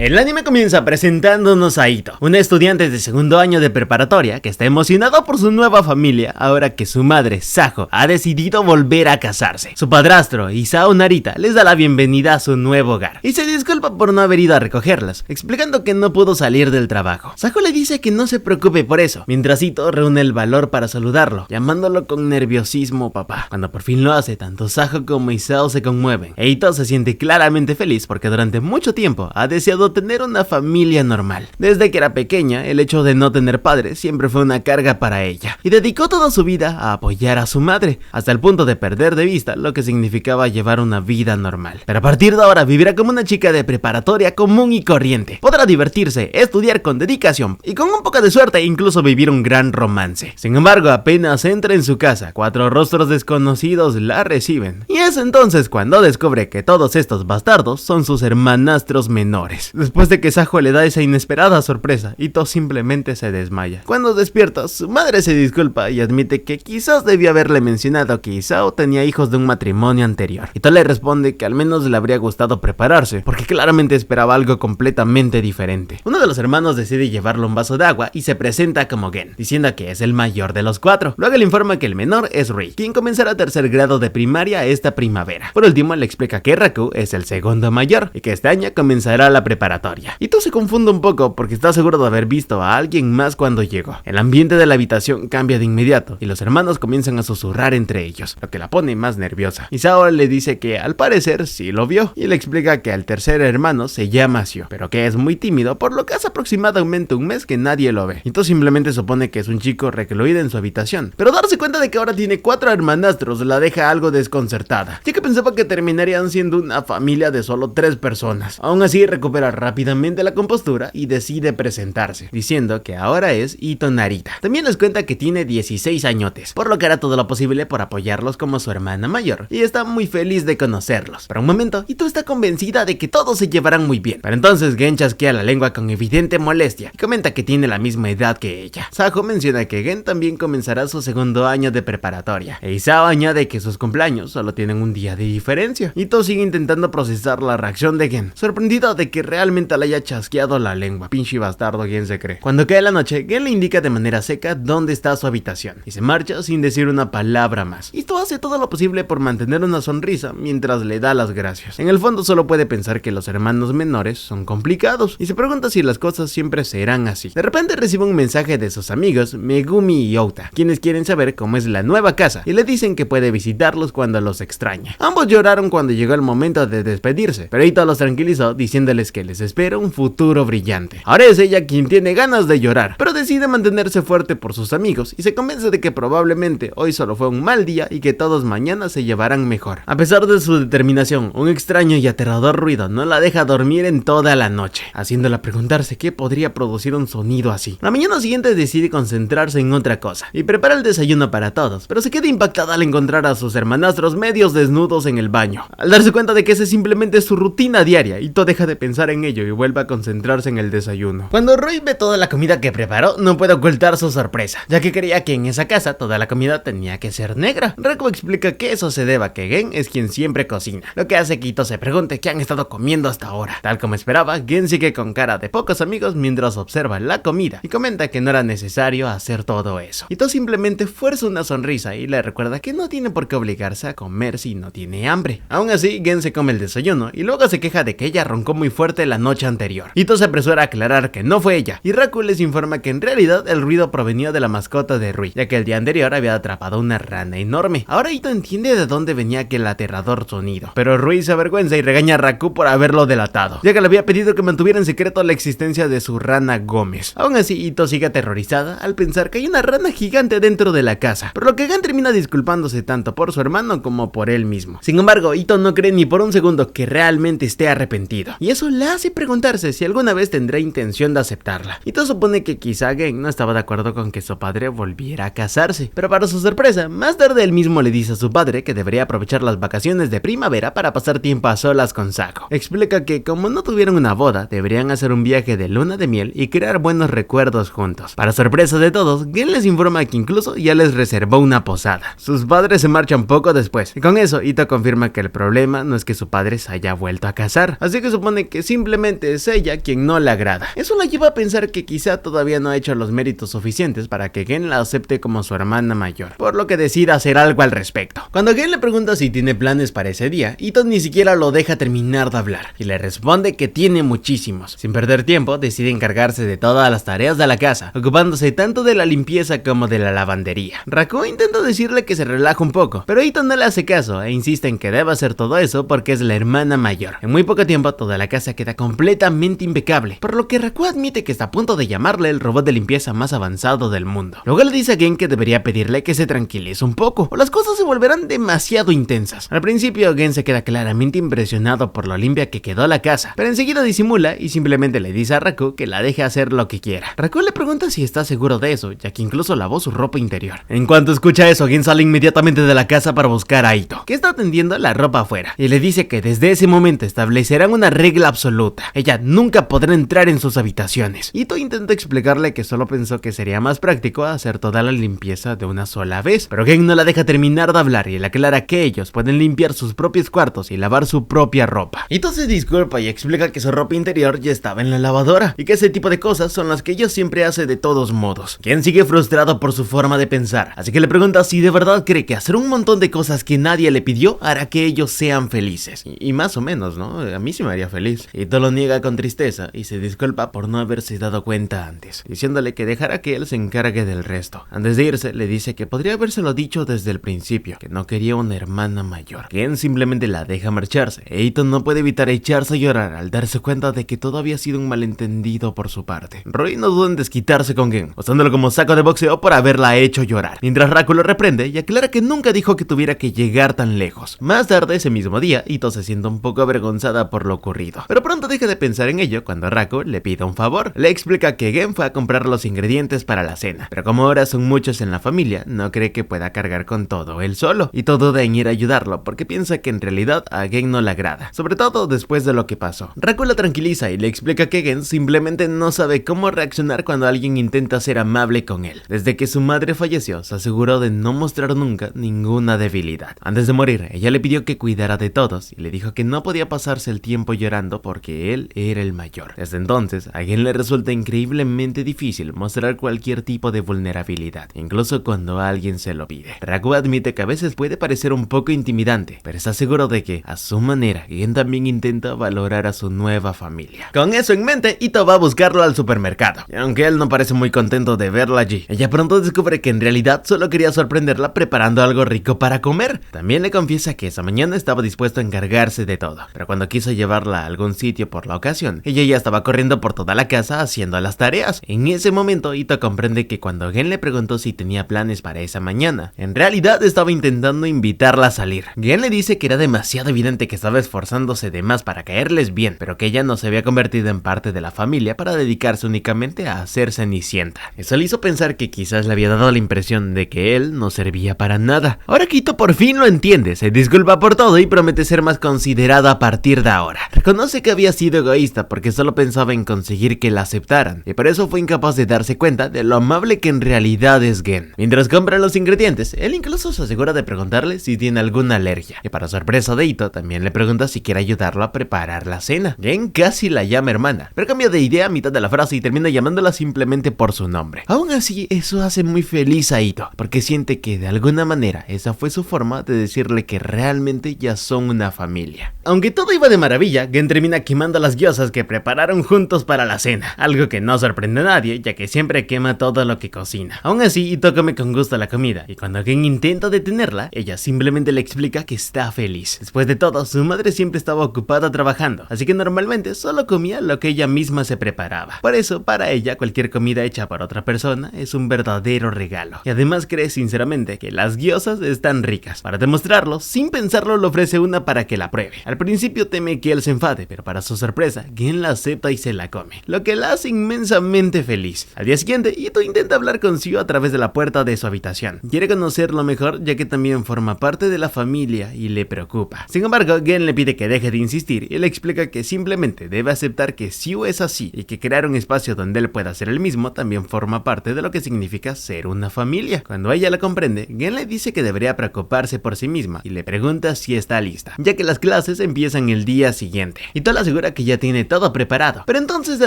El anime comienza presentándonos a Ito, un estudiante de segundo año de preparatoria que está emocionado por su nueva familia ahora que su madre, Sajo, ha decidido volver a casarse. Su padrastro, Isao Narita, les da la bienvenida a su nuevo hogar y se disculpa por no haber ido a recogerlas, explicando que no pudo salir del trabajo. Sajo le dice que no se preocupe por eso, mientras Ito reúne el valor para saludarlo, llamándolo con nerviosismo papá. Cuando por fin lo hace, tanto Sajo como Isao se conmueven, e Ito se siente claramente feliz porque durante mucho tiempo ha deseado tener una familia normal. Desde que era pequeña, el hecho de no tener padres siempre fue una carga para ella, y dedicó toda su vida a apoyar a su madre, hasta el punto de perder de vista lo que significaba llevar una vida normal. Pero a partir de ahora vivirá como una chica de preparatoria común y corriente. Podrá divertirse, estudiar con dedicación y con un poco de suerte incluso vivir un gran romance. Sin embargo, apenas entra en su casa, 4 rostros desconocidos la reciben, y es entonces cuando descubre que todos estos bastardos son sus hermanastros menores. Después de que Sajo le da esa inesperada sorpresa, Ito simplemente se desmaya. Cuando despierta, su madre se disculpa y admite que quizás debió haberle mencionado que Isao tenía hijos de un matrimonio anterior. Ito le responde que al menos le habría gustado prepararse, porque claramente esperaba algo completamente diferente. Uno de los hermanos decide llevarle un vaso de agua y se presenta como Gen, diciendo que es el mayor de los 4. Luego le informa que el menor es Rui, quien comenzará tercer grado de primaria esta primavera. Por último, le explica que Raku es el segundo mayor y que este año comenzará la preparatoria. Ito se confunde un poco porque está seguro de haber visto a alguien más cuando llegó. El ambiente de la habitación cambia de inmediato y los hermanos comienzan a susurrar entre ellos, lo que la pone más nerviosa. Isao le dice que al parecer sí lo vio y le explica que al tercer hermano se llama Sio, pero que es muy tímido, por lo que hace aproximadamente un mes que nadie lo ve. Ito simplemente supone que es un chico recluido en su habitación, pero darse cuenta de que ahora tiene 4 hermanastros la deja algo desconcertada, ya que pensaba que terminarían siendo una familia de solo 3 personas. Aún así recupera rápidamente la compostura y decide presentarse, diciendo que ahora es Ito Narita. También les cuenta que tiene 16 añotes, por lo que hará todo lo posible por apoyarlos como su hermana mayor, y está muy feliz de conocerlos. Por un momento, Ito está convencida de que todos se llevarán muy bien, pero entonces Gen chasquea la lengua con evidente molestia y comenta que tiene la misma edad que ella. Sajo menciona que Gen también comenzará su segundo año de preparatoria, e Isao añade que sus cumpleaños solo tienen un día de diferencia. Ito sigue intentando procesar la reacción de Gen, sorprendido de que realmente le haya chasqueado la lengua. Pinche bastardo, Gen se cree. Cuando cae la noche, Gen le indica de manera seca dónde está su habitación y se marcha sin decir una palabra más. Ito hace todo lo posible por mantener una sonrisa mientras le da las gracias. En el fondo solo puede pensar que los hermanos menores son complicados y se pregunta si las cosas siempre serán así. De repente recibe un mensaje de sus amigos Megumi y Outa, quienes quieren saber cómo es la nueva casa y le dicen que puede visitarlos cuando los extraña. Ambos lloraron cuando llegó el momento de despedirse, pero Ito los tranquilizó diciéndoles que les espera un futuro brillante. Ahora es ella quien tiene ganas de llorar, pero decide mantenerse fuerte por sus amigos y se convence de que probablemente hoy solo fue un mal día y que todos mañana se llevarán mejor. A pesar de su determinación, un extraño y aterrador ruido no la deja dormir en toda la noche, haciéndola preguntarse qué podría producir un sonido así. La mañana siguiente decide concentrarse en otra cosa y prepara el desayuno para todos, pero se queda impactada al encontrar a sus hermanastros medios desnudos en el baño. Al darse cuenta de que esa es simplemente su rutina diaria, Ito deja de pensar en ello y vuelve a concentrarse en el desayuno. Cuando Rui ve toda la comida que preparó, no puede ocultar su sorpresa, ya que creía que en esa casa toda la comida tenía que ser negra. Raku explica que eso se debe a que Gen es quien siempre cocina, lo que hace que Ito se pregunte qué han estado comiendo hasta ahora. Tal como esperaba, Gen sigue con cara de pocos amigos mientras observa la comida y comenta que no era necesario hacer todo eso. Ito simplemente fuerza una sonrisa y le recuerda que no tiene por qué obligarse a comer si no tiene hambre. Aún así, Gen se come el desayuno y luego se queja de que ella roncó muy fuerte la noche anterior. Ito se apresura a aclarar que no fue ella, y Raku les informa que en realidad el ruido provenía de la mascota de Rui, ya que el día anterior había atrapado una rana enorme. Ahora Ito entiende de dónde venía aquel aterrador sonido, pero Rui se avergüenza y regaña a Raku por haberlo delatado, ya que le había pedido que mantuviera en secreto la existencia de su rana Gómez. Aún así, Ito sigue aterrorizada al pensar que hay una rana gigante dentro de la casa, por lo que Gen termina disculpándose tanto por su hermano como por él mismo. Sin embargo, Ito no cree ni por un segundo que realmente esté arrepentido, y eso le hace preguntarse si alguna vez tendrá intención de aceptarla. Ito supone que quizá Gen no estaba de acuerdo con que su padre volviera a casarse, pero para su sorpresa, más tarde él mismo le dice a su padre que debería aprovechar las vacaciones de primavera para pasar tiempo a solas con Sajo. Explica que como no tuvieron una boda, deberían hacer un viaje de luna de miel y crear buenos recuerdos juntos. Para sorpresa de todos, Gen les informa que incluso ya les reservó una posada. Sus padres se marchan poco después, y con eso Ito confirma que el problema no es que su padre se haya vuelto a casar, así que supone que simplemente simplemente es ella quien no le agrada. Eso la lleva a pensar que quizá todavía no ha hecho los méritos suficientes para que Gen la acepte como su hermana mayor, por lo que decide hacer algo al respecto. Cuando Gen le pregunta si tiene planes para ese día, Ito ni siquiera lo deja terminar de hablar y le responde que tiene muchísimos. Sin perder tiempo, decide encargarse de todas las tareas de la casa, ocupándose tanto de la limpieza como de la lavandería. Raku intenta decirle que se relaja un poco, pero Ito no le hace caso e insiste en que debe hacer todo eso porque es la hermana mayor. En muy poco tiempo, toda la casa queda completamente impecable, por lo que Raku admite que está a punto de llamarle el robot de limpieza más avanzado del mundo. Luego le dice a Gen que debería pedirle que se tranquilice un poco, o las cosas se volverán demasiado intensas. Al principio, Gen se queda claramente impresionado por lo limpia que quedó la casa, pero enseguida disimula y simplemente le dice a Raku que la deje hacer lo que quiera. Raku le pregunta si está seguro de eso, ya que incluso lavó su ropa interior. En cuanto escucha eso, Gen sale inmediatamente de la casa para buscar a Ito, que está tendiendo la ropa afuera, y le dice que desde ese momento establecerán una regla absoluta: ella nunca podrá entrar en sus habitaciones. Ito intenta explicarle que solo pensó que sería más práctico hacer toda la limpieza de una sola vez, pero Gen no la deja terminar de hablar y le aclara que ellos pueden limpiar sus propios cuartos y lavar su propia ropa. Ito se disculpa y explica que su ropa interior ya estaba en la lavadora y que ese tipo de cosas son las que ella siempre hace de todos modos. Gen sigue frustrado por su forma de pensar, así que le pregunta si de verdad cree que hacer un montón de cosas que nadie le pidió hará que ellos sean felices. Y más o menos, ¿no? A mí sí me haría feliz. Ito lo niega con tristeza y se disculpa por no haberse dado cuenta antes, diciéndole que dejará que él se encargue del resto. Antes de irse, le dice que podría habérselo dicho desde el principio, que no quería una hermana mayor. Gen simplemente la deja marcharse, e Ito no puede evitar echarse a llorar al darse cuenta de que todo había sido un malentendido por su parte. Roy no duda en desquitarse con Gen, usándolo como saco de boxeo por haberla hecho llorar, mientras Raku lo reprende y aclara que nunca dijo que tuviera que llegar tan lejos. Más tarde ese mismo día, Ito se siente un poco avergonzada por lo ocurrido, pero pronto deja de pensar en ello cuando Raku le pide un favor. Le explica que Gen fue a comprar los ingredientes para la cena, pero como ahora son muchos en la familia, no cree que pueda cargar con todo él solo, y duda en ir a ayudarlo porque piensa que en realidad a Gen no le agrada, sobre todo después de lo que pasó. Raku la tranquiliza y le explica que Gen simplemente no sabe cómo reaccionar cuando alguien intenta ser amable con él. Desde que su madre falleció, se aseguró de no mostrar nunca ninguna debilidad. Antes de morir, ella le pidió que cuidara de todos y le dijo que no podía pasarse el tiempo llorando porque él era el mayor. Desde entonces, a Gen le resulta increíblemente difícil mostrar cualquier tipo de vulnerabilidad, incluso cuando alguien se lo pide. Raku admite que a veces puede parecer un poco intimidante, pero está seguro de que, a su manera, Gen también intenta valorar a su nueva familia. Con eso en mente, Ito va a buscarlo al supermercado, y aunque él no parece muy contento de verla allí, ella pronto descubre que en realidad solo quería sorprenderla preparando algo rico para comer. También le confiesa que esa mañana estaba dispuesto a encargarse de todo, pero cuando quiso llevarla a algún sitio por la ocasión, ella ya estaba corriendo por toda la casa haciendo las tareas. En ese momento, Ito comprende que cuando Gen le preguntó si tenía planes para esa mañana, en realidad estaba intentando invitarla a salir. Gen le dice que era demasiado evidente que estaba esforzándose de más para caerles bien, pero que ella no se había convertido en parte de la familia para dedicarse únicamente a hacer Cenicienta. Eso le hizo pensar que quizás le había dado la impresión de que él no servía para nada. Ahora que Ito por fin lo entiende, se disculpa por todo y promete ser más considerada a partir de ahora. Reconoce que había sido egoísta porque solo pensaba en conseguir que la aceptaran, y por eso fue incapaz de darse cuenta de lo amable que en realidad es Gen. Mientras compra los ingredientes, él incluso se asegura de preguntarle si tiene alguna alergia, y para sorpresa de Ito, también le pregunta si quiere ayudarlo a preparar la cena. Gen casi la llama hermana, pero cambia de idea a mitad de la frase y termina llamándola simplemente por su nombre. Aún así, eso hace muy feliz a Ito, porque siente que de alguna manera esa fue su forma de decirle que realmente ya son una familia. Aunque todo iba de maravilla, Gen termina quemando las gyozas que prepararon juntos para la cena, algo que no sorprende a nadie, ya que siempre quema todo lo que cocina. Aún así, Ito come con gusto la comida, y cuando Gen intenta detenerla, ella simplemente le explica que está feliz. Después de todo, su madre siempre estaba ocupada trabajando, así que normalmente solo comía lo que ella misma se preparaba. Por eso, para ella, cualquier comida hecha por otra persona es un verdadero regalo. Y además cree sinceramente que las gyozas están ricas. Para demostrarlo, sin pensarlo, le ofrece una para que la pruebe. Al principio teme que él se enfade, pero para su sorpresa, Gen la acepta y se la come, lo que la hace inmensamente feliz. Al día siguiente, Ito intenta hablar con Sio a través de la puerta de su habitación. Quiere conocerlo mejor, ya que también forma parte de la familia y le preocupa. Sin embargo, Gen le pide que deje de insistir y le explica que simplemente debe aceptar que Sio es así y que crear un espacio donde él pueda ser el mismo también forma parte de lo que significa ser una familia. Cuando ella la comprende, Gen le dice que debería preocuparse por sí misma y le pregunta si está lista, ya que las clases empiezan el día siguiente. Ito le asegura asegura que ya tiene todo preparado, pero entonces se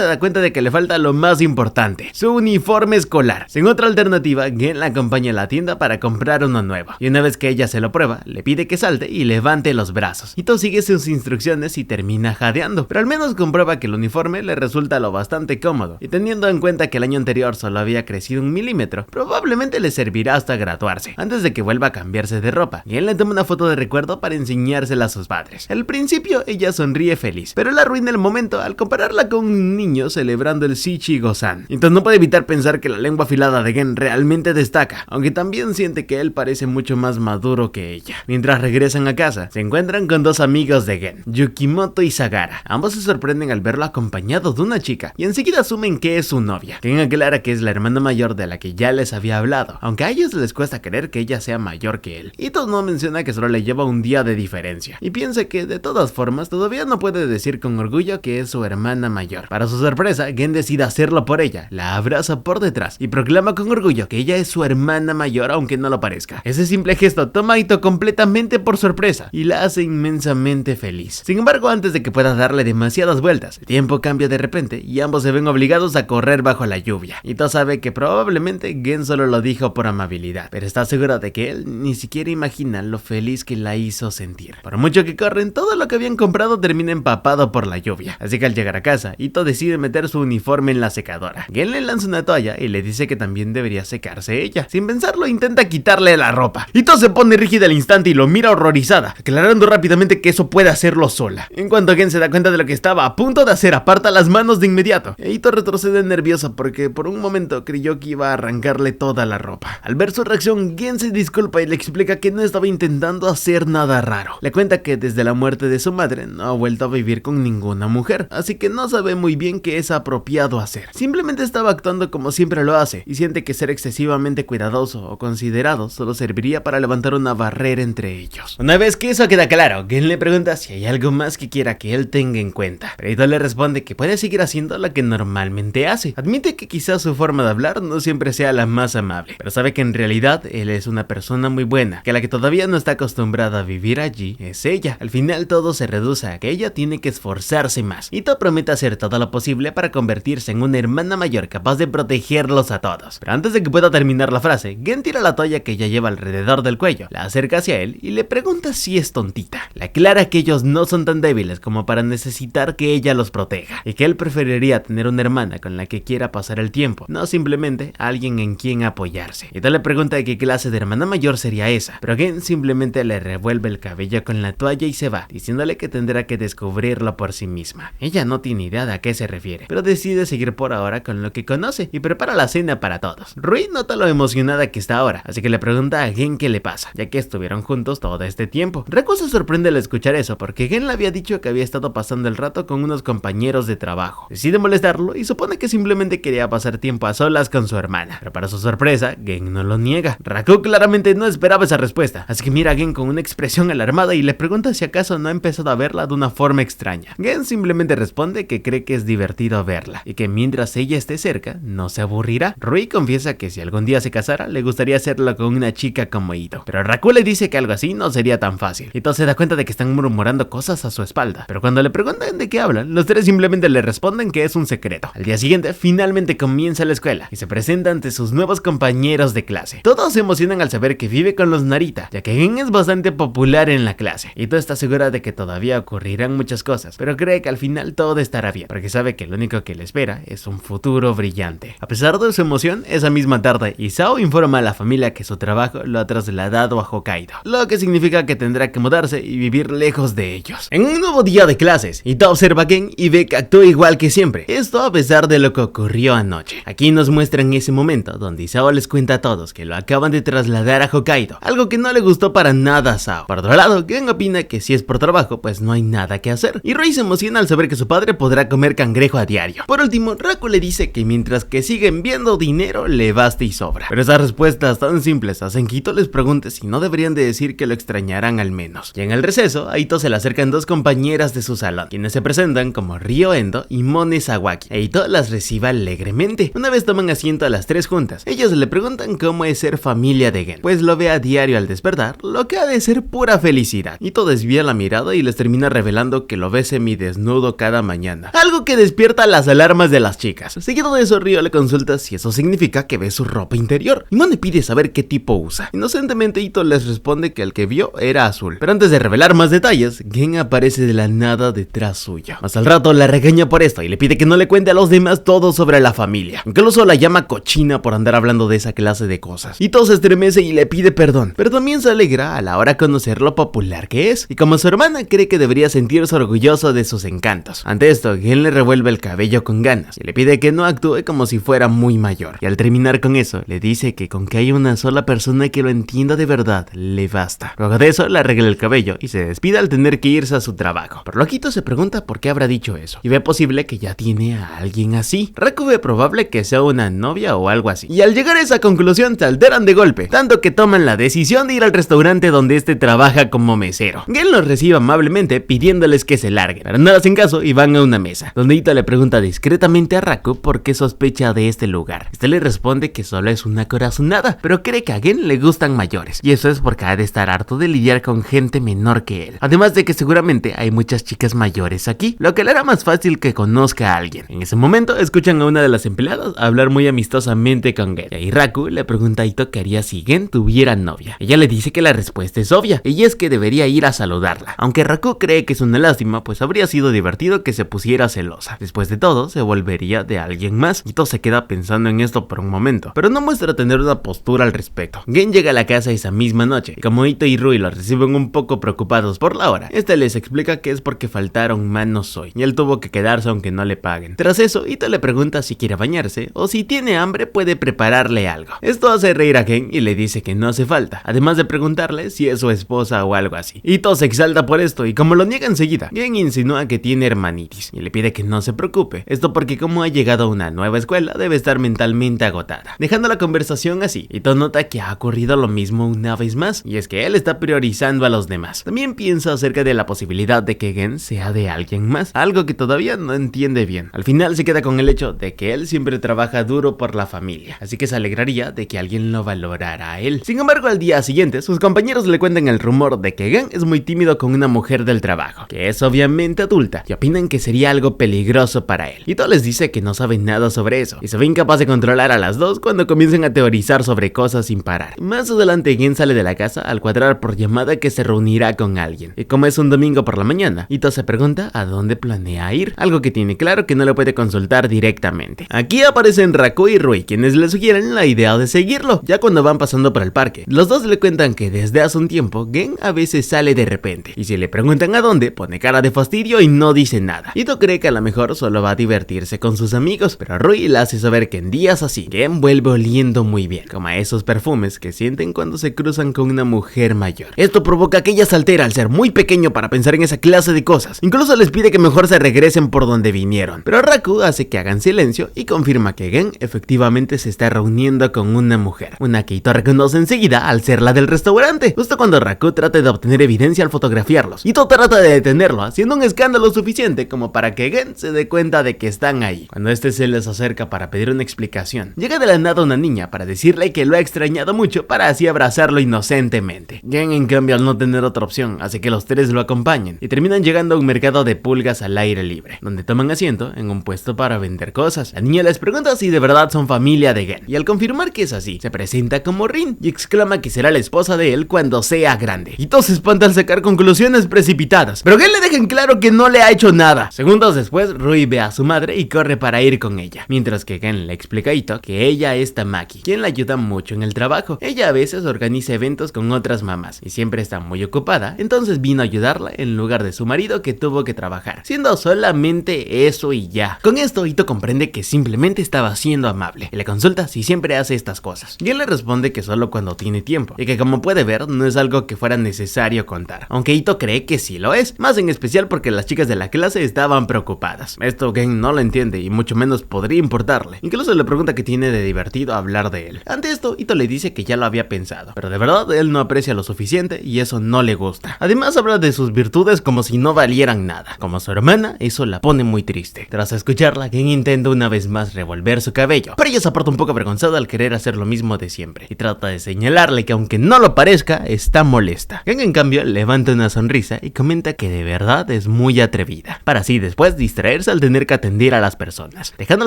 da cuenta de que le falta lo más importante, su uniforme escolar. Sin otra alternativa, Gen la acompaña a la tienda para comprar uno nuevo, y una vez que ella se lo prueba, le pide que salte y levante los brazos. Ito sigue sus instrucciones y termina jadeando, pero al menos comprueba que el uniforme le resulta lo bastante cómodo, y teniendo en cuenta que el año anterior solo había crecido 1 milímetro, probablemente le servirá hasta graduarse, antes de que vuelva a cambiarse de ropa. Gen le toma una foto de recuerdo para enseñársela a sus padres. Al principio ella sonríe feliz, pero él arruina el momento al compararla con un niño celebrando el Shichi-Go-San. Entonces no puede evitar pensar que la lengua afilada de Gen realmente destaca, aunque también siente que él parece mucho más maduro que ella. Mientras regresan a casa, se encuentran con 2 amigos de Gen, Yukimoto y Sagara. Ambos se sorprenden al verlo acompañado de una chica, y enseguida asumen que es su novia. Gen aclara que es la hermana mayor de la que ya les había hablado, aunque a ellos les cuesta creer que ella sea mayor que él. Ito no menciona que solo le lleva un día de diferencia, y piensa que de todas formas todavía no puede decir con orgullo que es su hermana mayor. Para su sorpresa, Gen decide hacerlo por ella, la abraza por detrás y proclama con orgullo que ella es su hermana mayor aunque no lo parezca. Ese simple gesto toma a Ito completamente por sorpresa y la hace inmensamente feliz. Sin embargo, antes de que pueda darle demasiadas vueltas, el tiempo cambia de repente y ambos se ven obligados a correr bajo la lluvia. Ito sabe que probablemente Gen solo lo dijo por amabilidad, pero está seguro de que él ni siquiera imagina lo feliz que la hizo sentir. Por mucho que corren, todo lo que habían comprado termina empapado por la lluvia, así que al llegar a casa, Ito decide meter su uniforme en la secadora. Gen le lanza una toalla y le dice que también debería secarse ella. Sin pensarlo, intenta quitarle la ropa. Ito se pone rígida al instante y lo mira horrorizada, aclarando rápidamente que eso puede hacerlo sola. En cuanto Gen se da cuenta de lo que estaba a punto de hacer, aparta las manos de inmediato. Ito retrocede nerviosa porque por un momento creyó que iba a arrancarle toda la ropa. Al ver su reacción, Gen se disculpa y le explica que no estaba intentando hacer nada raro. Le cuenta que desde la muerte de su madre no ha vuelto a vivir con ninguna mujer, así que no sabe muy bien qué es apropiado hacer. Simplemente estaba actuando como siempre lo hace y siente que ser excesivamente cuidadoso o considerado solo serviría para levantar una barrera entre ellos. Una vez que eso queda claro, Gen le pregunta si hay algo más que quiera que él tenga en cuenta, pero Ito le responde que puede seguir haciendo lo que normalmente hace. Admite que quizás su forma de hablar no siempre sea la más amable, pero sabe que en realidad él es una persona muy buena, que la que todavía no está acostumbrada a vivir allí es ella. Al final todo se reduce a que ella tiene que esforzarse más. Ito promete hacer todo lo posible para convertirse en una hermana mayor capaz de protegerlos a todos. Pero antes de que pueda terminar la frase, Gen tira la toalla que ella lleva alrededor del cuello, la acerca hacia él y le pregunta si es tontita. Le aclara que ellos no son tan débiles como para necesitar que ella los proteja, y que él preferiría tener una hermana con la que quiera pasar el tiempo, no simplemente alguien en quien apoyarse. Ito le pregunta de qué clase de hermana mayor sería esa, pero Gen simplemente le revuelve el cabello con la toalla y se va, diciéndole que tendrá que descubrirlo por sí misma. Ella no tiene idea de a qué se refiere, pero decide seguir por ahora con lo que conoce y prepara la cena para todos. Rui nota lo emocionada que está ahora, así que le pregunta a Gen qué le pasa, ya que estuvieron juntos todo este tiempo. Reku se sorprende al escuchar eso, porque Gen le había dicho que había estado pasando el rato con unos compañeros de trabajo. Decide molestarlo y supone que simplemente quería pasar tiempo a solas con su hermana, pero para su sorpresa, Gen no lo niega. Raku claramente no esperaba esa respuesta, así que mira a Gen con una expresión alarmada y le pregunta si acaso no ha empezado a verla de una forma extraña. Gen simplemente responde que cree que es divertido verla, y que mientras ella esté cerca, no se aburrirá. Rui confiesa que si algún día se casara, le gustaría hacerlo con una chica como Ito, pero Raku le dice que algo así no sería tan fácil. Ito se da cuenta de que están murmurando cosas a su espalda, pero cuando le preguntan de qué hablan, los tres simplemente le responden que es un secreto. Al día siguiente, finalmente comienza la escuela y se presenta ante sus nuevos compañeros de clase. Todos se emocionan al saber que vive con los Narita, ya que Gen es bastante popular en la clase. Ito está segura de que todavía ocurrirán muchas cosas, pero cree que al final todo estará bien, porque sabe que lo único que le espera es un futuro brillante. A pesar de su emoción, esa misma tarde, Isao informa a la familia que su trabajo lo ha trasladado a Hokkaido, lo que significa que tendrá que mudarse y vivir lejos de ellos. En un nuevo día de clases, Ito observa a Gen y ve que actúa igual que siempre, esto a pesar de lo que ocurrió anoche. Aquí nos muestran ese momento donde Isao les cuenta a todos que lo acaban de trasladar a Hokkaido, algo que no le gustó para nada a Sao. Por otro lado, Gen opina que si es por trabajo, pues no hay nada que hacer, y Rui se emociona al saber que su padre podrá comer cangrejo a diario. Por último, Raku le dice que mientras que siguen viendo dinero, le basta y sobra. Pero esas respuestas tan simples hacen que Ito les pregunte si no deberían de decir que lo extrañarán al menos. Y en el receso, a Ito se le acercan dos compañeras de su salón, quienes se presentan como Ryo Endo y Mone Sawaki, e Ito las recibe alegremente. Una vez toman asiento a las tres juntas, ellos le preguntan cómo es ser familia de Gen, pues lo ve a diario al despertar, lo que ha de ser pura felicidad. Ito desvía la mirada y les termina revelando que lo ve semidesnudo cada mañana, algo que despierta las alarmas de las chicas. Seguido de eso, Ryo le consulta si eso significa que ve su ropa interior y Mon le pide saber qué tipo usa. Inocentemente Ito les responde que el que vio era azul, pero antes de revelar más detalles, Gen aparece de la nada detrás suyo. Más al rato la regaña por esto y le pide que no le cuente a los demás todo sobre la familia, incluso la llama cochina por andar hablando de esa clase de cosas. Ito se estremece y le pide perdón, pero también se alegra a la hora de conocer lo popular que es, y como su hermana cree que debería sentirse orgulloso de sus encantos. Ante esto, Gen le revuelve el cabello con ganas y le pide que no actúe como si fuera muy mayor, y al terminar con eso, le dice que con que haya una sola persona que lo entienda de verdad, le basta. Luego de eso, le arregla el cabello y se despide al tener que irse a su trabajo. Pero Loquito se pregunta por qué habrá dicho eso, y ve posible que ya tiene a alguien así. Raku ve probable que sea una novia o algo así, y al llegar a esa conclusión se alteran de golpe, tanto que toman la decisión de ir al restaurante donde este trabaja como mesero. Gen los recibe amablemente pidiéndoles que se larguen, pero no le hacen caso y van a una mesa, donde Ito le pregunta discretamente a Raku por qué sospecha de este lugar. Este le responde que solo es una corazonada, pero cree que a Gen le gustan mayores, y eso es porque ha de estar harto de lidiar con gente menor que él, además de que seguramente hay muchas chicas mayores aquí, lo que le hará más fácil que conozca a alguien. En ese momento escuchan a una de las empleadas hablar muy amistosamente con Gen, y ahí Raku le pregunta a Ito qué haría si Gen tuviera novia. Ella le dice que la respuesta es obvia, y es que debería ir a saludarla, aunque Raku cree que es una lástima, pues habría sido divertido que se pusiera celosa. Después de todo, se volvería de alguien más. Ito se queda pensando en esto por un momento, pero no muestra tener una postura al respecto. Gen llega a la casa esa misma noche, y como Ito y Rui los reciben un poco preocupados por la hora, este les explica que es porque faltaron manos hoy, y él tuvo que quedarse aunque no le paguen. Tras eso, Ito le pregunta si quiere bañarse, o si tiene hambre puede prepararle algo. Esto hace reír a Gen y le dice que no hace falta, además de preguntarle si es su esposa o algo así. Ito se exalta por esto, y como lo niega enseguida, Gen insinúa que tiene hermanitis, y le pide que no se preocupe, esto porque como ha llegado a una nueva escuela, debe estar mentalmente agotada. Dejando la conversación así, Ito nota que ha ocurrido lo mismo una vez más, y es que él está priorizando a los demás. También piensa acerca de la posibilidad de que Gen sea de alguien más, algo que todavía no entiende bien. Al final se queda con el hecho de que él siempre trabaja duro por la familia, así que se alegraría de que alguien lo valorara a él. Sin embargo, al día siguiente, sus compañeros le cuentan el rumor de que Gen es muy tímido con una mujer del trabajo, que es obviamente adulta, y opinan que sería algo peligroso para él. Ito les dice que no sabe nada sobre eso, y se ve incapaz de controlar a las dos cuando comienzan a teorizar sobre cosas sin parar. Más adelante, Gen sale de la casa al cuadrar por llamada que se reunirá con alguien, y como es un domingo por la mañana, Ito se pregunta a dónde planea ir, algo que tiene claro que no le puede consultar directamente. Aquí aparecen Raku y Rui, quienes le sugieren la idea de seguirlo, ya cuando van pasando por el parque. Los dos le cuentan que desde hace un tiempo, Gen a veces sale de repente, y si le preguntan a dónde, pone cara de fastidio y no dice nada. Ito cree que a lo mejor solo va a divertirse con sus amigos, pero Rui le hace saber que en días así, Gen vuelve oliendo muy bien, como a esos perfumes que sienten cuando se cruzan con una mujer mayor. Esto provoca que ella se altera al ser muy pequeño para pensar en esa clase de cosas. Incluso les pide que mejor se regresen por donde vinieron, pero Raku hace que hagan silencio y confirma que Gen efectivamente se está reuniendo con una mujer, una que Ito reconoce enseguida al ser la del restaurante. Justo cuando Raku trata de obtener evidencia al fotografiarlos, Ito trata de detenerlo, haciendo un escándalo suficiente como para que Gen se dé cuenta de que están ahí. Cuando este se les acerca para pedir una explicación, llega de la nada una niña para decirle que lo ha extrañado mucho para así abrazarlo inocentemente. Gen, en cambio, al no tener otra opción, hace que los tres lo acompañen y terminan llegando a un mercado de pulgas al aire libre, donde toman asiento en un puesto para vender cosas. La niña les pregunta si de verdad son familia de Gen, y al confirmar que es así, se presenta como Rin y exclama que será la esposa de él cuando sea grande. Ito se espanta al sacar conclusiones precipitadas, pero Gen le deja en claro que no le ha hecho nada. Segundos después, Rui ve a su madre y corre para ir con ella, mientras que Gen le explica a Ito que ella es Tamaki, quien la ayuda mucho en el trabajo. Ella a veces organiza eventos con otras mamás y siempre está muy ocupada, entonces vino a ayudarla en lugar de su marido que tuvo que trabajar, siendo solamente eso y ya. Con esto, Ito comprende que simplemente estaba siendo amable y le consulta si siempre hace estas cosas. Gen le responde que solo cuando tiene tiempo, y que como puede ver no es algo que fuera necesario contar, aunque Ito cree que sí lo es, más en especial porque las chicas de la clase estaban preocupadas. Esto Gen no lo entiende y mucho menos podría importarle. Incluso le pregunta qué tiene de divertido hablar de él. Ante esto, Ito le dice que ya lo había pensado, pero de verdad él no aprecia lo suficiente y eso no le gusta. Además habla de sus virtudes como si no valieran nada. Como su hermana, eso la pone muy triste. Tras escucharla, Gen intenta una vez más revolver su cabello, pero ella se aparta un poco avergonzada al querer hacer lo mismo de siempre y trata de señalarle que aunque no lo parezca, está molesta. Gen en cambio levanta una sonrisa y comenta que de verdad es es muy atrevida, para así después distraerse al tener que atender a las personas. Dejando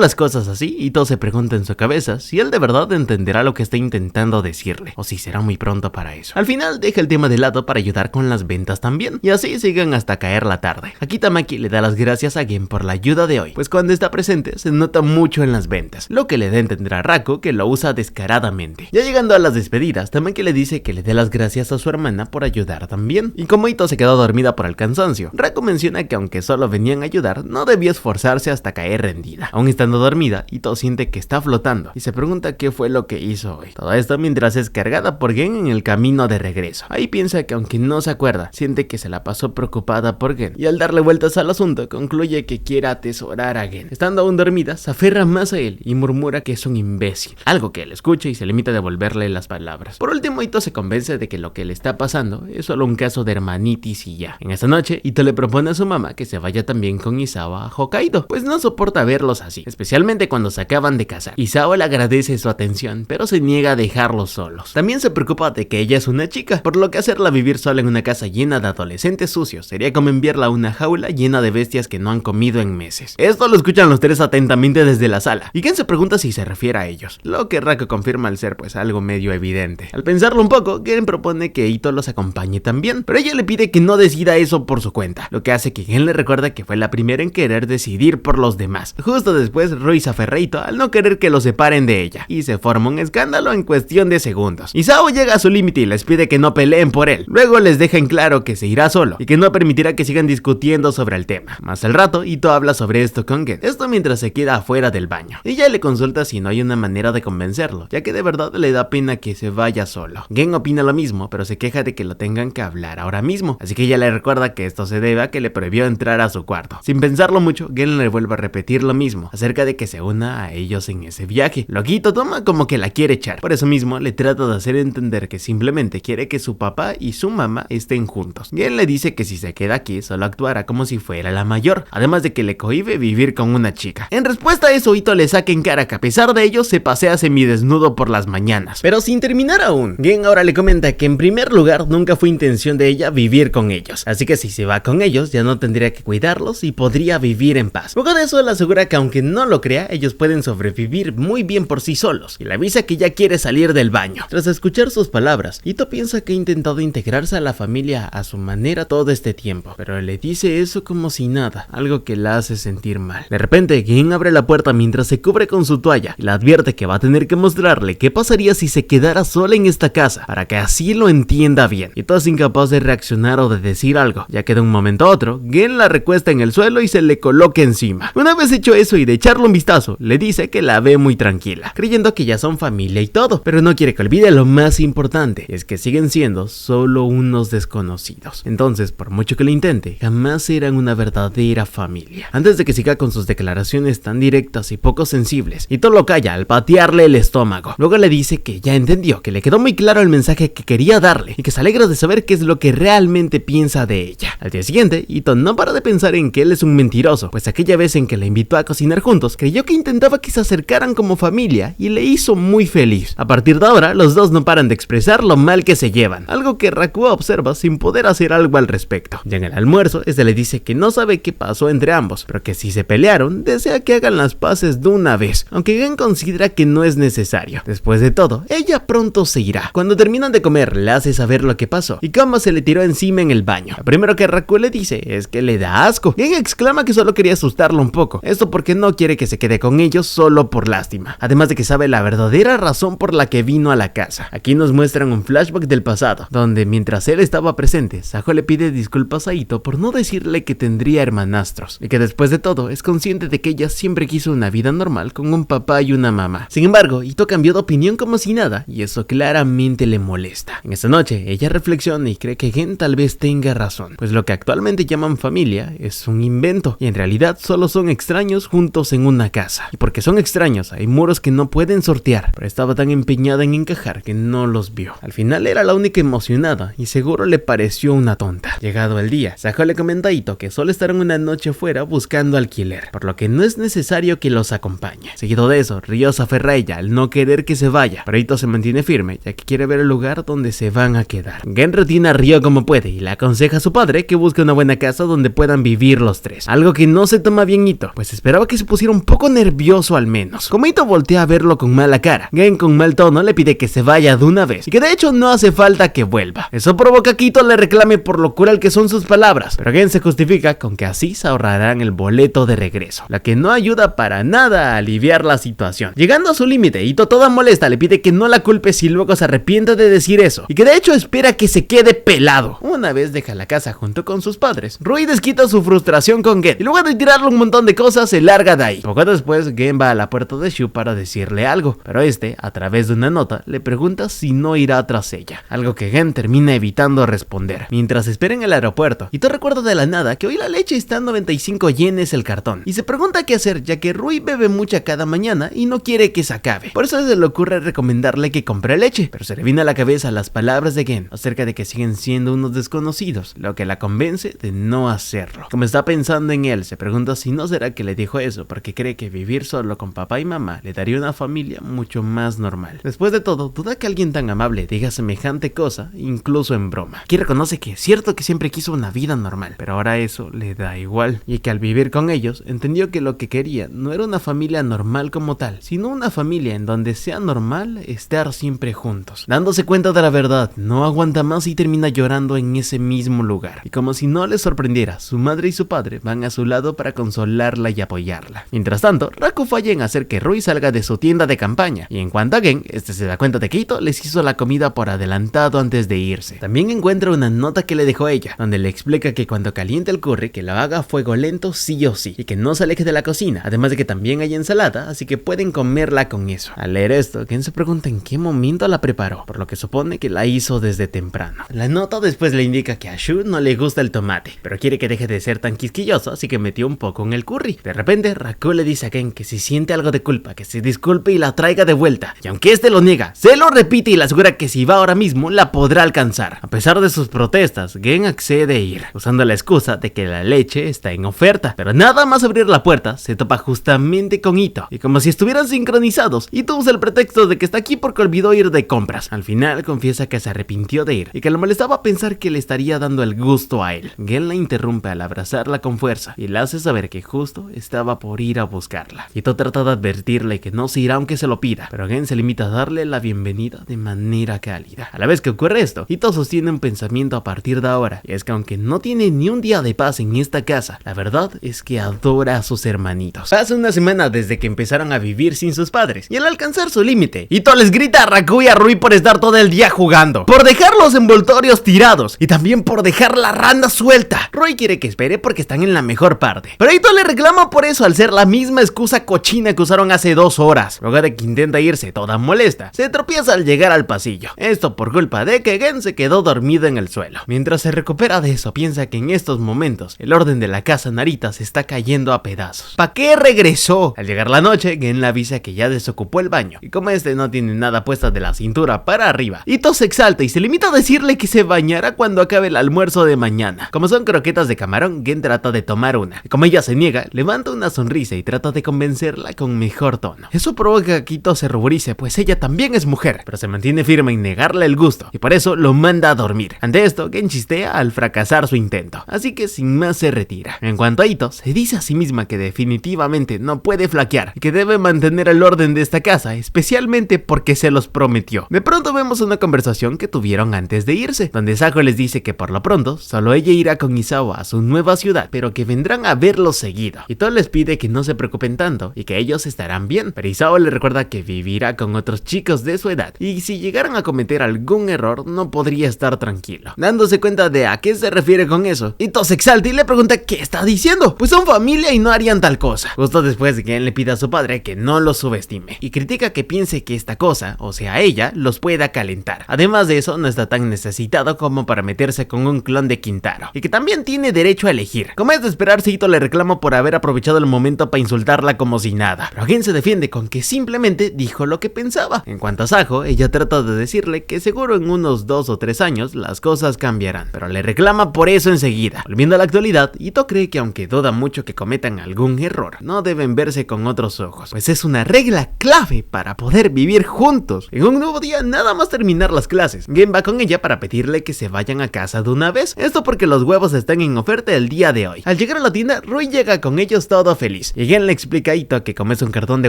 las cosas así, Ito se pregunta en su cabeza si él de verdad entenderá lo que está intentando decirle, o si será muy pronto para eso. Al final deja el tema de lado para ayudar con las ventas también, y así siguen hasta caer la tarde. Aquí Tamaki le da las gracias a Gen por la ayuda de hoy, pues cuando está presente se nota mucho en las ventas, lo que le da a entender a Rako que lo usa descaradamente. Ya llegando a las despedidas, Tamaki le dice que le dé las gracias a su hermana por ayudar también, y como Ito se quedó dormida por el cansancio, Rako menciona que aunque solo venían a ayudar, no debía esforzarse hasta caer rendida. Aún estando dormida, Ito siente que está flotando y se pregunta qué fue lo que hizo hoy. Todo esto mientras es cargada por Gen en el camino de regreso. Ahí piensa que aunque no se acuerda, siente que se la pasó preocupada por Gen, y al darle vueltas al asunto concluye que quiere atesorar a Gen. Estando aún dormida, se aferra más a él y murmura que es un imbécil, algo que él escucha y se limita a devolverle las palabras. Por último, Ito se convence de que lo que le está pasando es solo un caso de hermanitis y ya. En esta noche, Ito le propone a su mamá que se vaya también con Isao a Hokkaido, pues no soporta verlos así, especialmente cuando se acaban de casar. Isao le agradece su atención, pero se niega a dejarlos solos. También se preocupa de que ella es una chica, por lo que hacerla vivir sola en una casa llena de adolescentes sucios sería como enviarla a una jaula llena de bestias que no han comido en meses. Esto lo escuchan los tres atentamente desde la sala, y Gen se pregunta si se refiere a ellos, lo que Rako confirma al ser pues algo medio evidente. Al pensarlo un poco, Gen propone que Ito los acompañe también, pero ella le pide que no decida eso por su cuenta, lo que hace que Gen le recuerda que fue la primera en querer decidir por los demás. Justo después, Rui se aferra a Ito al no querer que lo separen de ella, y se forma un escándalo en cuestión de segundos. Isao llega a su límite y les pide que no peleen por él. Luego les deja en claro que se irá solo y que no permitirá que sigan discutiendo sobre el tema. Más al rato, Ito habla sobre esto con Gen, esto mientras se queda afuera del baño. Ella le consulta si no hay una manera de convencerlo, ya que de verdad le da pena que se vaya solo. Gen opina lo mismo, pero se queja de que lo tengan que hablar ahora mismo, así que ella le recuerda que esto se debe a que le prohibió entrar a su cuarto. Sin pensarlo mucho, Gen le vuelve a repetir lo mismo, acerca de que se una a ellos en ese viaje. Lo que Ito toma como que la quiere echar, por eso mismo le trata de hacer entender que simplemente quiere que su papá y su mamá estén juntos. Gen le dice que si se queda aquí, solo actuará como si fuera la mayor, además de que le cohíbe vivir con una chica. En respuesta a eso, Ito le saca en cara que a pesar de ello se pasea semidesnudo por las mañanas. Pero sin terminar aún, Gen ahora le comenta que en primer lugar nunca fue intención de ella vivir con ellos, así que si se va con ellos ya no tendría que cuidarlos y podría vivir en paz. Luego de eso le asegura que aunque no lo crea, ellos pueden sobrevivir muy bien por sí solos, y le avisa que ya quiere salir del baño. Tras escuchar sus palabras, Ito piensa que ha intentado integrarse a la familia a su manera todo este tiempo, pero le dice eso como si nada, algo que la hace sentir mal. De repente, Gen abre la puerta mientras se cubre con su toalla y le advierte que va a tener que mostrarle qué pasaría si se quedara sola en esta casa, para que así lo entienda bien. Ito es incapaz de reaccionar o de decir algo, ya que de un momento a otro, Gen la recuesta en el suelo y se le coloca encima. Una vez hecho eso y de echarle un vistazo, le dice que la ve muy tranquila, creyendo que ya son familia y todo, pero no quiere que olvide lo más importante, es que siguen siendo solo unos desconocidos. Entonces, por mucho que lo intente, jamás serán una verdadera familia. Antes de que siga con sus declaraciones tan directas y poco sensibles, Ito lo calla al patearle el estómago. Luego le dice que ya entendió, que le quedó muy claro el mensaje que quería darle y que se alegra de saber qué es lo que realmente piensa de ella. Al día siguiente, Ito no para de pensar en que él es un mentiroso, pues aquella vez en que la invitó a cocinar juntos, creyó que intentaba que se acercaran como familia y le hizo muy feliz. A partir de ahora, los dos no paran de expresar lo mal que se llevan, algo que Rakuo observa sin poder hacer algo al respecto. Ya en el almuerzo, este le dice que no sabe qué pasó entre ambos, pero que si se pelearon, desea que hagan las paces de una vez, aunque Gen considera que no es necesario. Después de todo, ella pronto se irá. Cuando terminan de comer, le hace saber lo que pasó y cómo se le tiró encima en el baño. Lo primero que Rakuo le dice es que le da asco. Gen exclama que solo quería asustarlo un poco, esto porque no quiere que se quede con ellos solo por lástima, además de que sabe la verdadera razón por la que vino a la casa. Aquí nos muestran un flashback del pasado, donde mientras él estaba presente, Sajo le pide disculpas a Ito por no decirle que tendría hermanastros, y que después de todo es consciente de que ella siempre quiso una vida normal con un papá y una mamá. Sin embargo, Ito cambió de opinión como si nada, y eso claramente le molesta. En esta noche, ella reflexiona y cree que Gen tal vez tenga razón, pues lo que actualmente llaman familia es un invento, y en realidad solo son extraños juntos en una casa. Y porque son extraños, hay muros que no pueden sortear, pero estaba tan empeñada en encajar que no los vio. Al final era la única emocionada, y seguro le pareció una tonta. Llegado el día, Sajo le comenta a Ito que solo estarán una noche fuera buscando alquiler, por lo que no es necesario que los acompañe. Seguido de eso, Ryo se aferra a ella al no querer que se vaya, pero Ito se mantiene firme, ya que quiere ver el lugar donde se van a quedar. Gen retiene a Ryo como puede y le aconseja a su padre que busque una buena buena casa donde puedan vivir los tres. Algo que no se toma bien Ito, pues esperaba que se pusiera un poco nervioso al menos. Como Ito voltea a verlo con mala cara, Gen con mal tono le pide que se vaya de una vez y que de hecho no hace falta que vuelva. Eso provoca que Ito le reclame por lo cruel que son sus palabras, pero Gen se justifica con que así se ahorrarán el boleto de regreso, la que no ayuda para nada a aliviar la situación. Llegando a su límite, Ito toda molesta le pide que no la culpe si luego se arrepiente de decir eso, y que de hecho espera que se quede pelado. Una vez deja la casa junto con sus padres, Rui desquita su frustración con Gen, y luego de tirarle un montón de cosas se larga de ahí. Poco después, Gen va a la puerta de Shu para decirle algo, pero este, a través de una nota, le pregunta si no irá tras ella, algo que Gen termina evitando responder. Mientras espera en el aeropuerto, Ito recuerda de la nada que hoy la leche está en 95 yenes el cartón, y se pregunta qué hacer ya que Rui bebe mucha cada mañana y no quiere que se acabe. Por eso se le ocurre recomendarle que compre leche, pero se le viene a la cabeza las palabras de Gen acerca de que siguen siendo unos desconocidos, lo que la convence de no hacerlo. Como está pensando en él, se pregunta si no será que le dijo eso porque cree que vivir solo con papá y mamá le daría una familia mucho más normal. Después de todo, duda que alguien tan amable diga semejante cosa, incluso en broma. Aquí reconoce que es cierto que siempre quiso una vida normal, pero ahora eso le da igual, y que al vivir con ellos, entendió que lo que quería no era una familia normal como tal, sino una familia en donde sea normal estar siempre juntos. Dándose cuenta de la verdad, no aguanta más y termina llorando en ese mismo lugar. Y como si no le sorprendiera, su madre y su padre van a su lado para consolarla y apoyarla. Mientras tanto, Raku falla en hacer que Rui salga de su tienda de campaña, y en cuanto a Gen, este se da cuenta de que Ito les hizo la comida por adelantado antes de irse. También encuentra una nota que le dejó ella, donde le explica que cuando caliente el curry, que lo haga a fuego lento sí o sí, y que no se aleje de la cocina, además de que también hay ensalada, así que pueden comerla con eso. Al leer esto, Gen se pregunta en qué momento la preparó, por lo que supone que la hizo desde temprano. La nota después le indica que a Shu no le gusta el tomate, pero quiere que deje de ser tan quisquilloso, así que metió un poco en el curry. De repente, Raku le dice a Gen que si siente algo de culpa, que se disculpe y la traiga de vuelta, y aunque este lo niega, se lo repite y le asegura que si va ahora mismo, la podrá alcanzar. A pesar de sus protestas, Gen accede a ir, usando la excusa de que la leche está en oferta, pero nada más abrir la puerta, se topa justamente con Ito, y como si estuvieran sincronizados, Ito usa el pretexto de que está aquí porque olvidó ir de compras. Al final confiesa que se arrepintió de ir, y que le molestaba pensar que le estaría dando el gusto a él. Gen la interrumpe al abrazarla con fuerza, y le hace saber que justo estaba por ir a buscarla. Ito trata de advertirle que no se irá aunque se lo pida, pero Gen se limita a darle la bienvenida de manera cálida. A la vez que ocurre esto, Ito sostiene un pensamiento a partir de ahora, y es que aunque no tiene ni un día de paz en esta casa, la verdad es que adora a sus hermanitos. Pasa una semana desde que empezaron a vivir sin sus padres, y al alcanzar su límite, Ito les grita a Raku y a Rui por estar todo el día jugando, por dejar los envoltorios tirados, y también por dejar la randa suelta. Rui quiere que espere porque están en la mejor parte, pero Ito le reclama por eso al ser la misma excusa cochina que usaron hace 2 horas. Luego de que intenta irse toda molesta, se tropieza al llegar al pasillo, esto por culpa de que Gen se quedó dormido en el suelo. Mientras se recupera de eso, piensa que en estos momentos el orden de la casa Narita se está cayendo a pedazos. ¿Pa' qué regresó? Al llegar la noche, Gen le avisa que ya desocupó el baño, y como este no tiene nada puesta de la cintura para arriba, Ito se exalta y se limita a decirle que se bañará cuando acabe el almuerzo de mañana. Como son croquetas de camarón, Gen trata de tomar una, y como ella se niega, levanta una sonrisa y trata de convencerla con mejor tono. Eso provoca que Ito se ruborice, pues ella también es mujer, pero se mantiene firme en negarle el gusto, y por eso lo manda a dormir. Ante esto, Gen chistea al fracasar su intento, así que sin más se retira. En cuanto a Ito, se dice a sí misma que definitivamente no puede flaquear, y que debe mantener el orden de esta casa, especialmente porque se los prometió. De pronto vemos una conversación que tuvieron antes de irse, donde Sajo les dice que por lo pronto, solo ella irá con Isao a su nueva ciudad, pero que vendrán a verlo seguido. Ito les pide que no se preocupen tanto, y que ellos estarán bien, pero Isao le recuerda que vivirá con otros chicos de su edad, y si llegaran a cometer algún error, no podría estar tranquilo. Dándose cuenta de a qué se refiere con eso, Ito se exalta y le pregunta qué está diciendo, pues son familia y no harían tal cosa. Justo después de que él le pida a su padre que no lo subestime, y critica que piense que esta cosa, o sea ella, los pueda calentar. Además de eso, no está tan necesitado como para meterse con un clon de Quintaro, y que también tiene derecho a elegir. Como es de esperarse, Ito le reclama por haber aprovechado el momento para insultarla como si nada, pero Gen se defiende con que simplemente dijo lo que pensaba. En cuanto a Sajo, ella trata de decirle que seguro en unos 2 o 3 años las cosas cambiarán, pero le reclama por eso enseguida. Volviendo a la actualidad, Ito cree que aunque duda mucho que cometan algún error, no deben verse con otros ojos, pues es una regla clave para poder vivir juntos. En un nuevo día, nada más terminar las clases, Gen va con ella para pedirle que se vayan a casa de una vez, esto porque los huevos huevos están en oferta el día de hoy. Al llegar a la tienda, Rui llega con ellos todo feliz. Y Gen le explica a Ito que como es un cartón de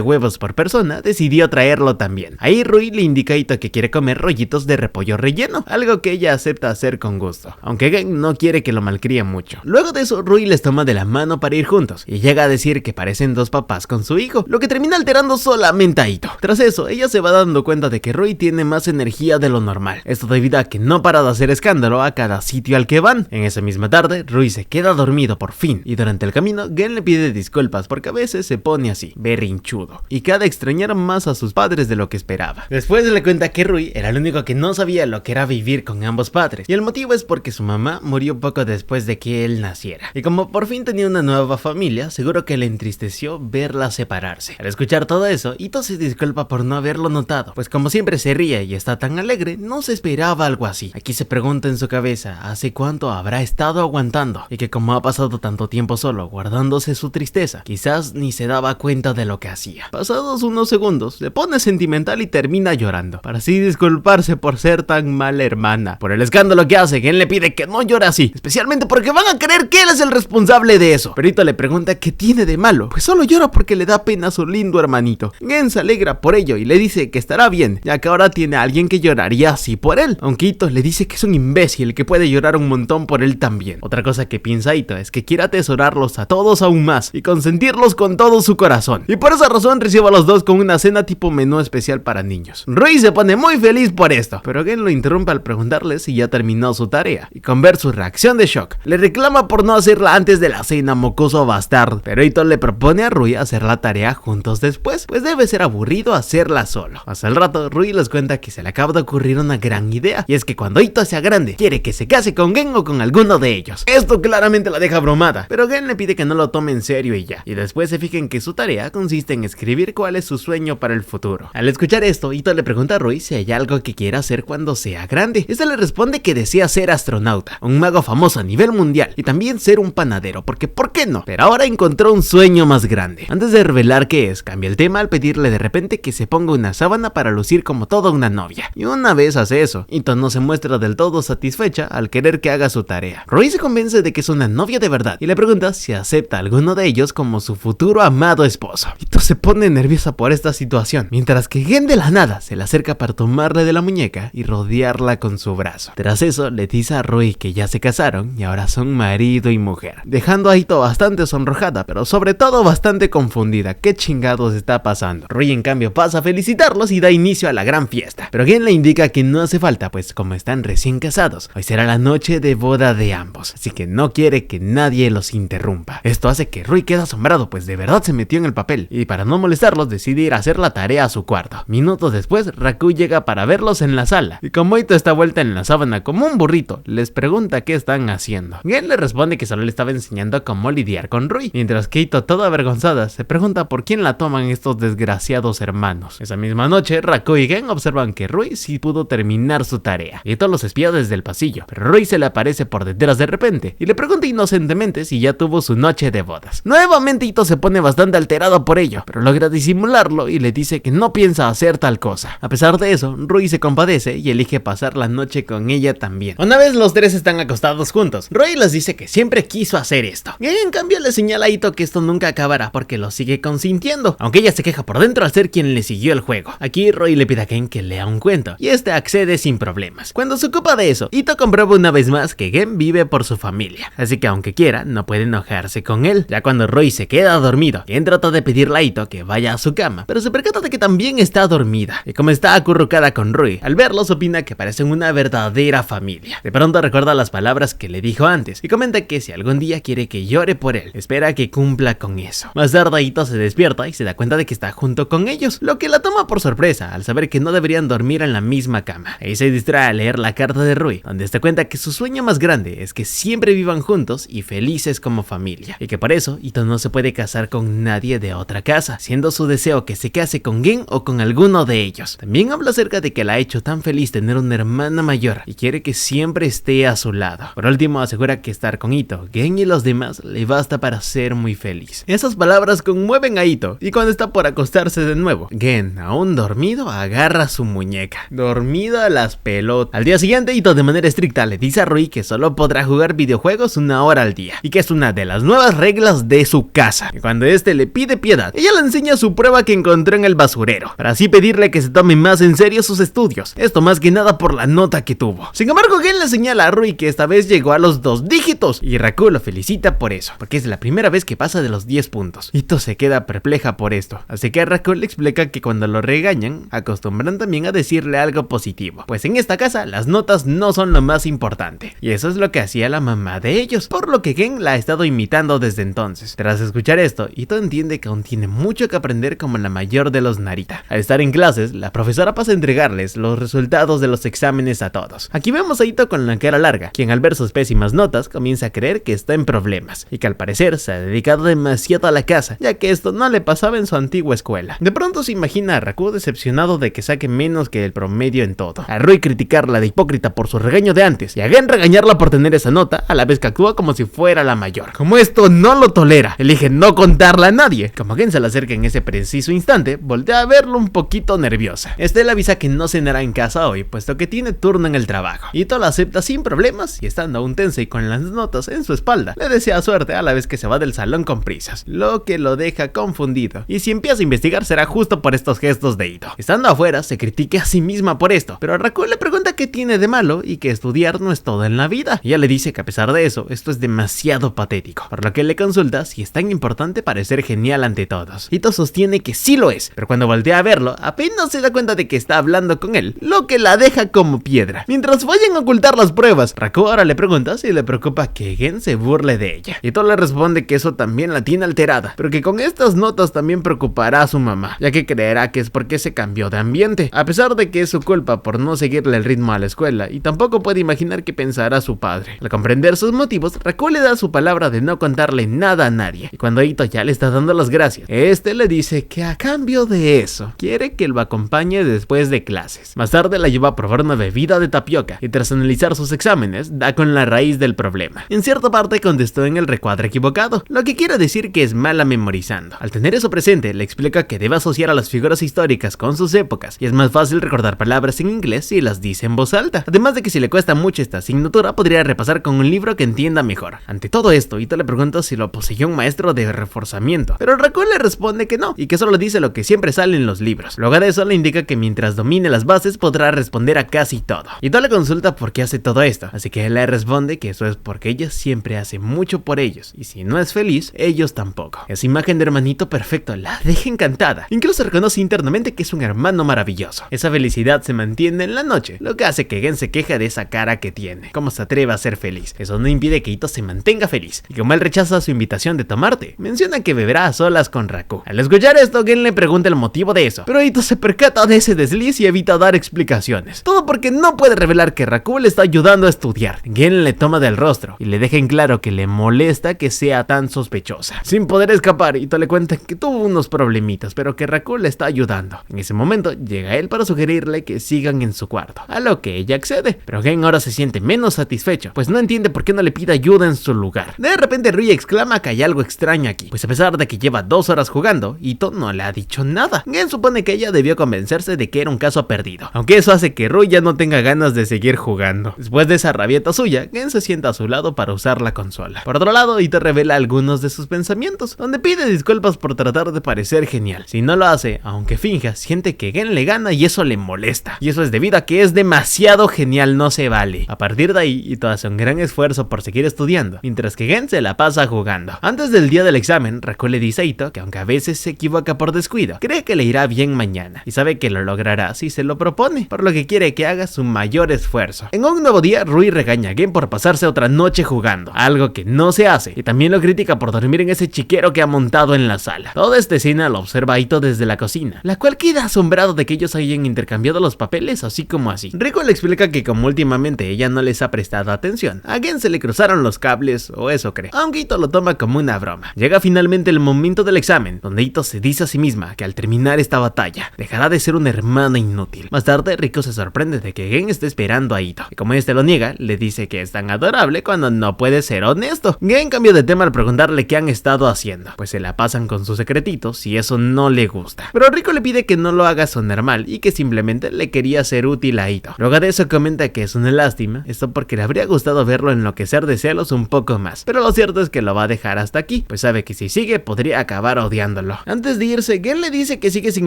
huevos por persona, decidió traerlo también. Ahí Rui le indica a Ito que quiere comer rollitos de repollo relleno, algo que ella acepta hacer con gusto, aunque Gen no quiere que lo malcríe mucho. Luego de eso, Rui les toma de la mano para ir juntos, y llega a decir que parecen dos papás con su hijo, lo que termina alterando solamente a Ito. Tras eso, ella se va dando cuenta de que Rui tiene más energía de lo normal, esto debido a que no para de hacer escándalo a cada sitio al que van. En esa misma tarde, Rui se queda dormido por fin, y durante el camino, Gen le pide disculpas porque a veces se pone así, berrinchudo, y cada extrañar más a sus padres de lo que esperaba. Después le cuenta que Rui era el único que no sabía lo que era vivir con ambos padres, y el motivo es porque su mamá murió poco después de que él naciera, y como por fin tenía una nueva familia, seguro que le entristeció verla separarse. Al escuchar todo eso, Ito se disculpa por no haberlo notado, pues como siempre se ríe y está tan alegre, no se esperaba algo así. Aquí se pregunta en su cabeza hace cuánto habrá estado aguantando, y que como ha pasado tanto tiempo solo guardándose su tristeza, quizás ni se daba cuenta de lo que hacía. Pasados unos segundos, se pone sentimental y termina llorando, para así disculparse por ser tan mala hermana. Por el escándalo que hace, Gen le pide que no llore así, especialmente porque van a creer que él es el responsable de eso. Pero Ito le pregunta qué tiene de malo, pues solo llora porque le da pena a su lindo hermanito. Gen se alegra por ello y le dice que estará bien, ya que ahora tiene a alguien que lloraría así por él, aunque Ito le dice que es un imbécil que puede llorar un montón por él también. Otra cosa que piensa Ito es que quiere atesorarlos a todos aún más y consentirlos con todo su corazón, y por esa razón recibe a los dos con una cena tipo menú especial para niños. Rui se pone muy feliz por esto, pero Gen lo interrumpe al preguntarle si ya terminó su tarea, y con ver su reacción de shock, le reclama por no hacerla antes de la cena, mocoso bastardo. Pero Ito le propone a Rui hacer la tarea juntos después, pues debe ser aburrido hacerla solo. Hasta el rato, Rui les cuenta que se le acaba de ocurrir una gran idea, y es que cuando Ito sea grande, quiere que se case con Gen o con alguno de ellos. Esto claramente la deja abrumada, pero Gen le pide que no lo tome en serio y ya, y después se fijen que su tarea consiste en escribir cuál es su sueño para el futuro. Al escuchar esto, Ito le pregunta a Rui si hay algo que quiera hacer cuando sea grande. Este le responde que desea ser astronauta, un mago famoso a nivel mundial, y también ser un panadero, porque ¿por qué no? Pero ahora encontró un sueño más grande. Antes de revelar qué es, cambia el tema al pedirle de repente que se ponga una sábana para lucir como toda una novia. Y una vez hace eso, Ito no se muestra del todo satisfecha al querer que haga su tarea. Rui se convence de que es una novia de verdad y le pregunta si acepta a alguno de ellos como su futuro amado esposo. Ito se pone nerviosa por esta situación, mientras que Gen de la nada se le acerca para tomarle de la muñeca y rodearla con su brazo. Tras eso, le dice a Rui que ya se casaron y ahora son marido y mujer, dejando a Ito bastante sonrojada, pero sobre todo bastante confundida. ¿Qué chingados está pasando? Rui en cambio pasa a felicitarlos y da inicio a la gran fiesta, pero Gen le indica que no hace falta, pues como están recién casados, hoy será la noche de boda de ambos, así que no quiere que nadie los interrumpa. Esto hace que Rui quede asombrado, pues de verdad se metió en el papel, y para no molestarlos decide ir a hacer la tarea a su cuarto. Minutos después, Raku llega para verlos en la sala, y como Ito está vuelta en la sábana como un burrito, les pregunta qué están haciendo. Gen le responde que solo le estaba enseñando cómo lidiar con Rui, mientras que Ito, toda avergonzada, se pregunta por quién la toman estos desgraciados hermanos. Esa misma noche, Raku y Gen observan que Rui sí pudo terminar su tarea. Ito los espía desde el pasillo, pero Rui se le aparece por detrás de repente y le pregunta inocentemente si ya tuvo su noche de bodas. Nuevamente Ito se pone bastante alterado por ello, pero logra disimularlo y le dice que no piensa hacer tal cosa. A pesar de eso, Rui se compadece y elige pasar la noche con ella también. Una vez los tres están acostados juntos, Rui les dice que siempre quiso hacer esto, y en cambio le señala a Ito que esto nunca acabará porque lo sigue consintiendo, aunque ella se queja por dentro al ser quien le siguió el juego. Aquí Rui le pide a Gen que lea un cuento, y este accede sin problemas. Cuando se ocupa de eso, Ito comprueba una vez más que Gen vive por su familia, así que aunque quiera, no puede enojarse con él. Ya cuando Rui se queda dormido, Gen trata de pedirle a Ito que vaya a su cama, pero se percata de que también está dormida, y como está acurrucada con Rui, al verlos opina que parecen una verdadera familia. De pronto recuerda las palabras que le dijo antes, y comenta que si algún día quiere que llore por él, espera que cumpla con eso. Más tarde Ito se despierta y se da cuenta de que está junto con ellos, lo que la toma por sorpresa al saber que no deberían dormir en la misma cama. Ahí se distrae a leer la carta de Rui, donde se cuenta que su sueño más grande es que siempre vivan juntos y felices como familia, y que por eso Ito no se puede casar con nadie de otra casa, siendo su deseo que se case con Gen o con alguno de ellos. También habla acerca de que la ha hecho tan feliz tener una hermana mayor y quiere que siempre esté a su lado. Por último, asegura que estar con Ito, Gen y los demás le basta para ser muy feliz. Esas palabras conmueven a Ito, y cuando está por acostarse de nuevo, Gen, aún dormido, agarra su muñeca, dormida a las pelotas. Al día siguiente, Ito de manera estricta le dice a Rui que solo podrá podrá jugar videojuegos 1 hora al día, y que es una de las nuevas reglas de su casa. Y cuando este le pide piedad, ella le enseña su prueba que encontró en el basurero, para así pedirle que se tome más en serio sus estudios, esto más que nada por la nota que tuvo. Sin embargo, Gen le señala a Rui que esta vez llegó a los 2 dígitos, y Raku lo felicita por eso, porque es la primera vez que pasa de los 10 puntos. Ito se queda perpleja por esto, así que Raku le explica que cuando lo regañan, acostumbran también a decirle algo positivo, pues en esta casa las notas no son lo más importante, y eso es lo que hacía la mamá de ellos, por lo que Gen la ha estado imitando desde entonces. Tras escuchar esto, Ito entiende que aún tiene mucho que aprender como la mayor de los Narita. Al estar en clases, la profesora pasa a entregarles los resultados de los exámenes a todos. Aquí vemos a Ito con la cara larga, quien al ver sus pésimas notas comienza a creer que está en problemas, y que al parecer se ha dedicado demasiado a la casa, ya que esto no le pasaba en su antigua escuela. De pronto se imagina a Raku decepcionado de que saque menos que el promedio en todo, a Rui criticarla de hipócrita por su regaño de antes, y a Gen regañarla por tener esa nota, a la vez que actúa como si fuera la mayor. Como esto no lo tolera, elige no contarla a nadie. Como Gen se le acerca en ese preciso instante, voltea a verlo un poquito nerviosa. Este le avisa que no cenará en casa hoy, puesto que tiene turno en el trabajo. Ito lo acepta sin problemas, y estando aún tensa y con las notas en su espalda, le desea suerte a la vez que se va del salón con prisas, lo que lo deja confundido. Y si empieza a investigar será justo por estos gestos de Ito. Estando afuera, se critica a sí misma por esto, pero Raku le pregunta qué tiene de malo y que estudiar no es todo en la vida. Ella le dice que a pesar de eso, esto es demasiado patético, por lo que le consulta si es tan importante parecer genial ante todos. Ito sostiene que sí lo es, pero cuando voltea a verlo, apenas se da cuenta de que está hablando con él, lo que la deja como piedra. Mientras vayan a ocultar las pruebas, Raku ahora le pregunta si le preocupa que Gen se burle de ella. Ito le responde que eso también la tiene alterada, pero que con estas notas también preocupará a su mamá, ya que creerá que es porque se cambió de ambiente, a pesar de que es su culpa por no seguirle el ritmo a la escuela, y tampoco puede imaginar qué pensará su padre. Al comprender sus motivos, Raku le da su palabra de no contarle nada a nadie, y cuando Ito ya le está dando las gracias, este le dice que a cambio de eso, quiere que lo acompañe después de clases. Más tarde la lleva a probar una bebida de tapioca, y tras analizar sus exámenes, da con la raíz del problema. En cierta parte contestó en el recuadro equivocado, lo que quiere decir que es mala memorizando. Al tener eso presente, le explica que debe asociar a las figuras históricas con sus épocas, y es más fácil recordar palabras en inglés si las dice en voz alta. Además de que si le cuesta mucho esta asignatura, podría repasar con un libro que entienda mejor. Ante todo esto, Ito le pregunta si lo poseyó un maestro de reforzamiento, pero Raku le responde que no, y que solo dice lo que siempre sale en los libros. Luego de eso le indica que mientras domine las bases podrá responder a casi todo. Ito le consulta por qué hace todo esto, así que él le responde que eso es porque ella siempre hace mucho por ellos, y si no es feliz, ellos tampoco. Esa imagen de hermanito perfecto la deja encantada, incluso reconoce internamente que es un hermano maravilloso. Esa felicidad se mantiene en la noche, lo que hace que Gen se queje de esa cara que tiene. ¿Cómo se atreve a ser feliz? Eso no impide que Ito se mantenga feliz, y como él rechaza su invitación de tomar té, menciona que beberá a solas con Raku. Al escuchar esto, Gen le pregunta el motivo de eso, pero Ito se percata de ese desliz y evita dar explicaciones. Todo porque no puede revelar que Raku le está ayudando a estudiar. Gen le toma del rostro y le deja en claro que le molesta que sea tan sospechosa. Sin poder escapar, Ito le cuenta que tuvo unos problemitas, pero que Raku le está ayudando. En ese momento, llega él para sugerirle que sigan en su cuarto, a lo que ella accede, pero Gen ahora se siente menos satisfecho, pues no entiende por qué no le pide ayuda en su lugar. De repente Rui exclama que hay algo extraño aquí, pues a pesar de que lleva 2 horas jugando, Ito no le ha dicho nada. Gen supone que ella debió convencerse de que era un caso perdido, aunque eso hace que Rui ya no tenga ganas de seguir jugando. Después de esa rabieta suya, Gen se sienta a su lado para usar la consola. Por otro lado, Ito revela algunos de sus pensamientos, donde pide disculpas por tratar de parecer genial. Si no lo hace, aunque finja, siente que Gen le gana y eso le molesta. Y eso es debido a que es demasiado genial, no se vale. A partir de ahí, Ito hace un gran esfuerzo por seguir estudiando, mientras que Gen se la pasa jugando. Antes del día del examen, Raku le dice a Ito que aunque a veces se equivoca por descuido, cree que le irá bien mañana, y sabe que lo logrará si se lo propone, por lo que quiere que haga su mayor esfuerzo. En un nuevo día, Rui regaña a Gen por pasarse otra noche jugando, algo que no se hace, y también lo critica por dormir en ese chiquero que ha montado en la sala. Toda esta escena lo observa Ito desde la cocina, la cual queda asombrado de que ellos hayan intercambiado los papeles así como así. Rico le explica que como últimamente ella no les ha prestado atención, a Gen se le cruzaron los cables, o eso cree, aunque Ito lo toma como una broma. Llega finalmente el momento del examen, donde Ito se dice a sí misma que al terminar esta batalla, dejará de ser una hermana inútil. Más tarde, Rico se sorprende de que Gen esté esperando a Ito, y como este lo niega, le dice que es tan adorable cuando no puede ser honesto. Gen cambia de tema al preguntarle qué han estado haciendo, pues se la pasan con sus secretitos y eso no le gusta. Pero Rico le pide que no lo haga sonar mal y que simplemente le quería ser útil a Ito. Luego de eso comenta que es una lástima, esto porque le habría gustado gustado verlo enloquecer de celos un poco más, pero lo cierto es que lo va a dejar hasta aquí, pues sabe que si sigue podría acabar odiándolo. Antes de irse, Gen le dice que sigue sin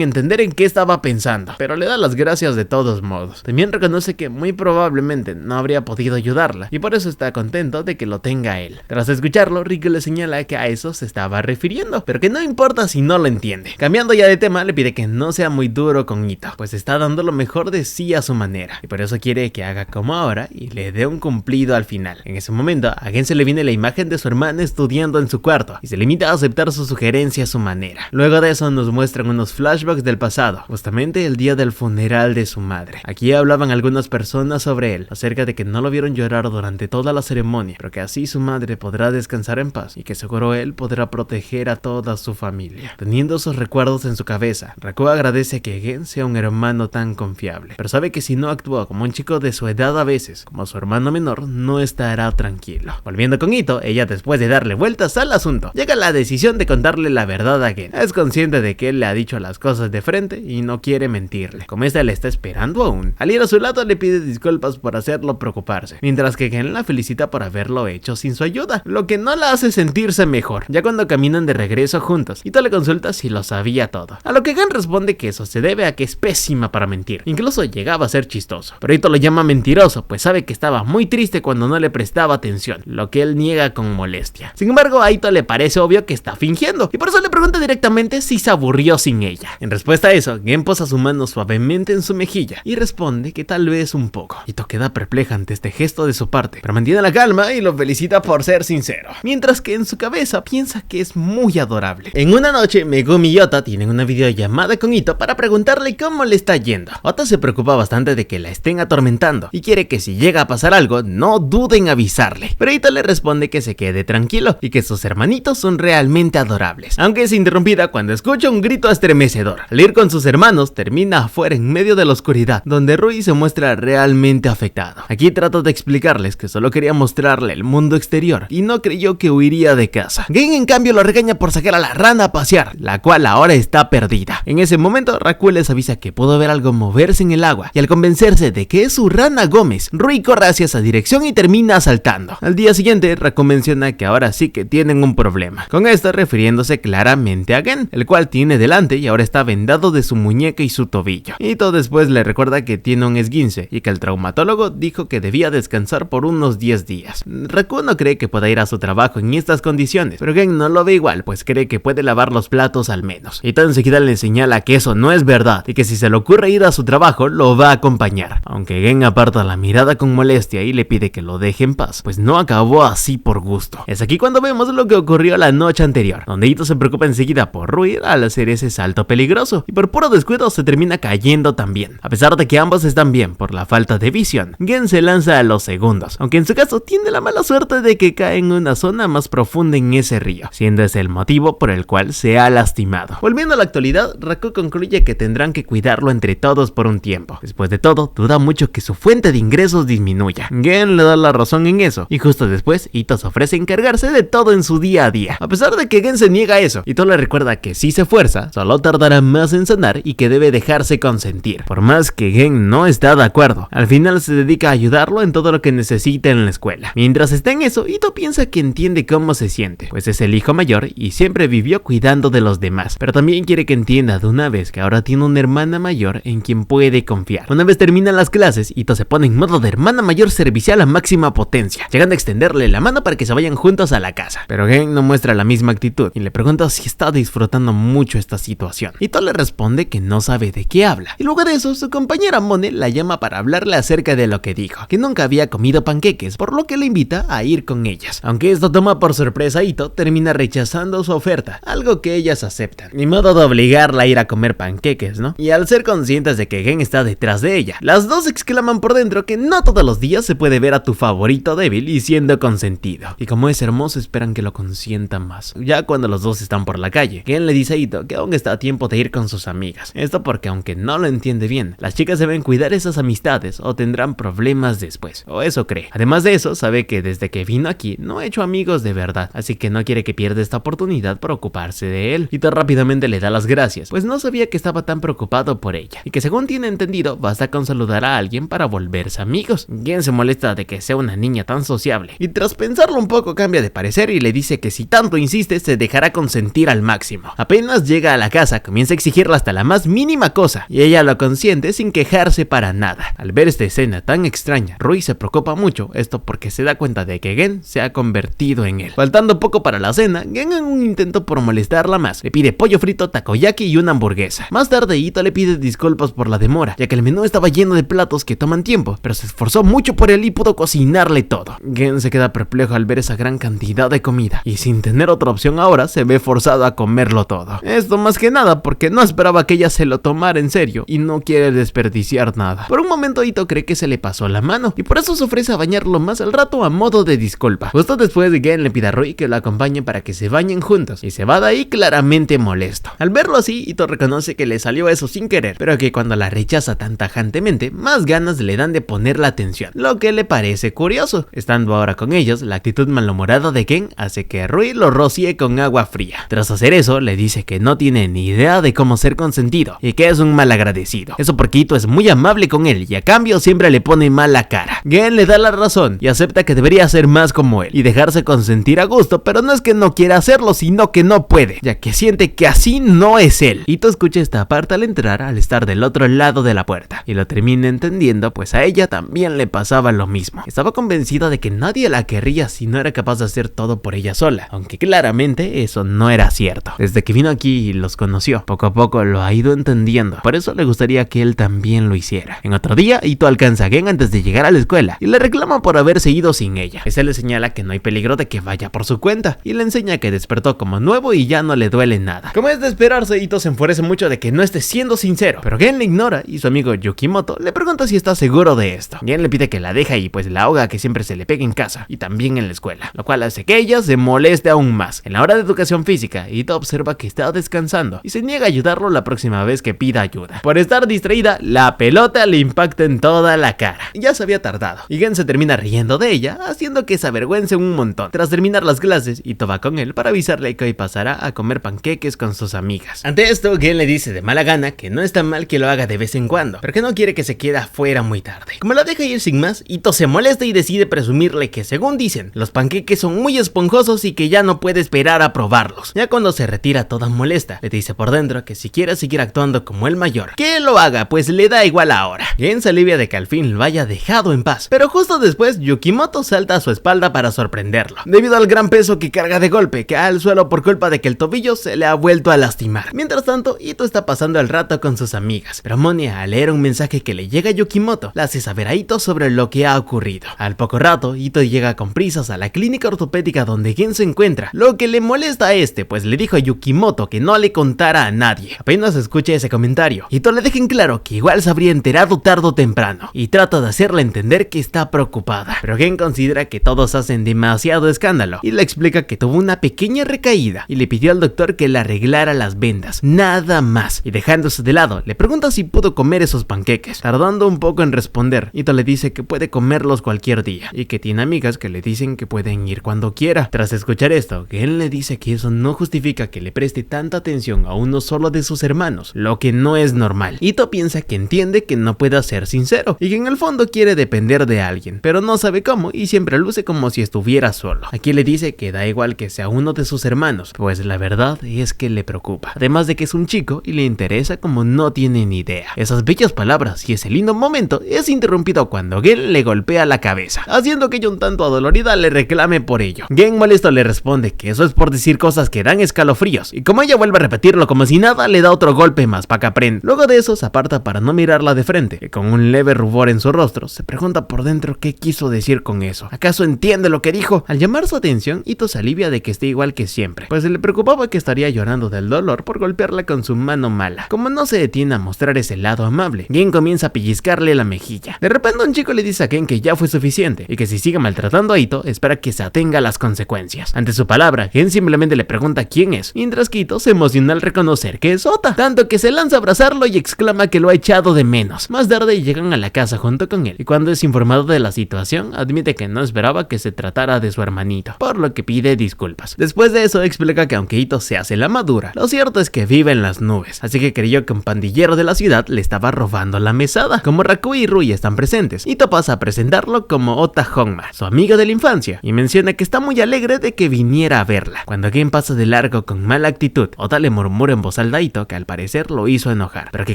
entender en qué estaba pensando, pero le da las gracias de todos modos. También reconoce que muy probablemente no habría podido ayudarla, y por eso está contento de que lo tenga él. Tras escucharlo, Riku le señala que a eso se estaba refiriendo, pero que no importa si no lo entiende. Cambiando ya de tema, le pide que no sea muy duro con Ito, pues está dando lo mejor de sí a su manera, y por eso quiere que haga como ahora y le dé un cumplido al final. En ese momento, a Gen se le viene la imagen de su hermana estudiando en su cuarto, y se limita a aceptar su sugerencia a su manera. Luego de eso nos muestran unos flashbacks del pasado, justamente el día del funeral de su madre. Aquí hablaban algunas personas sobre él, acerca de que no lo vieron llorar durante toda la ceremonia, pero que así su madre podrá descansar en paz, y que seguro él podrá proteger a toda su familia. Teniendo esos recuerdos en su cabeza, Raku agradece que Gen sea un hermano tan confiable, pero sabe que si no actúa como un chico de su edad a veces, como su hermano menor, no estará tranquilo. Volviendo con Ito, ella después de darle vueltas al asunto, llega a la decisión de contarle la verdad a Gen. Es consciente de que él le ha dicho las cosas de frente y no quiere mentirle, como esta le está esperando aún. Al ir a su lado le pide disculpas por hacerlo preocuparse, mientras que Gen la felicita por haberlo hecho sin su ayuda, lo que no la hace sentirse mejor. Ya cuando caminan de regreso juntos, Ito le consulta si lo sabía todo, a lo que Gen responde que eso se debe a que es pésima para mentir, incluso llegaba a ser chistoso, pero Ito lo llama mentiroso, pues sabe que estaba muy triste cuando no le prestaba atención, lo que él niega con molestia. Sin embargo, a Ito le parece obvio que está fingiendo, y por eso le pregunta directamente si se aburrió sin ella. En respuesta a eso, Gen posa su mano suavemente en su mejilla y responde que tal vez un poco. Ito queda perpleja ante este gesto de su parte, pero mantiene la calma y lo felicita por ser sincero, mientras que en su cabeza piensa que es muy adorable. En una noche, Megumi y Ota tienen una videollamada con Ito para preguntarle cómo le está yendo. Ota se preocupa bastante de que la estén atormentando y quiere que si llega a pasar algo, no duden en avisarle, pero Ito le responde que se quede tranquilo y que sus hermanitos son realmente adorables, aunque es interrumpida cuando escucha un grito estremecedor. Al ir con sus hermanos, termina afuera en medio de la oscuridad, donde Rui se muestra realmente afectado. Aquí trato de explicarles que solo quería mostrarle el mundo exterior y no creyó que huiría de casa. Gen en cambio lo regaña por sacar a la rana a pasear, la cual ahora está perdida. En ese momento, Raku les avisa que pudo ver algo moverse en el agua, y al convencerse de que es su rana Gómez, Rui corre hacia esa dirección y termina saltando. Al día siguiente, Raku menciona que ahora sí que tienen un problema, con esto refiriéndose claramente a Gen, el cual tiene delante y ahora está vendado de su muñeca y su tobillo. Ito después le recuerda que tiene un esguince y que el traumatólogo dijo que debía descansar por unos 10 días. Raku no cree que pueda ir a su trabajo en estas condiciones, pero Gen no lo ve igual, pues cree que puede lavar los platos al menos. Ito enseguida le señala que eso no es verdad y que si se le ocurre ir a su trabajo lo va a acompañar, aunque Gen aparta la mirada con molestia y le pide que lo deje en paz, pues no acabó así por gusto. Es aquí cuando vemos lo que ocurrió la noche anterior, donde Ito se preocupa enseguida por Rui al hacer ese salto peligroso y por puro descuido se termina cayendo también. A pesar de que ambos están bien por la falta de visión, Gen se lanza a los segundos, aunque en su caso tiene la mala suerte de que cae en una zona más profunda en ese río, siendo ese el motivo por el cual se ha lastimado. Volviendo a la actualidad, Raku concluye que tendrán que cuidarlo entre todos por un tiempo. Después de todo, duda mucho que su fuente de ingresos disminuya. Gen le da la razón en eso, y justo después, Ito se ofrece encargarse de todo en su día a día. A pesar de que Gen se niega a eso, Ito le recuerda que si se esfuerza, solo tardará más en sanar y que debe dejarse consentir. Por más que Gen no está de acuerdo, al final se dedica a ayudarlo en todo lo que necesite en la escuela. Mientras está en eso, Ito piensa que entiende cómo se siente, pues es el hijo mayor y siempre vivió cuidando de los demás, pero también quiere que entienda de una vez que ahora tiene una hermana mayor en quien puede confiar. Una vez terminan las clases, Ito se pone en modo de hermana mayor servicial a máxima potencia, llegando a extenderle la mano para que se vayan juntos a la casa, pero Gen no muestra la misma actitud y le pregunta si está disfrutando mucho esta situación. Ito le responde que no sabe de qué habla, y luego de eso su compañera Mone la llama para hablarle acerca de lo que dijo, que nunca había comido panqueques, por lo que le invita a ir con ellas. Aunque esto toma por sorpresa a Ito, termina rechazando su oferta, algo que ellas aceptan. Ni modo de obligarla a ir a comer panqueques, ¿no? Y al ser conscientes de que Gen está detrás de ella, las dos exclaman por dentro que no todos los días se puede ver a tu favorito débil y siendo consentido, y como es hermoso esperan que lo consienta más. Ya cuando los dos están por la calle, Gen le dice a Ito que aún está a tiempo de ir con sus amigas, esto porque aunque no lo entiende bien, las chicas deben cuidar esas amistades o tendrán problemas después, o eso cree. Además de eso, sabe que desde que vino aquí no ha hecho amigos de verdad, así que no quiere que pierda esta oportunidad por ocuparse de él. Ito rápidamente le da las gracias, pues no sabía que estaba tan preocupado por ella, y que según tiene entendido, basta con saludar a alguien para volverse amigos. Gen se molesta de de que sea una niña tan sociable. Y tras pensarlo un poco cambia de parecer y le dice que si tanto insiste se dejará consentir al máximo. Apenas llega a la casa comienza a exigirle hasta la más mínima cosa y ella lo consiente sin quejarse para nada. Al ver esta escena tan extraña, Rui se preocupa mucho, esto porque se da cuenta de que Gen se ha convertido en él. Faltando poco para la cena, Gen en un intento por molestarla más, le pide pollo frito, takoyaki y una hamburguesa. Más tarde Ito le pide disculpas por la demora, ya que el menú estaba lleno de platos que toman tiempo, pero se esforzó mucho por él y pudo cocinarle todo. Gen se queda perplejo al ver esa gran cantidad de comida, y sin tener otra opción ahora, se ve forzado a comerlo todo. Esto más que nada porque no esperaba que ella se lo tomara en serio, y no quiere desperdiciar nada. Por un momento Ito cree que se le pasó la mano, y por eso se ofrece a bañarlo más al rato a modo de disculpa. Justo después de Gen le pide a Rui que lo acompañe para que se bañen juntos, y se va de ahí claramente molesto. Al verlo así, Ito reconoce que le salió eso sin querer, pero que cuando la rechaza tan tajantemente, más ganas le dan de ponerle atención, lo que le parece curioso. Estando ahora con ellos, la actitud malhumorada de Gen hace que Rui lo rocíe con agua fría. Tras hacer eso, le dice que no tiene ni idea de cómo ser consentido, y que es un malagradecido. Eso porque Ito es muy amable con él, y a cambio siempre le pone mala cara. Gen le da la razón, y acepta que debería ser más como él, y dejarse consentir a gusto, pero no es que no quiera hacerlo, sino que no puede, ya que siente que así no es él. Ito escucha esta parte al entrar, al estar del otro lado de la puerta, y lo termina entendiendo, pues a ella también le pasaba lo mismo. Estaba convencida de que nadie la querría si no era capaz de hacer todo por ella sola, aunque claramente eso no era cierto. Desde que vino aquí y los conoció, poco a poco lo ha ido entendiendo, por eso le gustaría que él también lo hiciera. En otro día, Ito alcanza a Gen antes de llegar a la escuela, y le reclama por haberse ido sin ella. Ese le señala que no hay peligro de que vaya por su cuenta, y le enseña que despertó como nuevo y ya no le duele nada. Como es de esperarse, Ito se enfurece mucho de que no esté siendo sincero, pero Gen le ignora y su amigo Yukimoto le pregunta si está seguro de esto. Gen le pide que la deje y pues la ahoga que siempre se le pega en casa y también en la escuela, lo cual hace que ella se moleste aún más. En la hora de educación física, Ito observa que está descansando y se niega a ayudarlo la próxima vez que pida ayuda. Por estar distraída, la pelota le impacta en toda la cara. Ya se había tardado y Gen se termina riendo de ella, haciendo que se avergüence un montón. Tras terminar las clases, Ito va con él para avisarle que hoy pasará a comer panqueques con sus amigas. Ante esto, Gen le dice de mala gana que no está mal que lo haga de vez en cuando, pero que no quiere que se quede afuera muy tarde. Como la deja ir sin más, Ito se molesta y decide presumirle que, según dicen, los panqueques son muy esponjosos y que ya no puede esperar a probarlos. Ya cuando se retira toda molesta, le dice por dentro que si quiere seguir actuando como el mayor, que lo haga, pues le da igual ahora. Gen se alivia de que al fin lo haya dejado en paz, pero justo después Yukimoto salta a su espalda para sorprenderlo, debido al gran peso que carga de golpe, cae al suelo por culpa de que el tobillo se le ha vuelto a lastimar. Mientras tanto, Ito está pasando el rato con sus amigas, pero Monia, al leer un mensaje que le llega a Yukimoto, le hace saber a Ito sobre lo que ha ocurrido. Al poco rato, Ito llega con prisas a la clínica ortopédica donde Gen se encuentra, lo que le molesta a este, pues le dijo a Yukimoto que no le contara a nadie. Apenas escucha ese comentario, Ito le deja en claro que igual se habría enterado tarde o temprano, y trata de hacerle entender que está preocupada, pero Gen considera que todos hacen demasiado escándalo, y le explica que tuvo una pequeña recaída, y le pidió al doctor que le arreglara las vendas, nada más, y dejándose de lado, le pregunta si pudo comer esos panqueques, tardando un poco en responder. Ito le dice que puede comerlos cualquier día, y que tiene amigas que le dicen que pueden ir cuando quiera. Tras escuchar esto, Gen le dice que eso no justifica que le preste tanta atención a uno solo de sus hermanos, lo que no es normal. Ito piensa que entiende que no pueda ser sincero, y que en el fondo quiere depender de alguien, pero no sabe cómo, y siempre luce como si estuviera solo. Aquí le dice que da igual que sea uno de sus hermanos, pues la verdad es que le preocupa, además de que es un chico y le interesa como no tiene ni idea. Esas bellas palabras y ese lindo momento es interrumpido cuando Gen le golpea la cabeza, haciendo que ella un tanto adolorida le reclame por ello. Gen molesto le responde que eso es por decir cosas que dan escalofríos, y como ella vuelve a repetirlo como si nada, le da otro golpe más para que aprenda. Luego de eso se aparta para no mirarla de frente, y con un leve rubor en su rostro se pregunta por dentro qué quiso decir con eso. ¿Acaso entiende lo que dijo? Al llamar su atención, Ito se alivia de que esté igual que siempre, pues le preocupaba que estaría llorando del dolor por golpearla con su mano mala. Como no se detiene a mostrar ese lado amable, Gen comienza a pellizcarle la mejilla. De repente un chico le dice a Gen que ya fue suficiente, y que si sigue maltratando a Ito, espera que se atenga a las consecuencias. Ante su palabra, Gen simplemente le pregunta quién es, mientras que Ito se emociona al reconocer que es Ota, tanto que se lanza a abrazarlo y exclama que lo ha echado de menos. Más tarde llegan a la casa junto con él, y cuando es informado de la situación, admite que no esperaba que se tratara de su hermanito, por lo que pide disculpas. Después de eso explica que aunque Ito se hace la madura, lo cierto es que vive en las nubes, así que creyó que un pandillero de la ciudad le estaba robando la mesada. Como Raku y Rui están presentes, Ito pasa a presentar presentarlo como Ota Honma, su amigo de la infancia, y menciona que está muy alegre de que viniera a verla. Cuando Gen pasa de largo con mala actitud, Ota le murmura en voz alta a Ito que al parecer lo hizo enojar, pero que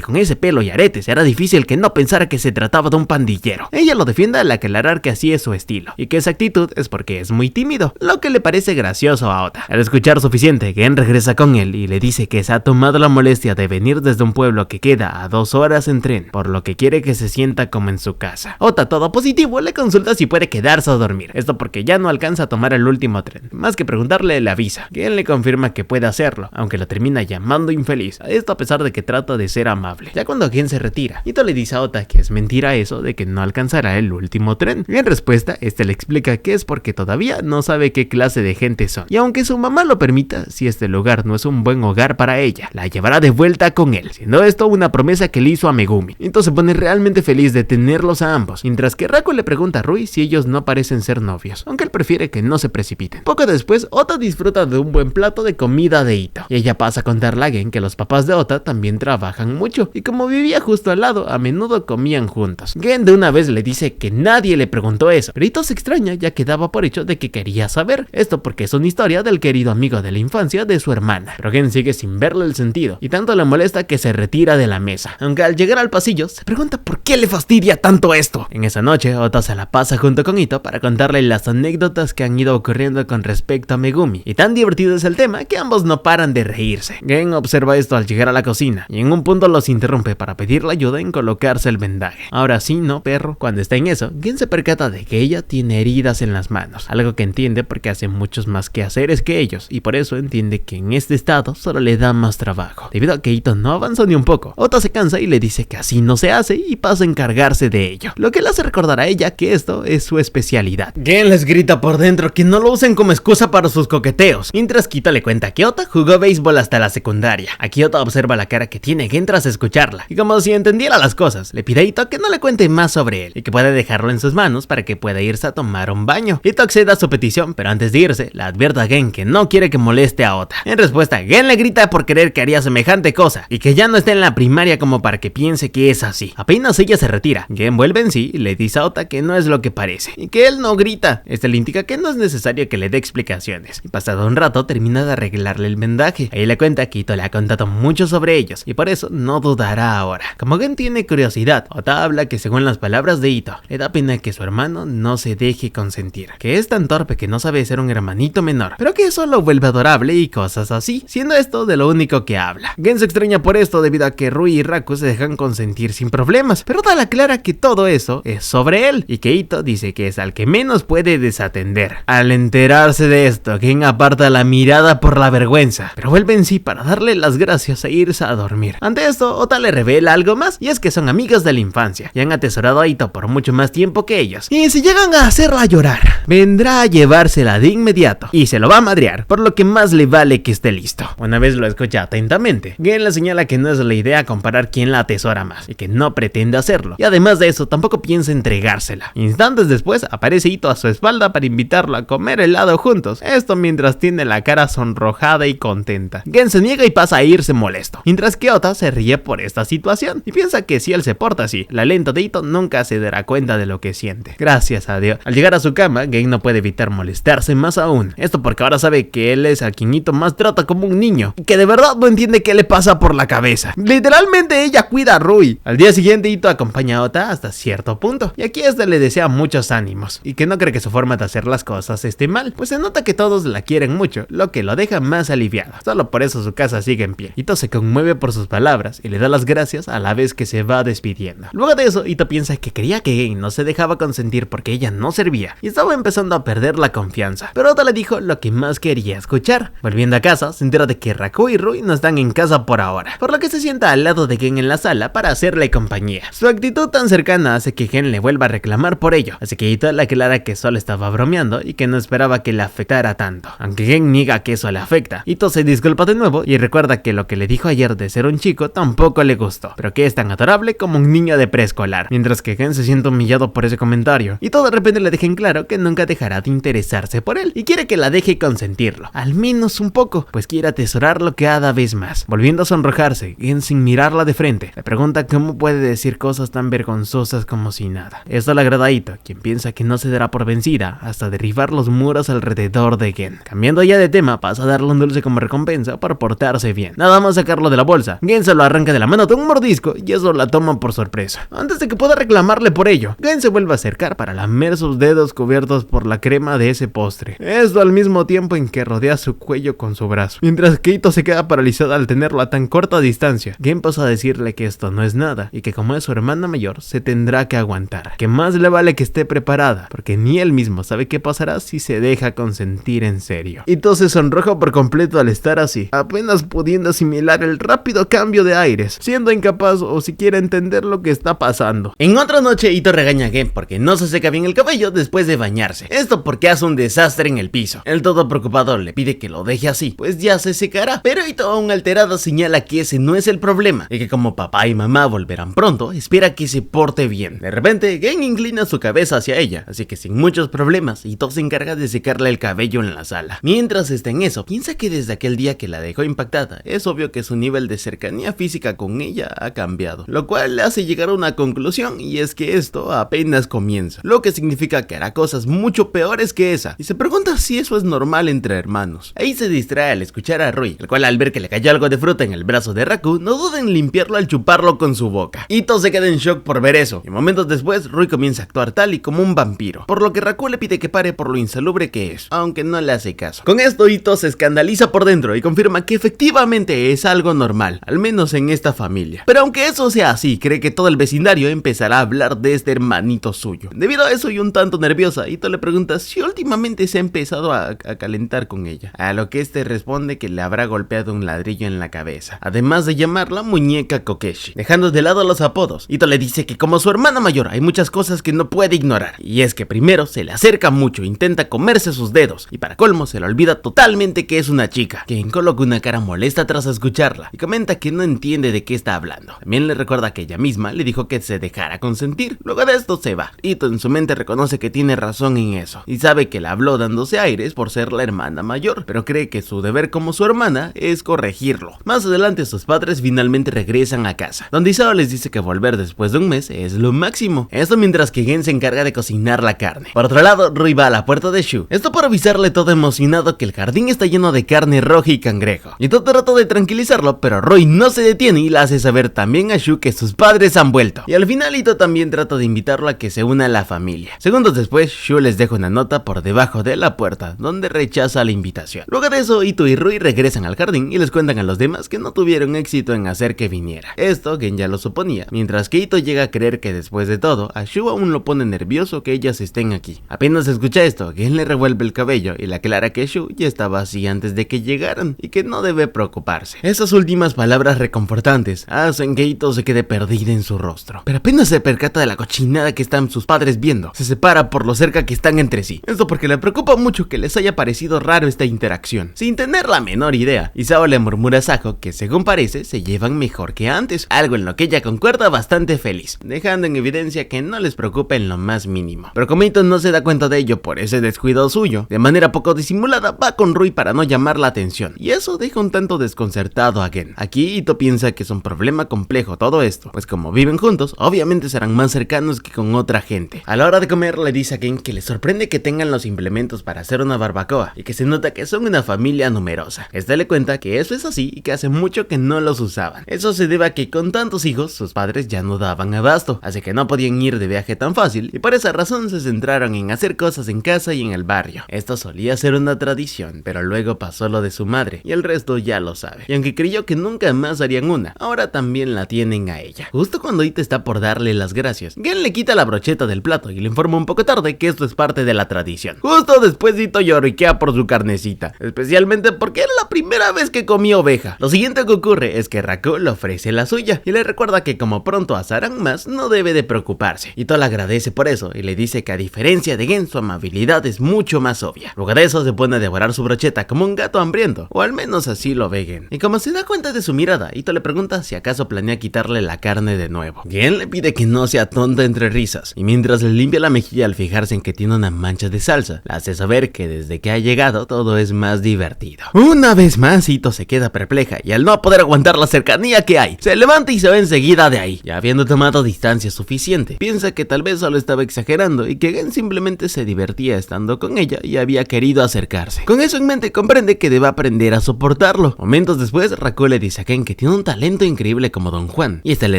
con ese pelo y aretes era difícil que no pensara que se trataba de un pandillero. Ella lo defiende al aclarar que así es su estilo, y que esa actitud es porque es muy tímido, lo que le parece gracioso a Ota. Al escuchar suficiente, Gen regresa con él y le dice que se ha tomado la molestia de venir desde un pueblo que queda a 2 horas en tren, por lo que quiere que se sienta como en su casa. Ota, todo positivo, le consulta si puede quedarse a dormir, esto porque ya no alcanza a tomar el último tren. Más que preguntarle, le avisa. Gen le confirma que puede hacerlo, aunque lo termina llamando infeliz, esto a pesar de que trata de ser amable. Ya cuando Gen se retira, Ito le dice a Ota que es mentira eso de que no alcanzará el último tren. En respuesta, este le explica que es porque todavía no sabe qué clase de gente son, y aunque su mamá lo permita, si este lugar no es un buen hogar para ella, la llevará de vuelta con él, siendo esto una promesa que le hizo a Megumi. Entonces se pone realmente feliz de tenerlos a ambos, mientras que Raku le pregunta a Rui si ellos no parecen ser novios, aunque él prefiere que no se precipiten. Poco después, Ota disfruta de un buen plato de comida de Ito, y ella pasa a contarle a Gen que los papás de Ota también trabajan mucho, y como vivía justo al lado, a menudo comían juntos. Gen de una vez le dice que nadie le preguntó eso, pero Ito se extraña ya que daba por hecho de que quería saber, esto porque es una historia del querido amigo de la infancia de su hermana, pero Gen sigue sin verle el sentido, y tanto le molesta que se retira de la mesa, aunque al llegar al pasillo se pregunta por qué le fastidia tanto esto. En esa noche, Ota se la pasa junto con Ito para contarle las anécdotas que han ido ocurriendo con respecto a Megumi, y tan divertido es el tema que ambos no paran de reírse. Gen observa esto al llegar a la cocina, y en un punto los interrumpe para pedirle ayuda en colocarse el vendaje. Ahora sí, no perro. Cuando está en eso, Gen se percata de que ella tiene heridas en las manos, algo que entiende porque hace muchos más quehaceres que ellos, y por eso entiende que en este estado solo le da más trabajo. Debido a que Ito no avanzó ni un poco, Ota se cansa y le dice que así no se hace y pasa a encargarse de ello, lo que le hace recordar a ella que esto es su especialidad. Gen les grita por dentro que no lo usen como excusa para sus coqueteos, mientras que Ito le cuenta que Ota jugó béisbol hasta la secundaria. Aquí Ota observa la cara que tiene Gen tras escucharla, y como si entendiera las cosas, le pide a Ito que no le cuente más sobre él, y que puede dejarlo en sus manos para que pueda irse a tomar un baño. Ito accede a su petición, pero antes de irse, le advierte a Gen que no quiere que moleste a Ota. En respuesta, Gen le grita por querer que haría semejante cosa, y que ya no está en la primaria como para que piense que es así. Apenas ella se retira, Gen vuelve en sí y le dice a Ota que no es lo que parece, y que él no grita. Este le indica que no es necesario que le dé explicaciones, y pasado un rato termina de arreglarle el vendaje. Ahí le cuenta que Ito le ha contado mucho sobre ellos, y por eso no dudará ahora. Como Gen tiene curiosidad, Ota habla que según las palabras de Ito, le da pena que su hermano no se deje consentir, que es tan torpe que no sabe ser un hermanito menor, pero que eso lo vuelve adorable y cosas así, siendo esto de lo único que habla. Gen se extraña por esto debido a que Rui y Raku se dejan consentir sin problemas, pero Ota le aclara que todo eso es sobre él, y que Ito dice que es al que menos puede desatender. Al enterarse de esto, Gen aparta la mirada por la vergüenza, pero vuelve en sí para darle las gracias e irse a dormir. Ante esto, Ota le revela algo más, y es que son amigos de la infancia, y han atesorado a Ito por mucho más tiempo que ellos, y si llegan a hacerla llorar, vendrá a llevársela de inmediato, y se lo va a madrear, por lo que más le vale que esté listo. Una vez lo escucha atentamente, Gen le señala que no es la idea comparar quién la atesora más, y que no pretende hacerlo, y además de eso tampoco piensa entregársela. Instantes después aparece Ito a su espalda para invitarlo a comer helado juntos, esto mientras tiene la cara sonrojada y contenta. Gen se niega y pasa a irse molesto, mientras que Ota se ríe por esta situación, y piensa que si él se porta así, la lenta de Ito nunca se dará cuenta de lo que siente. Gracias a Dios. Al llegar a su cama, Gen no puede evitar molestarse más aún, esto porque ahora sabe que él es a quien Ito más trata como un niño, y que de verdad no entiende qué le pasa por la cabeza. Literalmente ella cuida a Rui. Al día siguiente Ito acompaña a Ota hasta cierto punto, y aquí le desea muchos ánimos, y que no cree que su forma de hacer las cosas esté mal, pues se nota que todos la quieren mucho, lo que lo deja más aliviado. Solo por eso su casa sigue en pie. Ito se conmueve por sus palabras y le da las gracias a la vez que se va despidiendo. Luego de eso, Ito piensa que creía que Gen no se dejaba consentir porque ella no servía, y estaba empezando a perder la confianza, pero Ota le dijo lo que más quería escuchar. Volviendo a casa, se entera de que Raku y Rui no están en casa por ahora, por lo que se sienta al lado de Gen en la sala para hacerle compañía. Su actitud tan cercana hace que Gen le vuelva a reclamar por ello, así que Ito le aclara que solo estaba bromeando y que no esperaba que le afectara tanto. Aunque Gen niega que eso le afecta, Ito se disculpa de nuevo y recuerda que lo que le dijo ayer de ser un chico tampoco le gustó, pero que es tan adorable como un niño de preescolar, mientras que Gen se siente humillado por ese comentario, y todo de repente le deja en claro que nunca dejará de interesarse por él, y quiere que la deje consentirlo, al menos un poco, pues quiere atesorarlo cada vez más. Volviendo a sonrojarse, Gen sin mirarla de frente, le pregunta cómo puede decir cosas tan vergonzosas como si nada. Esto Esto le agrada a Ito, quien piensa que no se dará por vencida hasta derribar los muros alrededor de Gen. Cambiando ya de tema, pasa a darle un dulce como recompensa por portarse bien. Nada más sacarlo de la bolsa, Gen se lo arranca de la mano de un mordisco y eso la toma por sorpresa. Antes de que pueda reclamarle por ello, Gen se vuelve a acercar para lamer sus dedos cubiertos por la crema de ese postre. Esto al mismo tiempo en que rodea su cuello con su brazo. Mientras que Ito se queda paralizada al tenerlo a tan corta distancia, Gen pasa a decirle que esto no es nada y que como es su hermana mayor, se tendrá que aguantar. Que más le vale que esté preparada, porque ni él mismo sabe qué pasará si se deja consentir en serio. Ito se sonroja por completo al estar así, apenas pudiendo asimilar el rápido cambio de aires, siendo incapaz o siquiera entender lo que está pasando. En otra noche, Ito regaña a Gen porque no se seca bien el cabello después de bañarse. Esto porque hace un desastre en el piso. El todo preocupado le pide que lo deje así, pues ya se secará. Pero Ito, aún alterado, señala que ese no es el problema y que como papá y mamá volverán pronto, espera que se porte bien. De repente, Gen inclina su cabeza hacia ella, así que sin muchos problemas, Ito se encarga de secarle el cabello en la sala. Mientras está en eso, piensa que desde aquel día que la dejó impactada, es obvio que su nivel de cercanía física con ella ha cambiado, lo cual le hace llegar a una conclusión, y es que esto apenas comienza, lo que significa que hará cosas mucho peores que esa, y se pregunta si eso es normal entre hermanos. Ahí se distrae al escuchar a Rui, el cual al ver que le cayó algo de fruta en el brazo de Raku, no duda en limpiarlo al chuparlo con su boca. Ito se queda en shock por ver eso, y momentos después Rui comienza a actuar tal y como un vampiro, por lo que Raku le pide que pare por lo insalubre que es, aunque no le hace caso. Con esto Ito se escandaliza por dentro y confirma que efectivamente es algo normal, al menos en esta familia. Pero aunque eso sea así, cree que todo el vecindario empezará a hablar de este hermanito suyo. Debido a eso y un tanto nerviosa, Ito le pregunta si últimamente se ha empezado a calentar con ella, a lo que este responde que le habrá golpeado un ladrillo en la cabeza, además de llamarla muñeca Kokeshi. Dejando de lado los apodos, Ito le dice que como su hermana mayor hay muchas cosas que no puede ignorar, y es que primero se le acerca mucho, intenta comerse sus dedos, y para colmo se le olvida totalmente que es una chica, quien coloca una cara molesta tras escucharla, y comenta que no entiende de qué está hablando. También le recuerda que ella misma le dijo que se dejara consentir. Luego de esto se va. Ito en su mente reconoce que tiene razón en eso, y sabe que la habló dándose aires por ser la hermana mayor, pero cree que su deber como su hermana es corregirlo. Más adelante sus padres finalmente regresan a casa, donde Isao les dice que volver después de un mes es lo máximo. Esto mientras que Gen se encarga de cocinar la carne. Por otro lado, Rui va a la puerta de Shu, esto por avisarle todo emocionado que el jardín está lleno de carne roja y cangrejo. Ito trata de tranquilizarlo, pero Rui no se detiene y le hace saber también a Shu que sus padres han vuelto. Y al final Ito también trata de invitarlo a que se una a la familia. Segundos después, Shu les deja una nota por debajo de la puerta, donde rechaza la invitación. Luego de eso, Ito y Rui regresan al jardín y les cuentan a los demás que no tuvieron éxito en hacer que viniera. Esto Gen ya lo suponía, mientras que Ito llega a creer que después de todo, a Shu aún lo pone nervioso que ellas estén aquí. Apenas escucha esto, Gen le revuelve el cabello y le aclara que Shu ya estaba así antes de que llegaran y que no debe preocuparse. Esas últimas palabras reconfortantes hacen que Ito se quede perdida en su rostro, pero apenas se percata de la cochinada que están sus padres viendo, se separa por lo cerca que están entre sí. Esto porque le preocupa mucho que les haya parecido raro esta interacción, sin tener la menor idea. Isao le murmura a Sajo que según parece se llevan mejor que antes, algo en lo que ella concuerda bastante feliz, dejando en evidencia que no les preocupa en lo más mínimo. Pero como Ito no se da cuenta de ello por ese descuido suyo, de manera poco disimulada va con Rui para no llamar la atención, y eso deja un tanto desconcertado a Gen. Aquí Ito piensa que es un problema complejo todo esto, pues como viven juntos, obviamente serán más cercanos que con otra gente. A la hora de comer le dice a Gen que le sorprende que tengan los implementos para hacer una barbacoa, y que se nota que son una familia numerosa. Este le cuenta que eso es así y que hace mucho que no los usaban. Eso se debe a que con tantos hijos, sus padres ya no daban abasto, así que no podían ir de viaje tan fácil, y por esa razón se centraron en hacer cosas en casa y en el barrio. Esto solía ser una tradición, pero luego pasó lo de su madre, y el resto ya lo sabe. Y aunque creyó que nunca más harían una, ahora también la tienen a ella. Justo cuando Ito está por darle las gracias, Gen le quita la brocheta del plato y le informa un poco tarde que esto es parte de la tradición. Justo después Ito lloriquea por su carnecita, especialmente porque era la primera vez que comía oveja. Lo siguiente que ocurre es que Raku le ofrece la suya y le recuerda que como pronto asarán más, no debe de preocuparse. Ito le agradece por eso y le dice que a diferencia de Gen, su amabilidad es mucho más obvia. Luego de eso se pone a devorar su brocheta como un gato hambriento, o al menos así lo ve Gen. Y como se da cuenta de su mirada, Ito le pregunta si acaso planea quitarle la carne de nuevo. Gen le pide que no sea tonta entre risas, y mientras le limpia la mejilla al fijarse en que tiene una mancha de salsa, le hace saber que desde que ha llegado todo es más divertido. Una vez más Ito se queda perpleja y al no poder aguantar la cercanía que hay, se levanta y se va enseguida de ahí. Ya habiendo tomado distancia suficiente, piensa que tal vez solo estaba exagerando y que Gen simplemente se divertía estando con ella y había querido acercarse. Con eso en mente comprende que debe aprender a soportarlo. Momentos después, Raku le dice a Gen que tiene un talento increíble como Don Juan, y este le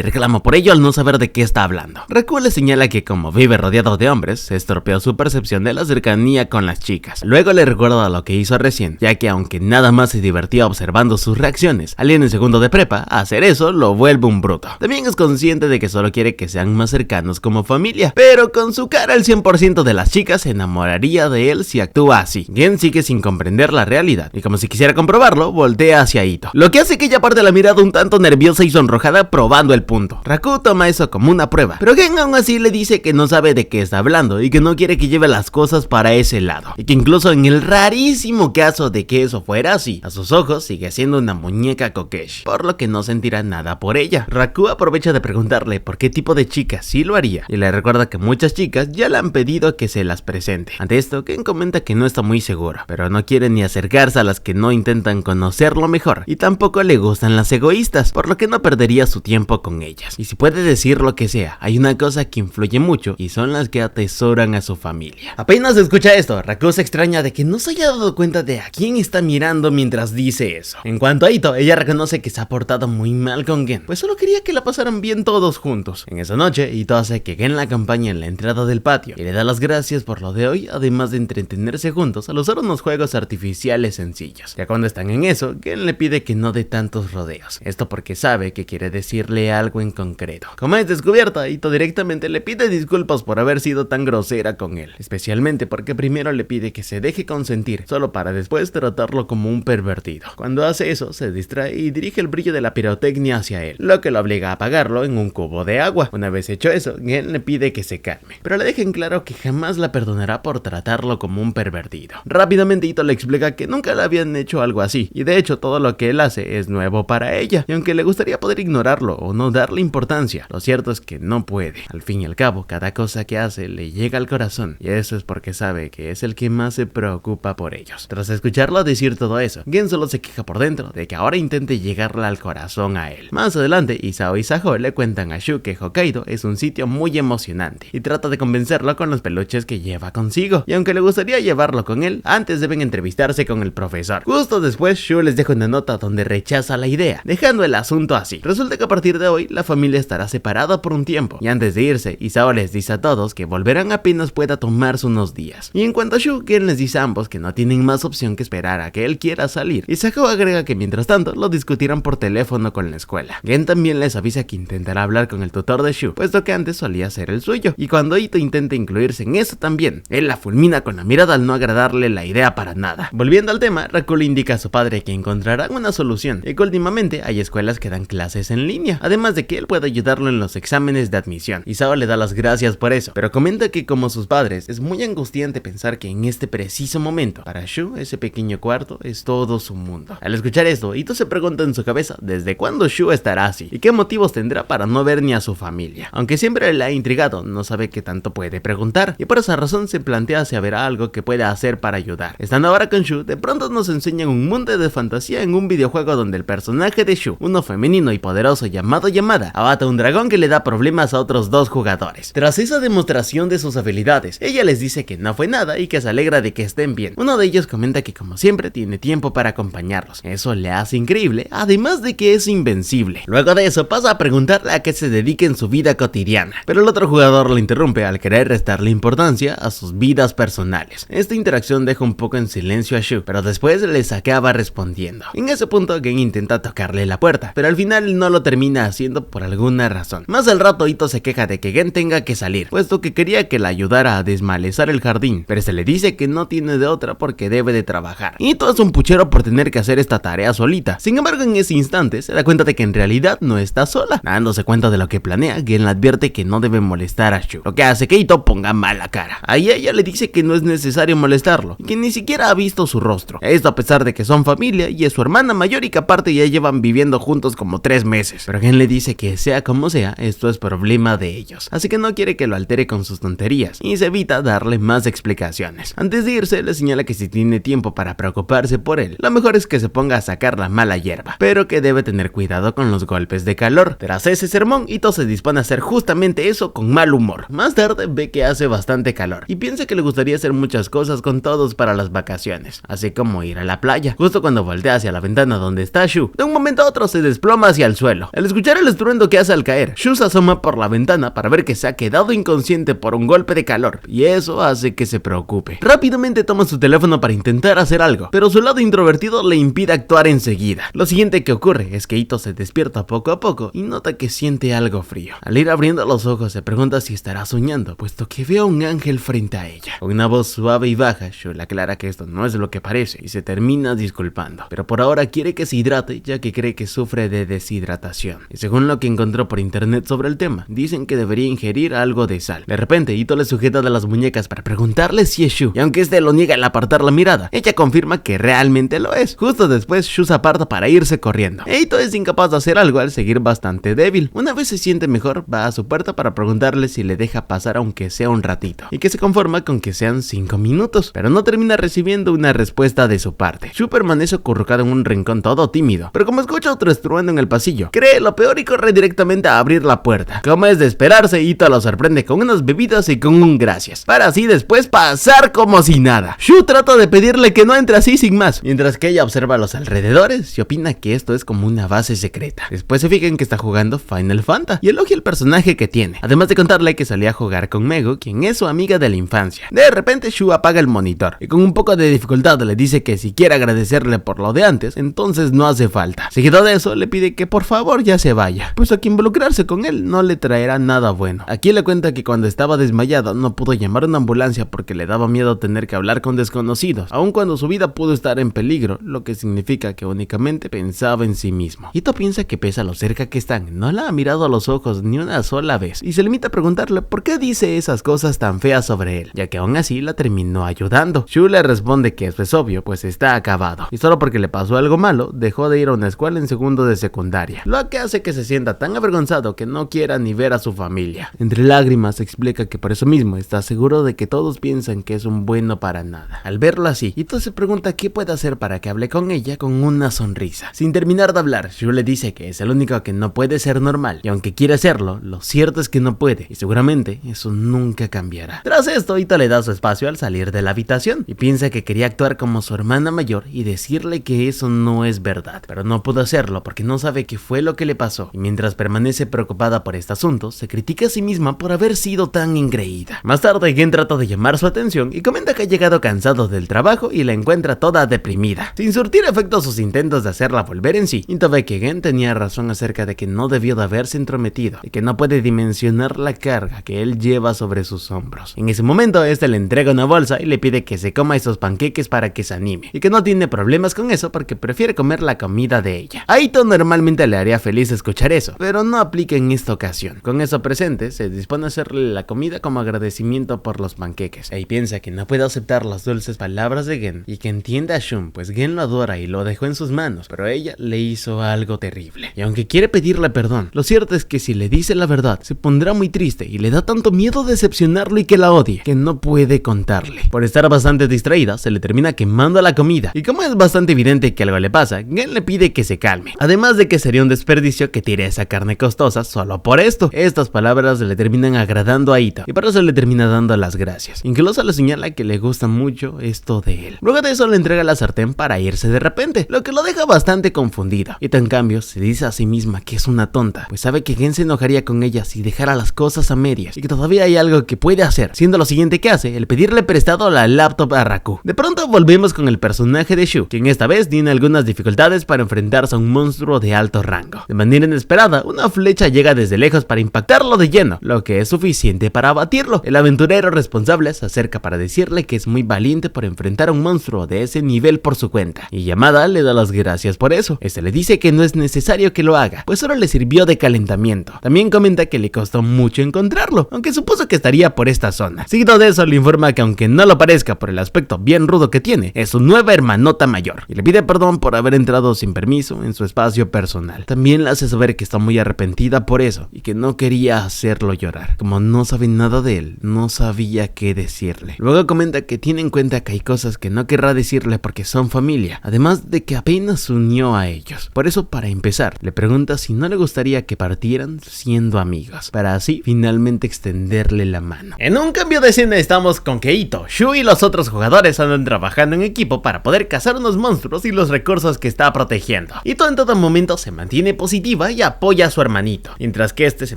reclama por ello al no saber de qué está hablando. Raku le señala que como vive rodeado de hombres, se estropeó su percepción de la cercanía con las chicas. Luego le recuerda lo que hizo recién, ya que aunque nada más se divertía observando sus reacciones, al ir en segundo de prepa, hacer eso lo vuelve un bruto. También es consciente de que solo quiere que sean más cercanos como familia, pero con su cara el 100% de las chicas se enamoraría de él si actúa así. Gen sigue sin comprender la realidad, y como si quisiera comprobarlo, voltea hacia Ito, lo que hace que ella aparte la mirada un tanto nerviosa y sonrojada probando el punto. Raku toma eso como una prueba, pero Gen aún así le dice que no sabe de qué está hablando y que no quiere que lleve las cosas para ese lado, y que incluso en el rarísimo caso de que eso fuera así, a sus ojos sigue siendo una muñeca Kokeshi, por lo que no sentirá nada por ella. Raku aprovecha de preguntarle por qué tipo de chica sí lo haría, y le recuerda que muchas chicas ya le han pedido que se las presente. Ante esto, Gen comenta que no está muy seguro, pero no quiere ni acercarse a las que no intentan conocerlo mejor, y tampoco le gustan las egoístas, por lo que no perdería su tiempo con ellas. Y si puede decir lo que sea, hay una cosa que influye mucho, y son las que atesoran a su familia. Apenas escucha esto, Raku se extraña de que no se haya dado cuenta de a quién está mirando mientras dice eso. En cuanto a Ito, ella reconoce que se ha portado muy mal con Gen, pues solo quería que la pasaran bien todos juntos. En esa noche, Ito hace que Gen la acompañe en la entrada del patio y le da las gracias por lo de hoy, además de entretenerse juntos al usar unos juegos artificiales sencillos. Ya cuando están en eso, Gen le pide que no dé tantos rodeos, esto porque sabe que quiere decirle algo en concreto. Como es descubierta, Ito directamente le pide disculpas por haber sido tan grosera con él, especialmente porque primero le pide que se deje consentir, solo para después tratarlo como un pervertido. Cuando hace eso, se distrae y dirige el brillo de la pirotecnia hacia él, lo que lo obliga a apagarlo en un cubo de agua. Una vez hecho eso, Gen le pide que se calme, pero le deja en claro que jamás la perdonará por tratarlo como un pervertido. Rápidamente Ito le explica que nunca le habían hecho algo así, y de hecho todo lo que él hace es nuevo para ella, y aunque le gustaría poder ignorarlo o no darle importancia, lo cierto es que no puede. Al fin y al cabo, cada cosa que hace le llega al corazón, y eso es porque sabe que es el que más se preocupa por ellos. Tras escucharlo decir todo eso, Gen solo se queja por dentro de que ahora intente llegarle al corazón a él. Más adelante, Isao y Sajo le cuentan a Shu que Hokkaido es un sitio muy emocionante, y trata de convencerlo con los peluches que lleva consigo, y aunque le gustaría llevarlo con él, antes deben entrevistarse con el profesor. Justo después, Shu les deja una nota donde rechaza la idea, dejando el asunto así. Resulta que a partir de hoy, la familia estará separada por un tiempo, y antes de irse, Isao les dice a todos que volverán apenas pueda tomarse unos días. Y en cuanto a Shu, Gen les dice a ambos que no tienen más opción que esperar a que él quiera salir, y Sajo agrega que mientras tanto lo discutirán por teléfono con la escuela. Gen también les avisa que intentará hablar con el tutor de Shu, puesto que antes solía ser el suyo, y cuando Ito intenta incluirse en eso también, él la fulmina con la mirada al no agradarle la idea para nada. Volviendo al tema, Raku le indica a su padre que encontrarán una solución, y que últimamente hay escuelas que dan clases en línea, además de que él puede ayudarlo en los exámenes de admisión. Isao le da las gracias por eso, pero comenta que como sus padres, es muy angustiante pensar que en este preciso momento, para Shu, ese pequeño cuarto es todo su mundo. Al escuchar esto, Ito se pregunta en su cabeza desde cuándo Shu estará así, y qué motivos tendrá para no ver ni a su familia. Aunque siempre le ha intrigado, no sabe qué tanto puede preguntar, y por esa razón se plantea si habrá algo que pueda hacer para ayudar. Estando ahora con Shu, de pronto nos enseñan un mundo de fantasía en un videojuego donde el personaje de Shu, uno femenino y poderoso llamado Yamada, abata un dragón que le da problemas a otros dos jugadores. Tras esa demostración de sus habilidades, ella les dice que no fue nada y que se alegra de que estén bien. Uno de ellos comenta que como siempre tiene tiempo para acompañarlos, eso le hace increíble, además de que es invencible. Luego de eso pasa a preguntarle a qué se dedica en su vida cotidiana, pero el otro jugador lo interrumpe al querer restarle importancia a sus vidas personales. Esta interacción deja un poco en silencio a Shu, pero después les acaba respondiendo. En ese punto Gen intenta tocarle la puerta, pero al final no lo termina haciendo por alguna razón. Más al rato Ito se queja de que Gen tenga que salir, puesto que quería que la ayudara a desmalezar el jardín, pero se le dice que no tiene de otra porque debe de trabajar. Ito es un puchero por tener que hacer esta tarea solita. Sin embargo, en ese instante se da cuenta de que en realidad no está sola. Dándose cuenta de lo que planea, Gen le advierte que no debe molestar a Shu, lo que hace que Ito ponga mala cara. Ahí ella le dice que no es necesario molestarlo, y que ni siquiera ha visto su rostro. Esto a pesar de que son familia y es su hermana mayor y que aparte ya llevan viviendo juntos como 3 meses. Pero Gen le dice que sea como sea, esto es problema de ellos, así que no quiere que lo altere con sus tonterías, y se evita darle más explicaciones. Antes de irse, le señala que si tiene tiempo para preocuparse por él, lo mejor es que se ponga a sacar la mala hierba, pero que debe tener cuidado con los golpes de calor. Tras ese sermón, Ito se dispone a hacer justamente eso puesto con mal humor. Más tarde ve que hace bastante calor y piensa que le gustaría hacer muchas cosas con todos para las vacaciones, así como ir a la playa. Justo cuando voltea hacia la ventana donde está Shu, de un momento a otro se desploma hacia el suelo. Al escuchar el estruendo que hace al caer, Shu se asoma por la ventana para ver que se ha quedado inconsciente por un golpe de calor, y eso hace que se preocupe. Rápidamente toma su teléfono para intentar hacer algo, pero su lado introvertido le impide actuar enseguida. Lo siguiente que ocurre es que Ito se despierta poco a poco y nota que siente algo frío. Al ir abriendo los ojos se pregunta si estará soñando, puesto que ve a un ángel frente a ella. Con una voz suave y baja, Shu le aclara que esto no es lo que parece y se termina disculpando, pero por ahora quiere que se hidrate ya que cree que sufre de deshidratación. Y según lo que encontró por internet sobre el tema, dicen que debería ingerir algo de sal. De repente Ito le sujeta de las muñecas para preguntarle si es Shu, y aunque este lo niega al apartar la mirada, ella confirma que realmente lo es. Justo después Shu se aparta para irse corriendo. Ito es incapaz de hacer algo al seguir bastante débil. Una vez se siente mejor, va a su puerta para preguntarle si le deja pasar aunque sea un ratito, y que se conforma con que sean 5 minutos, pero no termina recibiendo una respuesta de su parte. Shu permanece acurrucado en un rincón todo tímido, pero como escucha otro estruendo en el pasillo, cree lo peor y corre directamente a abrir la puerta. Como es de esperarse, Ito lo sorprende con unas bebidas y con un gracias, para así después pasar como si nada. Shu trata de pedirle que no entre así sin más, mientras que ella observa a los alrededores y opina que esto es como una base secreta. Después se fija en que está jugando Final Fantasy y elogia el personaje que tiene, además de contarle que salía a jugar con Megu, quien es su amiga de la infancia. De repente Shu apaga el monitor y con un poco de dificultad le dice que si quiere agradecerle por lo de antes, entonces no hace falta. Seguido de eso le pide que por favor ya se vaya, puesto que involucrarse con él no le traerá nada bueno. Aquí le cuenta que cuando estaba desmayado no pudo llamar a una ambulancia porque le daba miedo tener que hablar con desconocidos, aun cuando su vida pudo estar en peligro, lo que significa que únicamente pensaba en sí mismo. Ito piensa que pese a lo cerca que están, no la ha mirado a los ojos ni una sola vez, y se limita a preguntarle por qué dice esas cosas tan feas sobre él, ya que aún así la terminó ayudando. Shu le responde que eso es obvio, pues está acabado, y solo porque le pasó algo malo, dejó de ir a una escuela en segundo de secundaria, lo que hace que se sienta tan avergonzado que no quiera ni ver a su familia. Entre lágrimas explica que por eso mismo está seguro de que todos piensan que es un bueno para nada. Al verlo así, Ito se pregunta qué puede hacer para que hable con ella con una sonrisa. Sin terminar de hablar, Shu le dice que es el único que no puede ser normal, y aunque quiere hacerlo, lo cierto es que no puede, y seguramente eso nunca cambiará. Tras esto, Ito le da su espacio al salir de la habitación, y piensa que quería actuar como su hermana mayor y decirle que eso no es verdad, pero no pudo hacerlo porque no sabe qué fue lo que le pasó, y mientras permanece preocupada por este asunto, se critica a sí misma por haber sido tan engreída. Más tarde, Gen trata de llamar su atención y comenta que ha llegado cansado del trabajo y la encuentra toda deprimida. Sin surtir efecto sus intentos de hacerla volver en sí, Ito ve que Gen tenía razón acerca de que no debió de haberse entrometido y que no puede dimensionar la carga que él lleva sobre sus hombros. En ese momento, este le entrega una bolsa y le pide que se coma esos panqueques para que se anime, y que no tiene problemas con eso porque prefiere comer la comida de ella. A Ito normalmente le haría feliz escuchar eso, pero no aplica en esta ocasión. Con eso presente, se dispone a hacerle la comida como agradecimiento por los panqueques, y piensa que no puede aceptar las dulces palabras de Gen y que entiende a Shun, pues Gen lo adora y lo dejó en sus manos, pero ella le hizo algo terrible. Y aunque quiere pedirle perdón, lo cierto es que si le dice la verdad, se pondrá muy triste y le da tanto miedo decepcionarlo y que la odie, que no puede contarle. Por estar bastante distraída, se le termina quemando la comida, y como es bastante evidente que algo le pasa, Gen le pide que se calme, además de que sería un desperdicio que tire esa carne costosa solo por esto. Estas palabras le terminan agradando a Ito, y por eso le termina dando las gracias. Incluso le señala que le gusta mucho esto de él. Luego de eso le entrega la sartén para irse de repente, lo que lo deja bastante confundido. Ito en cambio se dice a sí misma que es una tonta, pues sabe que Gen se enojaría con ella si dejara las cosas a medias, y que todavía hay algo que puede hacer, siendo lo siguiente que hace el pedirle prestado la laptop a Raku. De pronto volvemos con el personaje de Shu, quien esta vez tiene algunas dificultades para enfrentarse a un monstruo de alto rango. De manera inesperada, una flecha llega desde lejos para impactarlo de lleno, lo que es suficiente para abatirlo. El aventurero responsable se acerca para decirle que es muy valiente por enfrentar a un monstruo de ese nivel por su cuenta, y Yamada le da las gracias por eso. Este le dice que no es necesario que lo haga, pues solo le sirvió de calentamiento. También comenta que le costó mucho encontrarlo, aunque supuso que estaría por esta zona. Seguido de eso le informa que aunque no lo parezca por el aspecto bien rudo que tiene, es su nueva hermanota mayor, y le pide perdón por haber entrado sin permiso en su espacio personal. También le hace saber que está muy arrepentida por eso, y que no quería hacerlo llorar. Como no sabe nada de él, no sabía qué decirle. Luego comenta que tiene en cuenta que hay cosas que no querrá decirle porque son familia, además de que apenas se unió a ellos. Por eso, para empezar, le pregunta si no le gustaría que partieran siendo amigos, para para así finalmente extenderle la mano. En un cambio de escena estamos con que Ito, Shu y los otros jugadores andan trabajando en equipo para poder cazar unos monstruos y los recursos que está protegiendo. Ito en todo momento se mantiene positiva y apoya a su hermanito, mientras que este se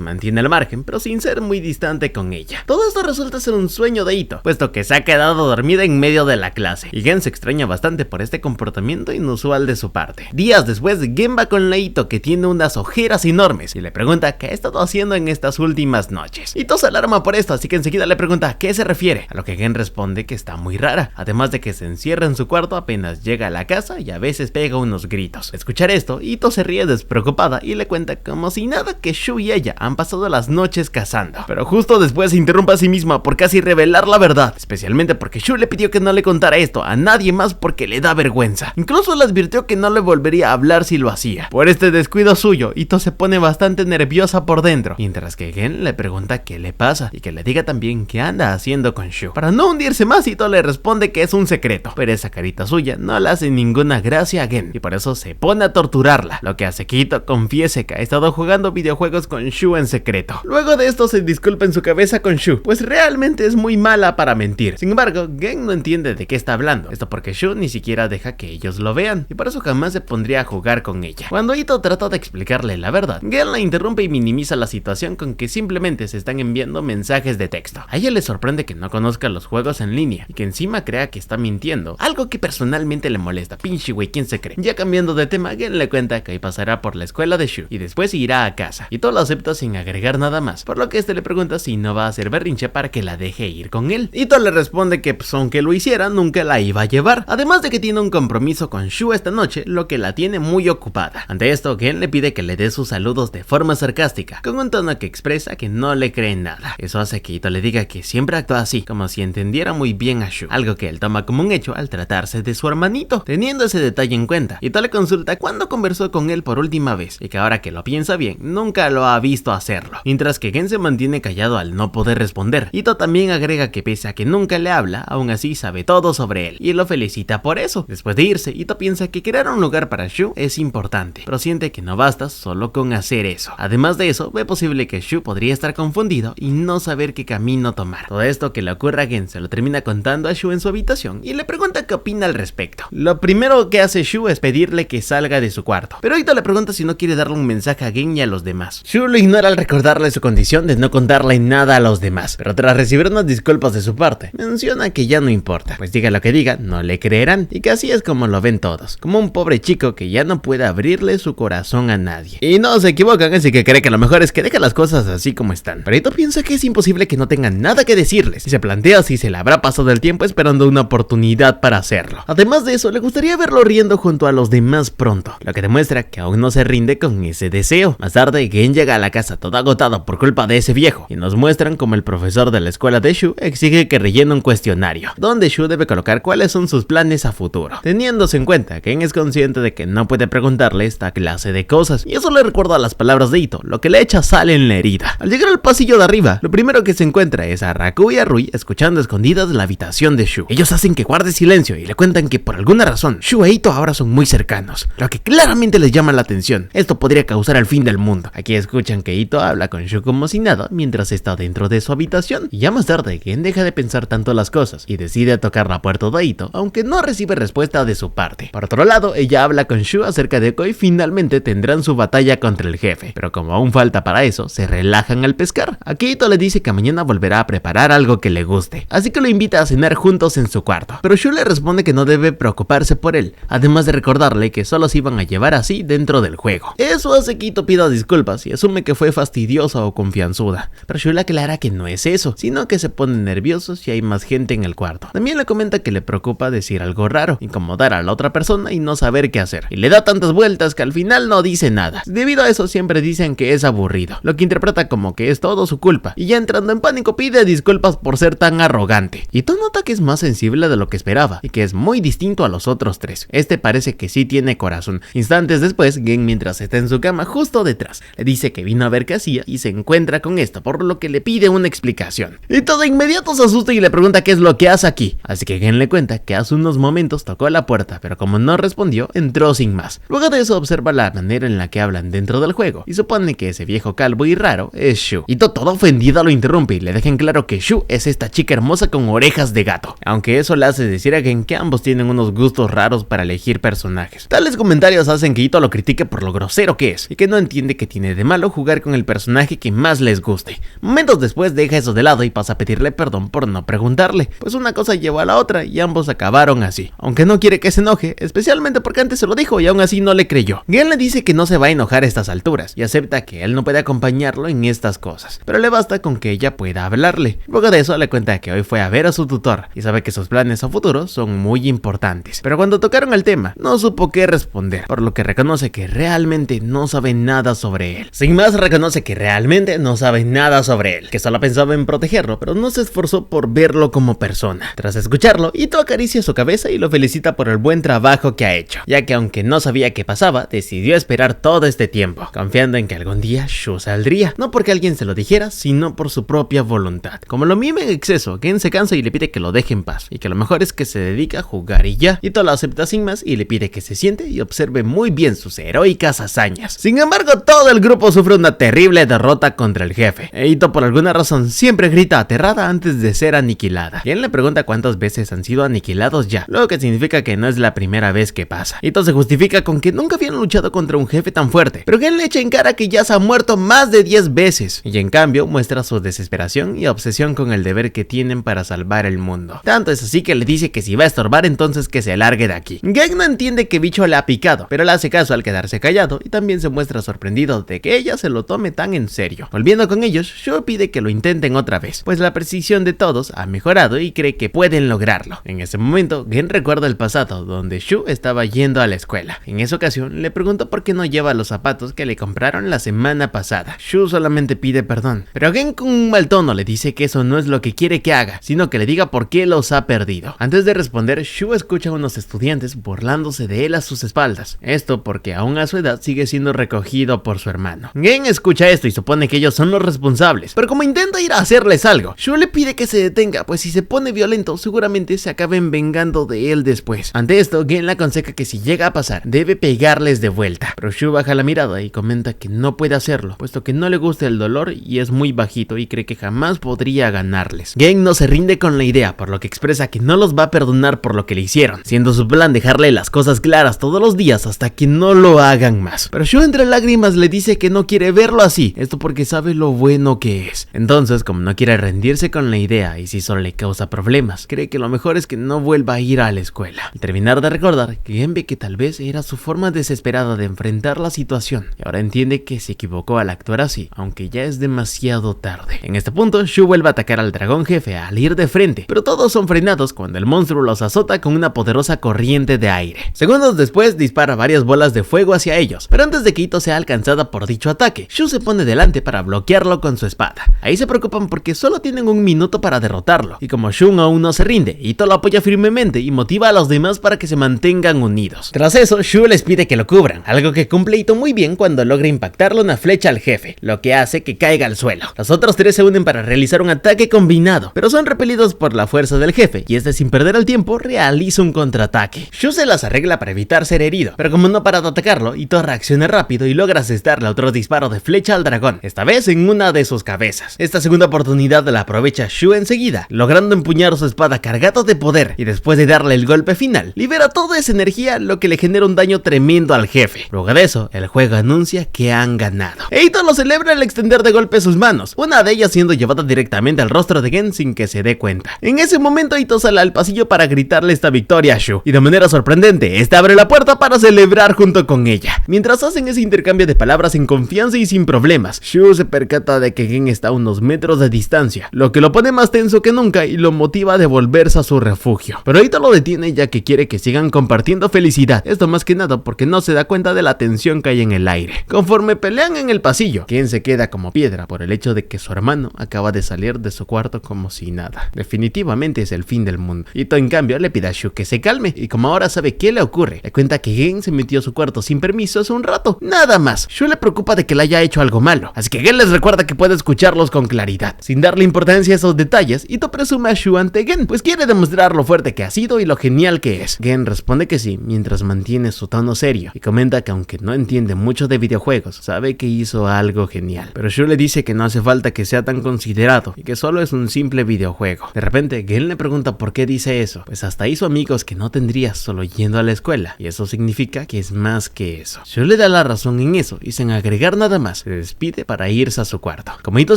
mantiene al margen, pero sin ser muy distante con ella. Todo esto resulta ser un sueño de Ito, puesto que se ha quedado dormida en medio de la clase, y Gen se extraña bastante por este comportamiento inusual de su parte. Días después, Gen va con la Ito, que tiene unas ojeras enormes, y le pregunta qué ha estado haciendo en estas últimas noches. Ito se alarma por esto, así que enseguida le pregunta a qué se refiere, a lo que Gen responde que está muy rara, además de que se encierra en su cuarto apenas llega a la casa y a veces pega unos gritos. Al escuchar esto, Ito se ríe despreocupada y le cuenta como si nada que Shu y ella han pasado las noches cazando, pero justo después se interrumpe a sí misma por casi revelar la verdad, especialmente porque Shu le pidió que no le contara esto a nadie más porque le da vergüenza. Incluso le advirtió que no le volvería a hablar si lo hacía. Por este descuido suyo, Ito se pone bastante nerviosa por dentro, mientras que Gen le pregunta qué le pasa y que le diga también qué anda haciendo con Shu. Para no hundirse más, Ito le responde que es un secreto, pero esa carita suya no le hace ninguna gracia a Gen y por eso se pone a torturarla, lo que hace que Ito confiese que ha estado jugando videojuegos con Shu en secreto. Luego de esto se disculpa en su cabeza con Shu, pues realmente es muy mala para mentir. Sin embargo, Gen no entiende de qué está hablando, esto porque Shu ni siquiera deja que ellos lo vean y por eso jamás se pondría a jugar con ella. Cuando Ito trata de explicarle la verdad, Gen la interrumpe y minimiza la situación con que simplemente se están enviando mensajes de texto. A ella le sorprende que no conozca los juegos en línea y que encima crea que está mintiendo, algo que personalmente le molesta. Pinche güey, ¿quién se cree? Ya cambiando de tema, Gen le cuenta que hoy pasará por la escuela de Shu y después irá a casa, y todo lo acepta sin agregar nada más, por lo que este le pregunta si no va a hacer berrinche para que la deje ir con él. Ito le responde que pues aunque lo hiciera nunca la iba a llevar, además de que tiene un compromiso con Shu esta noche, lo que la tiene muy ocupada. Ante esto, Gen le pide que le dé sus saludos de forma sarcástica, con un tono que expresa que no le cree nada. Eso hace que Ito le diga que siempre actúa así, como si entendiera muy bien a Shu, algo que él toma como un hecho al tratarse de su hermanito. Teniendo ese detalle en cuenta, Ito le consulta cuándo conversó con él por última vez, y que ahora que lo piensa bien, nunca lo ha visto hacerlo. Mientras que Gen se mantiene callado al no poder responder, Ito también agrega que pese a que nunca le habla, aún así sabe todo sobre él, y lo felicita por eso. Después de irse, Ito piensa que crear un lugar para Shu es importante, pero siente que no basta solo con hacer eso. Además de eso, ve posible que Shu podría estar confundido y no saber qué camino tomar. Todo esto que le ocurre a Gen se lo termina contando a Shu en su habitación y le pregunta qué opina al respecto. Lo primero que hace Shu es pedirle que salga de su cuarto, pero Ito le pregunta si no quiere darle un mensaje a Gen y a los demás. Shu lo ignora al recordarle su condición de no contarle nada a los demás, pero tras recibir unas disculpas de su parte, menciona que ya no importa, pues diga lo que diga, no le creerán, y que así es como lo ven todos, como un pobre chico que ya no puede abrirle su corazón a nadie. Y no se equivocan, así que cree que lo mejor es que deje las cosas así como están. Pero Ito piensa que es imposible que no tengan nada que decirles, y se plantea si se le habrá pasado el tiempo esperando una oportunidad para hacerlo. Además de eso, le gustaría verlo riendo junto a los demás pronto, lo que demuestra que aún no se rinde con ese deseo. Más tarde, Gen llega a la casa todo agotado por culpa de ese viejo, y nos muestran como el profesor de la escuela de Shu exige que rellene un cuestionario, donde Shu debe colocar cuáles son sus planes a futuro, teniéndose en cuenta que Gen es consciente de que no puede preguntarle esta clase de cosas, y eso le recuerda las palabras de Ito, lo que le echa sal en la herida. Al llegar al pasillo de arriba, lo primero que se encuentra es a Raku y a Rui escuchando escondidas la habitación de Shu. Ellos hacen que guarde silencio y le cuentan que por alguna razón Shu e Ito ahora son muy cercanos, lo que claramente les llama la atención. Esto podría causar el fin del mundo. Aquí escuchan que Ito habla con Shu como si nada mientras está dentro de su habitación, y ya más tarde Gen deja de pensar tanto las cosas y decide tocar la puerta de Ito, aunque no recibe respuesta de su parte. Por otro lado, ella habla con Shu acerca de que hoy finalmente tendrán su batalla contra el jefe, pero como aún falta para eso, se relajan al pescar. Aquí Ito le dice que mañana volverá a preparar algo que le guste, así que lo invita a cenar juntos en su cuarto, pero Shu le responde que no debe preocuparse por él, además de recordarle que solo se iban a llevar así dentro del juego. Eso hace que Ito pida disculpas y asume que fue fastidiosa o confianzuda, pero Shu le aclara que no es eso, sino que se pone nervioso si hay más gente en el cuarto. También le comenta que le preocupa decir algo raro, incomodar a la otra persona y no saber qué hacer, y le da tantas vueltas que al final no dice nada. Debido a eso siempre dicen que es aburrido, lo que interpreta como que es todo su culpa, y ya entrando en pánico pide disculpas por ser tan arrogante. Ito nota que es más sensible de lo que esperaba y que es muy distinto a los otros tres. Este parece que sí tiene corazón. Instantes después, Gen, mientras está en su cama justo detrás, le dice que vino a ver qué hacía y se encuentra con esto, por lo que le pide una explicación. Ito de inmediato se asusta y le pregunta qué es lo que hace aquí, así que Gen le cuenta que hace unos momentos tocó la puerta, pero como no respondió, entró sin más. Luego de eso observa la manera en la que hablan dentro del juego y supone que ese viejo calvo y raro Xiao es Shu. Ito, toda ofendida, lo interrumpe y le deja en claro que Shu es esta chica hermosa con orejas de gato, aunque eso le hace decir a Gen que ambos tienen unos gustos raros para elegir personajes. Tales comentarios hacen que Ito lo critique por lo grosero que es y que no entiende que tiene de malo jugar con el personaje que más les guste. Momentos después deja eso de lado y pasa a pedirle perdón por no preguntarle, pues una cosa llevó a la otra y ambos acabaron así, aunque no quiere que se enoje, especialmente porque antes se lo dijo y aún así no le creyó. Gen le dice que no se va a enojar a estas alturas y acepta que él no puede acompañarlo en estas cosas, pero le basta con que ella pueda hablarle. Luego de eso le cuenta que hoy fue a ver a su tutor y sabe que sus planes a futuro son muy importantes, pero cuando tocaron el tema no supo qué responder, por lo que reconoce que realmente no sabe nada sobre él. Sin más, reconoce que realmente no sabe nada sobre él, que solo pensaba en protegerlo, pero no se esforzó por verlo como persona. Tras escucharlo, Ito acaricia su cabeza y lo felicita por el buen trabajo que ha hecho, ya que aunque no sabía qué pasaba, decidió esperar todo este tiempo, confiando en que algún día Shu saldría, no porque alguien se lo dijera, sino por su propia voluntad. Como lo mima en exceso, Gen se cansa y le pide que lo deje en paz, y que lo mejor es que se dedique a jugar y ya. Ito lo acepta sin más y le pide que se siente y observe muy bien sus heroicas hazañas. Sin embargo, todo el grupo sufre una terrible derrota contra el jefe. Ito por alguna razón siempre grita aterrada antes de ser aniquilada. Gen le pregunta cuántas veces han sido aniquilados ya, lo que significa que no es la primera vez que pasa. Ito se justifica con que nunca habían luchado contra un jefe tan fuerte, pero Gen le echa en cara que ya se ha muerto más de 10 veces, y en cambio muestra su desesperación y obsesión con el deber que tienen para salvar el mundo. Tanto es así que le dice que si va a estorbar entonces que se largue de aquí. Gen no entiende que bicho le ha picado, pero le hace caso al quedarse callado y también se muestra sorprendido de que ella se lo tome tan en serio. Volviendo con ellos, Shu pide que lo intenten otra vez, pues la precisión de todos ha mejorado y cree que pueden lograrlo. En ese momento, Gen recuerda el pasado donde Shu estaba yendo a la escuela. En esa ocasión le preguntó por qué no lleva los zapatos que le compraron la semana pasada. Shu solamente pide perdón, pero Gen con un mal tono le dice que eso no es lo que quiere que haga, sino que le diga por qué los ha perdido. Antes de responder, Shu escucha a unos estudiantes burlándose de él a sus espaldas. Esto porque aún a su edad sigue siendo recogido por su hermano. Gen escucha esto y supone que ellos son los responsables, pero como intenta ir a hacerles algo, Shu le pide que se detenga, pues si se pone violento seguramente se acaben vengando de él después. Ante esto, Gen le aconseja que si llega a pasar, debe pegarles de vuelta, pero Shu baja la mirada y comenta que no puede hacerlo, puesto que no le gusta el dolor y es muy bajito y cree que jamás podría ganarles. Gen no se rinde con la idea, por lo que expresa que no los va a perdonar por lo que le hicieron, siendo su plan dejarle las cosas claras todos los días hasta que no lo hagan más. Pero Shu entre lágrimas le dice que no quiere verlo así, esto porque sabe lo bueno que es. Entonces, como no quiere rendirse con la idea y si solo le causa problemas, cree que lo mejor es que no vuelva a ir a la escuela. Al terminar de recordar, Gen ve que tal vez era su forma desesperada de enfrentar la situación y ahora entiende que se equivocó al actuar así, aunque ya es demasiado tarde. En este punto, Shu vuelve a atacar al dragón jefe al ir de frente, pero todos son frenados cuando el monstruo los azota con una poderosa corriente de aire. Segundos después dispara varias bolas de fuego hacia ellos, pero antes de que Ito sea alcanzada por dicho ataque, Shu se pone delante para bloquearlo con su espada. Ahí se preocupan porque solo tienen un minuto para derrotarlo, y como Shun aún no se rinde, Ito lo apoya firmemente y motiva a los demás para que se mantengan unidos. Tras eso, Shu les pide que lo cubran, algo que cumple Ito muy bien cuando logra impactarle una flecha al jefe, lo que hace que caiga al suelo. Los otros tres se unen para realizar un ataque combinado, pero son repelidos por la fuerza del jefe, y este sin perder el tiempo realiza un contraataque. Shu se las arregla para evitar ser herido, pero como no para de atacarlo, Ito reacciona rápido y logra asestarle otro disparo de flecha al dragón, esta vez en una de sus cabezas. Esta segunda oportunidad la aprovecha Shu enseguida, logrando empuñar su espada cargada de poder, y después de darle el golpe final, libera toda esa energía, lo que le genera un daño tremendo al jefe. Luego de eso, el juego anuncia que han ganado. Ito lo celebra al extender de golpe sus manos, una de ellas siendo llevada directamente al rostro de Gen sin que se dé cuenta. En ese momento, Ito sale al pasillo para gritarle esta victoria a Shu, y de manera sorprendente, esta abre la puerta para celebrar junto con ella. Mientras hacen ese intercambio de palabras en confianza y sin problemas, Shu se percata de que Gen está a unos metros de distancia, lo que lo pone más tenso que nunca y lo motiva a devolverse a su refugio. Pero Ito lo detiene ya que quiere que sigan compartiendo felicidad, esto más que nada porque no se da cuenta de la tensión que hay en el aire. Conforme pelean en el pasillo, Gen se queda como piedra por el hecho de que su hermano acaba de salir de su cuarto como si nada. Definitivamente es el fin del mundo. Ito en cambio le pide a Shu que se calme, y como ahora sabe qué le ocurre, le cuenta que Gen se metió a su cuarto sin permiso hace un rato, nada más. Shu le preocupa de que le haya hecho algo malo, así que Gen les recuerda que puede escucharlos con claridad. Sin darle importancia a esos detalles, Ito presume a Shu ante Gen, pues quiere demostrar lo fuerte que ha sido y lo genial que es. Gen responde que sí, mientras mantiene su tono serio, y comenta que aunque no entiende mucho de videojuegos, sabe que hizo algo genial. genial. Pero Shu le dice que no hace falta que sea tan considerado y que solo es un simple videojuego. De repente, Gen le pregunta por qué dice eso. Pues hasta hizo amigos que no tendría solo yendo a la escuela, y eso significa que es más que eso. Shu le da la razón en eso y sin agregar nada más, se despide para irse a su cuarto. Como Ito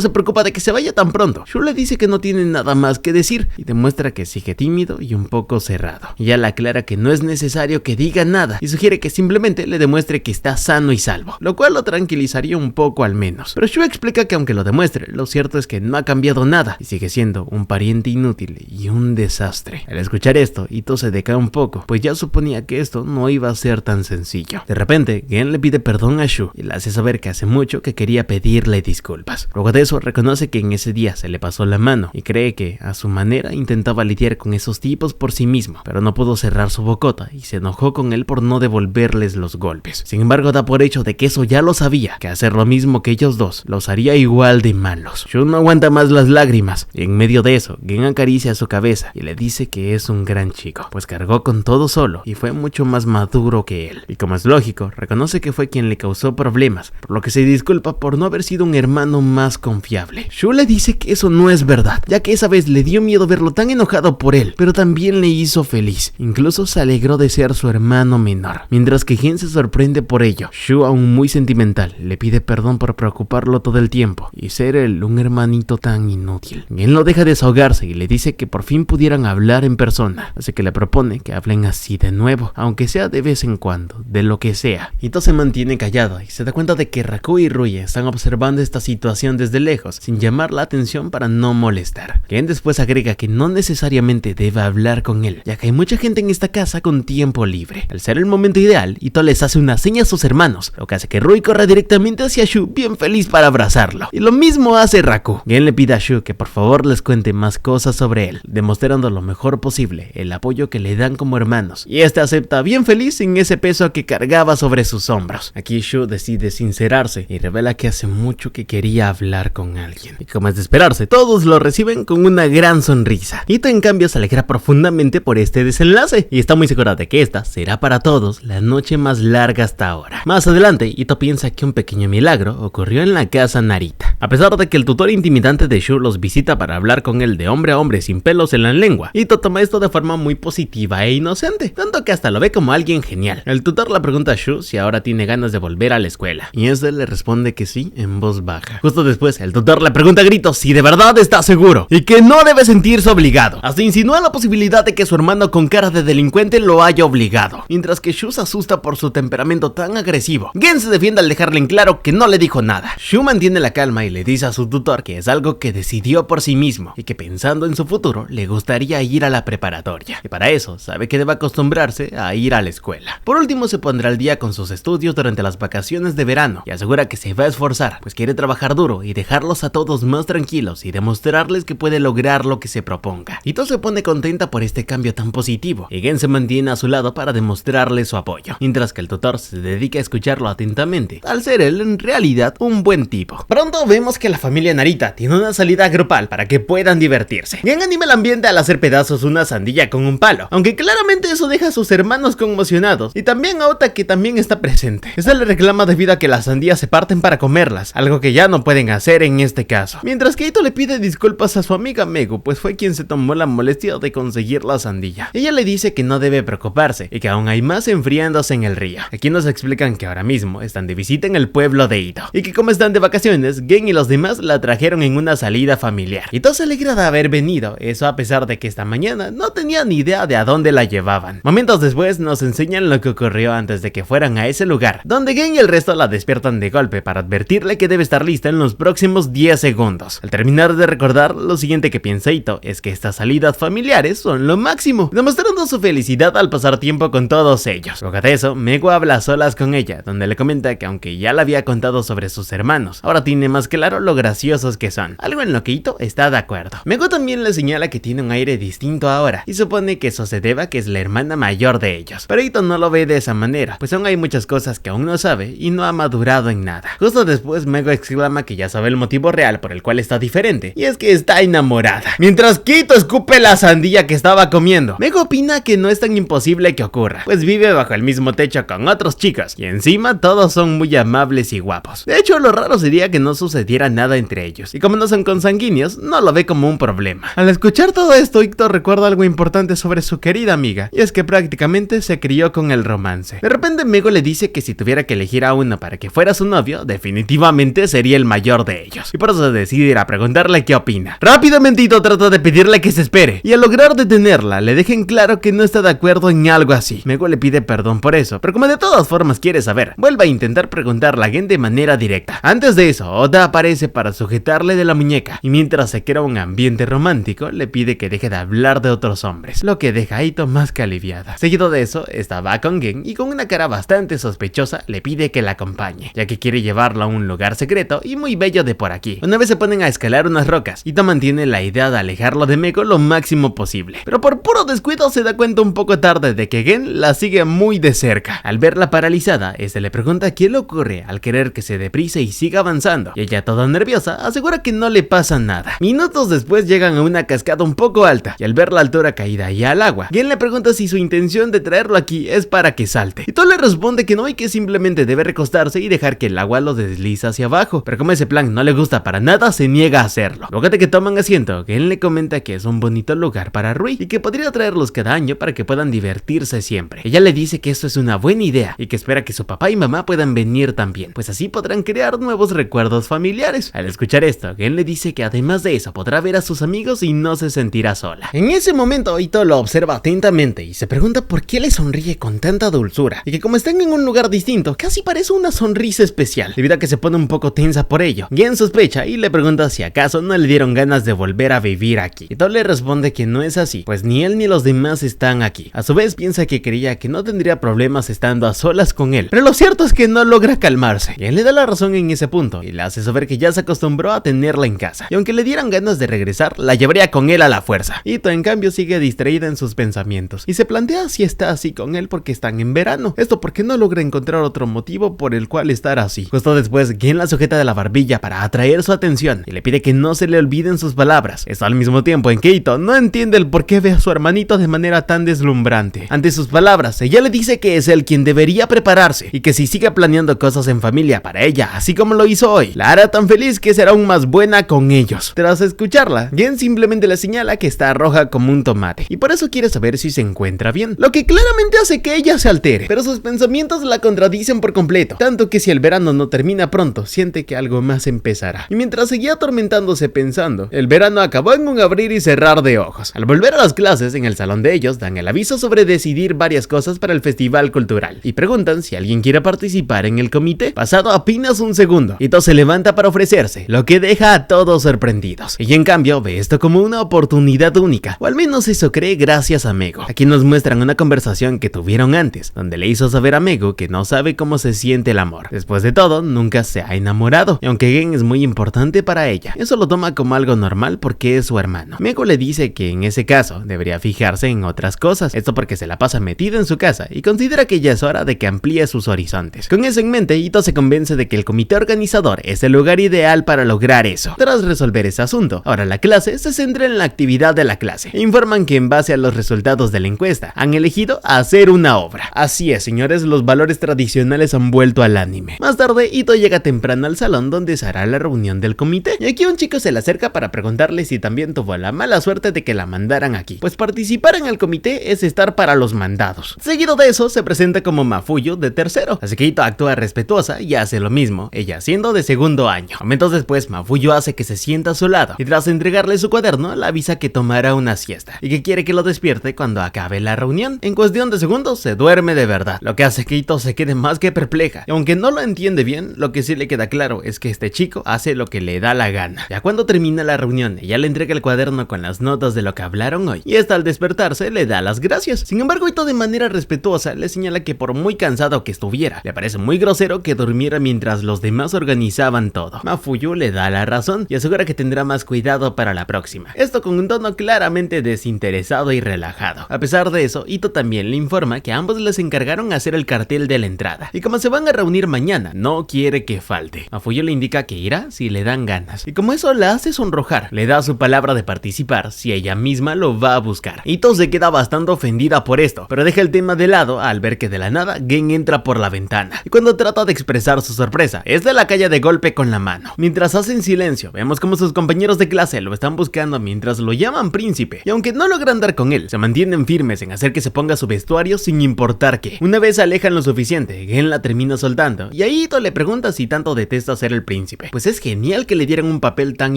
se preocupa de que se vaya tan pronto, Shu le dice que no tiene nada más que decir y demuestra que sigue tímido y un poco cerrado. Ella le aclara que no es necesario que diga nada y sugiere que simplemente le demuestre que está sano y salvo, lo cual lo tranquilizaría un poco al menos. Pero Shu explica que aunque lo demuestre, lo cierto es que no ha cambiado nada y sigue siendo un pariente inútil y un desastre. Al escuchar esto, Ito se decae un poco, pues ya suponía que esto no iba a ser tan sencillo. De repente, Gen le pide perdón a Shu y le hace saber que hace mucho que quería pedirle disculpas. Luego de eso, reconoce que en ese día se le pasó la mano y cree que, a su manera, intentaba lidiar con esos tipos por sí mismo, pero no pudo cerrar su bocota y se enojó con él por no devolverles los golpes. Sin embargo, da por hecho de que eso ya lo sabía, que hacer lo mismo que ellos dos los haría igual de malos. Shu no aguanta más las lágrimas y en medio de eso, Gen acaricia su cabeza y le dice que es un gran chico, pues cargó con todo solo y fue mucho más maduro que él. Y como es lógico, reconoce que fue quien le causó problemas, por lo que se disculpa por no haber sido un hermano más confiable. Shu le dice que eso no es verdad, ya que esa vez le dio miedo verlo tan enojado por él, pero también le hizo feliz. Incluso se alegró de ser su hermano menor. Mientras que Gen se sorprende por ello, Shu, aún muy sentimental, le pide perdón por preocuparlo todo el tiempo y ser él un hermanito tan inútil. Gen lo deja desahogarse y le dice que por fin pudieran hablar en persona, así que le propone que hablen así de nuevo, aunque sea de vez en cuando, de lo que sea. Ito se mantiene callado y se da cuenta de que Raku y Rui están observando esta situación desde lejos, sin llamar la atención para no molestar. Gen después agrega que no necesariamente debe hablar con él, ya que hay mucha gente en esta casa con tiempo libre. Al ser el momento ideal, Ito les hace una seña a sus hermanos, lo que hace que Rui corra directamente hacia Shu bien feliz para abrazarlo. Y lo mismo hace Raku. Gen le pide a Shu que por favor les cuente más cosas sobre él, demostrando lo mejor posible el apoyo que le dan como hermanos, y este acepta bien feliz sin ese peso que cargaba sobre sus hombros. Aquí Shu decide sincerarse y revela que hace mucho que quería hablar con alguien, y como es de esperarse, todos lo reciben con una gran sonrisa. Ito en cambio se alegra profundamente por este desenlace y está muy segura de que esta será para todos la noche más larga hasta ahora. Más adelante, Ito piensa que un pequeño milagro ocurrió en la casa Narita. A pesar de que el tutor intimidante de Shu los visita para hablar con él de hombre a hombre sin pelos en la lengua, Ito toma esto de forma muy positiva e inocente, tanto que hasta lo ve como alguien genial. El tutor le pregunta a Shu si ahora tiene ganas de volver a la escuela, y este le responde que sí en voz baja. Justo después, el tutor le pregunta a gritos si de verdad está seguro y que no debe sentirse obligado. Hasta insinúa la posibilidad de que su hermano con cara de delincuente lo haya obligado, mientras que Shu se asusta por su temperamento tan agresivo. Gen se defiende al dejarle en claro que no le dijo nada. Shu mantiene la calma y le dice a su tutor que es algo que decidió por sí mismo y que pensando en su futuro le gustaría ir a la preparatoria, y para eso sabe que debe acostumbrarse a ir a la escuela. Por último, se pondrá al día con sus estudios durante las vacaciones de verano y asegura que se va a esforzar, pues quiere trabajar duro y dejarlos a todos más tranquilos y demostrarles que puede lograr lo que se proponga. Ito se pone contenta por este cambio tan positivo y Gen se mantiene a su lado para demostrarle su apoyo, mientras que el tutor se dedica a escucharlo atentamente, al ser él en realidad un buen tipo. Pronto vemos que la familia Narita tiene una salida grupal para que puedan divertirse. Gen anima el ambiente al hacer pedazos una sandía con un palo, aunque claramente eso deja a sus hermanos conmocionados, y también a Ota, que también está presente. Esta le reclama debido a que las sandías se parten para comerlas, algo que ya no pueden hacer en este caso. Mientras que Ito le pide disculpas a su amiga Megu, pues fue quien se tomó la molestia de conseguir la sandía. Ella le dice que no debe preocuparse y que aún hay más enfriándose en el río. Aquí nos explican que ahora mismo están de visita en el pueblo de Ito, y que como están de vacaciones, Gen y los demás la trajeron en una salida familiar. Ito se alegra de haber venido, eso a pesar de que esta mañana no tenía ni idea de a dónde la llevaban. Momentos después nos enseñan lo que ocurrió antes de que fueran a ese lugar, donde Gen y el resto la despiertan de golpe para advertirle que debe estar lista en los próximos 10 segundos. Al terminar de recordar, lo siguiente que piensa Ito es que estas salidas familiares son lo máximo, demostrando su felicidad al pasar tiempo con todos ellos. Luego de eso, Megu habla a solas con ella, donde le comenta que aunque ya le había contado sobre sus hermanos, ahora tiene más claro lo graciosos que son, algo en lo que Ito está de acuerdo. Megu también le señala que tiene un aire distinto ahora, y supone que eso se deba a que es la hermana mayor de ellos, pero Ito no lo ve de esa manera, pues aún hay muchas cosas que aún no sabe y no ha madurado en nada. Justo después, Megu exclama que ya sabe el motivo real por el cual está diferente, y es que está enamorada, mientras que Ito escupe la sandía que estaba comiendo. Megu opina que no es tan imposible que ocurra, pues vive bajo el mismo techo con otros chicos, y encima todos son muy amables y guapos. De hecho, lo lo raro sería que no sucediera nada entre ellos, y como no son consanguíneos, no lo ve como un problema. Al escuchar todo esto, Ito recuerda algo importante sobre su querida amiga, y es que prácticamente se crió con el romance. De repente Mego le dice que si tuviera que elegir a uno para que fuera su novio, definitivamente sería el mayor de ellos, y por eso decide ir a preguntarle qué opina. Rápidamente Ito trata de pedirle que se espere, y al lograr detenerla, le dejen claro que no está de acuerdo en algo así. Mego le pide perdón por eso, pero como de todas formas quiere saber, vuelve a intentar preguntarle a Gen de manera directa. Antes de eso, Oda aparece para sujetarle de la muñeca, y mientras se crea un ambiente romántico, le pide que deje de hablar de otros hombres, lo que deja a Ito más que aliviada. Seguido de eso, va con Gen y con una cara bastante sospechosa le pide que la acompañe, ya que quiere llevarla a un lugar secreto y muy bello de por aquí. Una vez se ponen a escalar unas rocas, Ito mantiene la idea de alejarlo de Mego lo máximo posible, pero por puro descuido se da cuenta un poco tarde de que Gen la sigue muy de cerca. Al verla paralizada, le pregunta qué le ocurre al querer que se deprisa y siga avanzando, y ella toda nerviosa asegura que no le pasa nada. Minutos después llegan a una cascada un poco alta, y al ver la altura caída y al agua, Gen le pregunta si su intención de traerlo aquí es para que salte. Ito le responde que no y que simplemente debe recostarse y dejar que el agua lo desliza hacia abajo, pero como ese plan no le gusta para nada, se niega a hacerlo. Luego de que toman asiento, Gen le comenta que es un bonito lugar para Rui y que podría traerlos cada año para que puedan divertirse siempre. Ella le dice que esto es una buena idea y que espera que su papá y mamá puedan venir también, pues así podrán crear nuevos recuerdos familiares. Al escuchar esto, Gen le dice que además de eso podrá ver a sus amigos y no se sentirá sola. En ese momento Ito lo observa atentamente y se pregunta por qué le sonríe con tanta dulzura, y que como están en un lugar distinto, casi parece una sonrisa especial, debido a que se pone un poco tensa por ello. Gen sospecha y le pregunta si acaso no le dieron ganas de volver a vivir aquí. Ito le responde que no es así, pues ni él ni los demás están aquí. A su vez piensa que creía que no tendría problemas estando a solas con él, pero lo cierto es que no logra calmarse. Gen le da la razón en ese punto y le hace saber que ya se acostumbró a tenerla en casa, y aunque le dieran ganas de regresar, la llevaría con él a la fuerza. Ito en cambio sigue distraída en sus pensamientos y se plantea si está así con él porque están en verano, esto porque no logra encontrar otro motivo por el cual estar así. Justo después, Gen la sujeta de la barbilla para atraer su atención y le pide que no se le olviden sus palabras. Esto al mismo tiempo en que Ito no entiende el por qué ve a su hermanito de manera tan deslumbrante. Ante sus palabras, ella le dice que es él quien debería prepararse y que si sigue planeando cosas en familia para ella, así como lo hizo hoy, la hará tan feliz que será aún más buena con ellos. Tras escucharla, Gen simplemente le señala que está roja como un tomate y por eso quiere saber si se encuentra bien, lo que claramente hace que ella se altere, pero sus pensamientos la contradicen por completo, tanto que si el verano no termina pronto, siente que algo más empezará. Y mientras seguía atormentándose pensando, el verano acabó en un abrir y cerrar de ojos. Al volver a las clases, en el salón de ellos dan el aviso sobre decidir varias cosas para el festival cultural y preguntan si alguien quiere participar en el comité. Pasado apenas un segundo, Ito se levanta para ofrecerse, lo que deja a todos sorprendidos. Ella en cambio ve esto como una oportunidad única, o al menos eso cree gracias a Mego. Aquí nos muestran una conversación que tuvieron antes, donde le hizo saber a Mego que no sabe cómo se siente el amor. Después de todo, nunca se ha enamorado, y aunque Gen es muy importante para ella, eso lo toma como algo normal porque es su hermano. Mego le dice que en ese caso debería fijarse en otras cosas, esto porque se la pasa metida en su casa y considera que ya es hora de que amplíe sus horizontes. Con eso en mente, Ito se convence de que el comité organizador es el lugar ideal para lograr eso. Tras resolver ese asunto, ahora la clase se centra en la actividad de la clase e informan que en base a los resultados de la encuesta han elegido hacer una obra. Así es, señores, los valores tradicionales han vuelto al anime. Más tarde, Ito llega temprano al salón donde se hará la reunión del comité, y aquí un chico se le acerca para preguntarle si también tuvo la mala suerte de que la mandaran aquí, pues participar en el comité es estar para los mandados. Seguido de eso, se presenta como Mafuyu de tercero, así que Ito actúa respetuosa y hace lo mismo, ella siendo de segundo año. Momentos después, Mafuyu hace que se sienta a su lado y tras entregarle su cuaderno, le avisa que tomará una siesta y que quiere que lo despierte cuando acabe la reunión. En cuestión de segundos, se duerme de verdad, lo que hace que Ito se quede más que perpleja, y aunque no lo entiende bien, lo que sí le queda claro es que este chico hace lo que le da la gana. Ya cuando termina la reunión, ella le entrega el cuaderno con las notas de lo que hablaron hoy, y esta al despertarse le da las gracias. Sin embargo, Ito de manera respetuosa le señala que por muy cansado que estuviera, le parece muy grosero que durmiera mientras los demás organizaban todo. Mafuyu le da la razón y asegura que tendrá más cuidado para la próxima, esto con un tono claramente desinteresado y relajado. A pesar de eso, Ito también le informa que ambos les encargaron hacer el cartel de la entrada, y como se van a reunir mañana, no quiere que falte. Mafuyu le indica que irá si le dan ganas, y como eso la hace sonrojar, le da su palabra de participar si ella misma lo va a buscar. Ito se queda bastante ofendida por esto, pero deja el tema de lado al ver que de la nada Gen entra por la ventana, y cuando trata de expresar su sorpresa, Este la calla de golpe con la mano. Mientras hacen silencio, vemos como sus compañeros de clase lo están buscando mientras lo llaman príncipe. Y aunque no logran dar con él, se mantienen firmes en hacer que se ponga su vestuario sin importar qué. Una vez se alejan lo suficiente, Gen la termina soltando. Y ahí Ito le pregunta si tanto detesta ser el príncipe. Pues es genial que le dieran un papel tan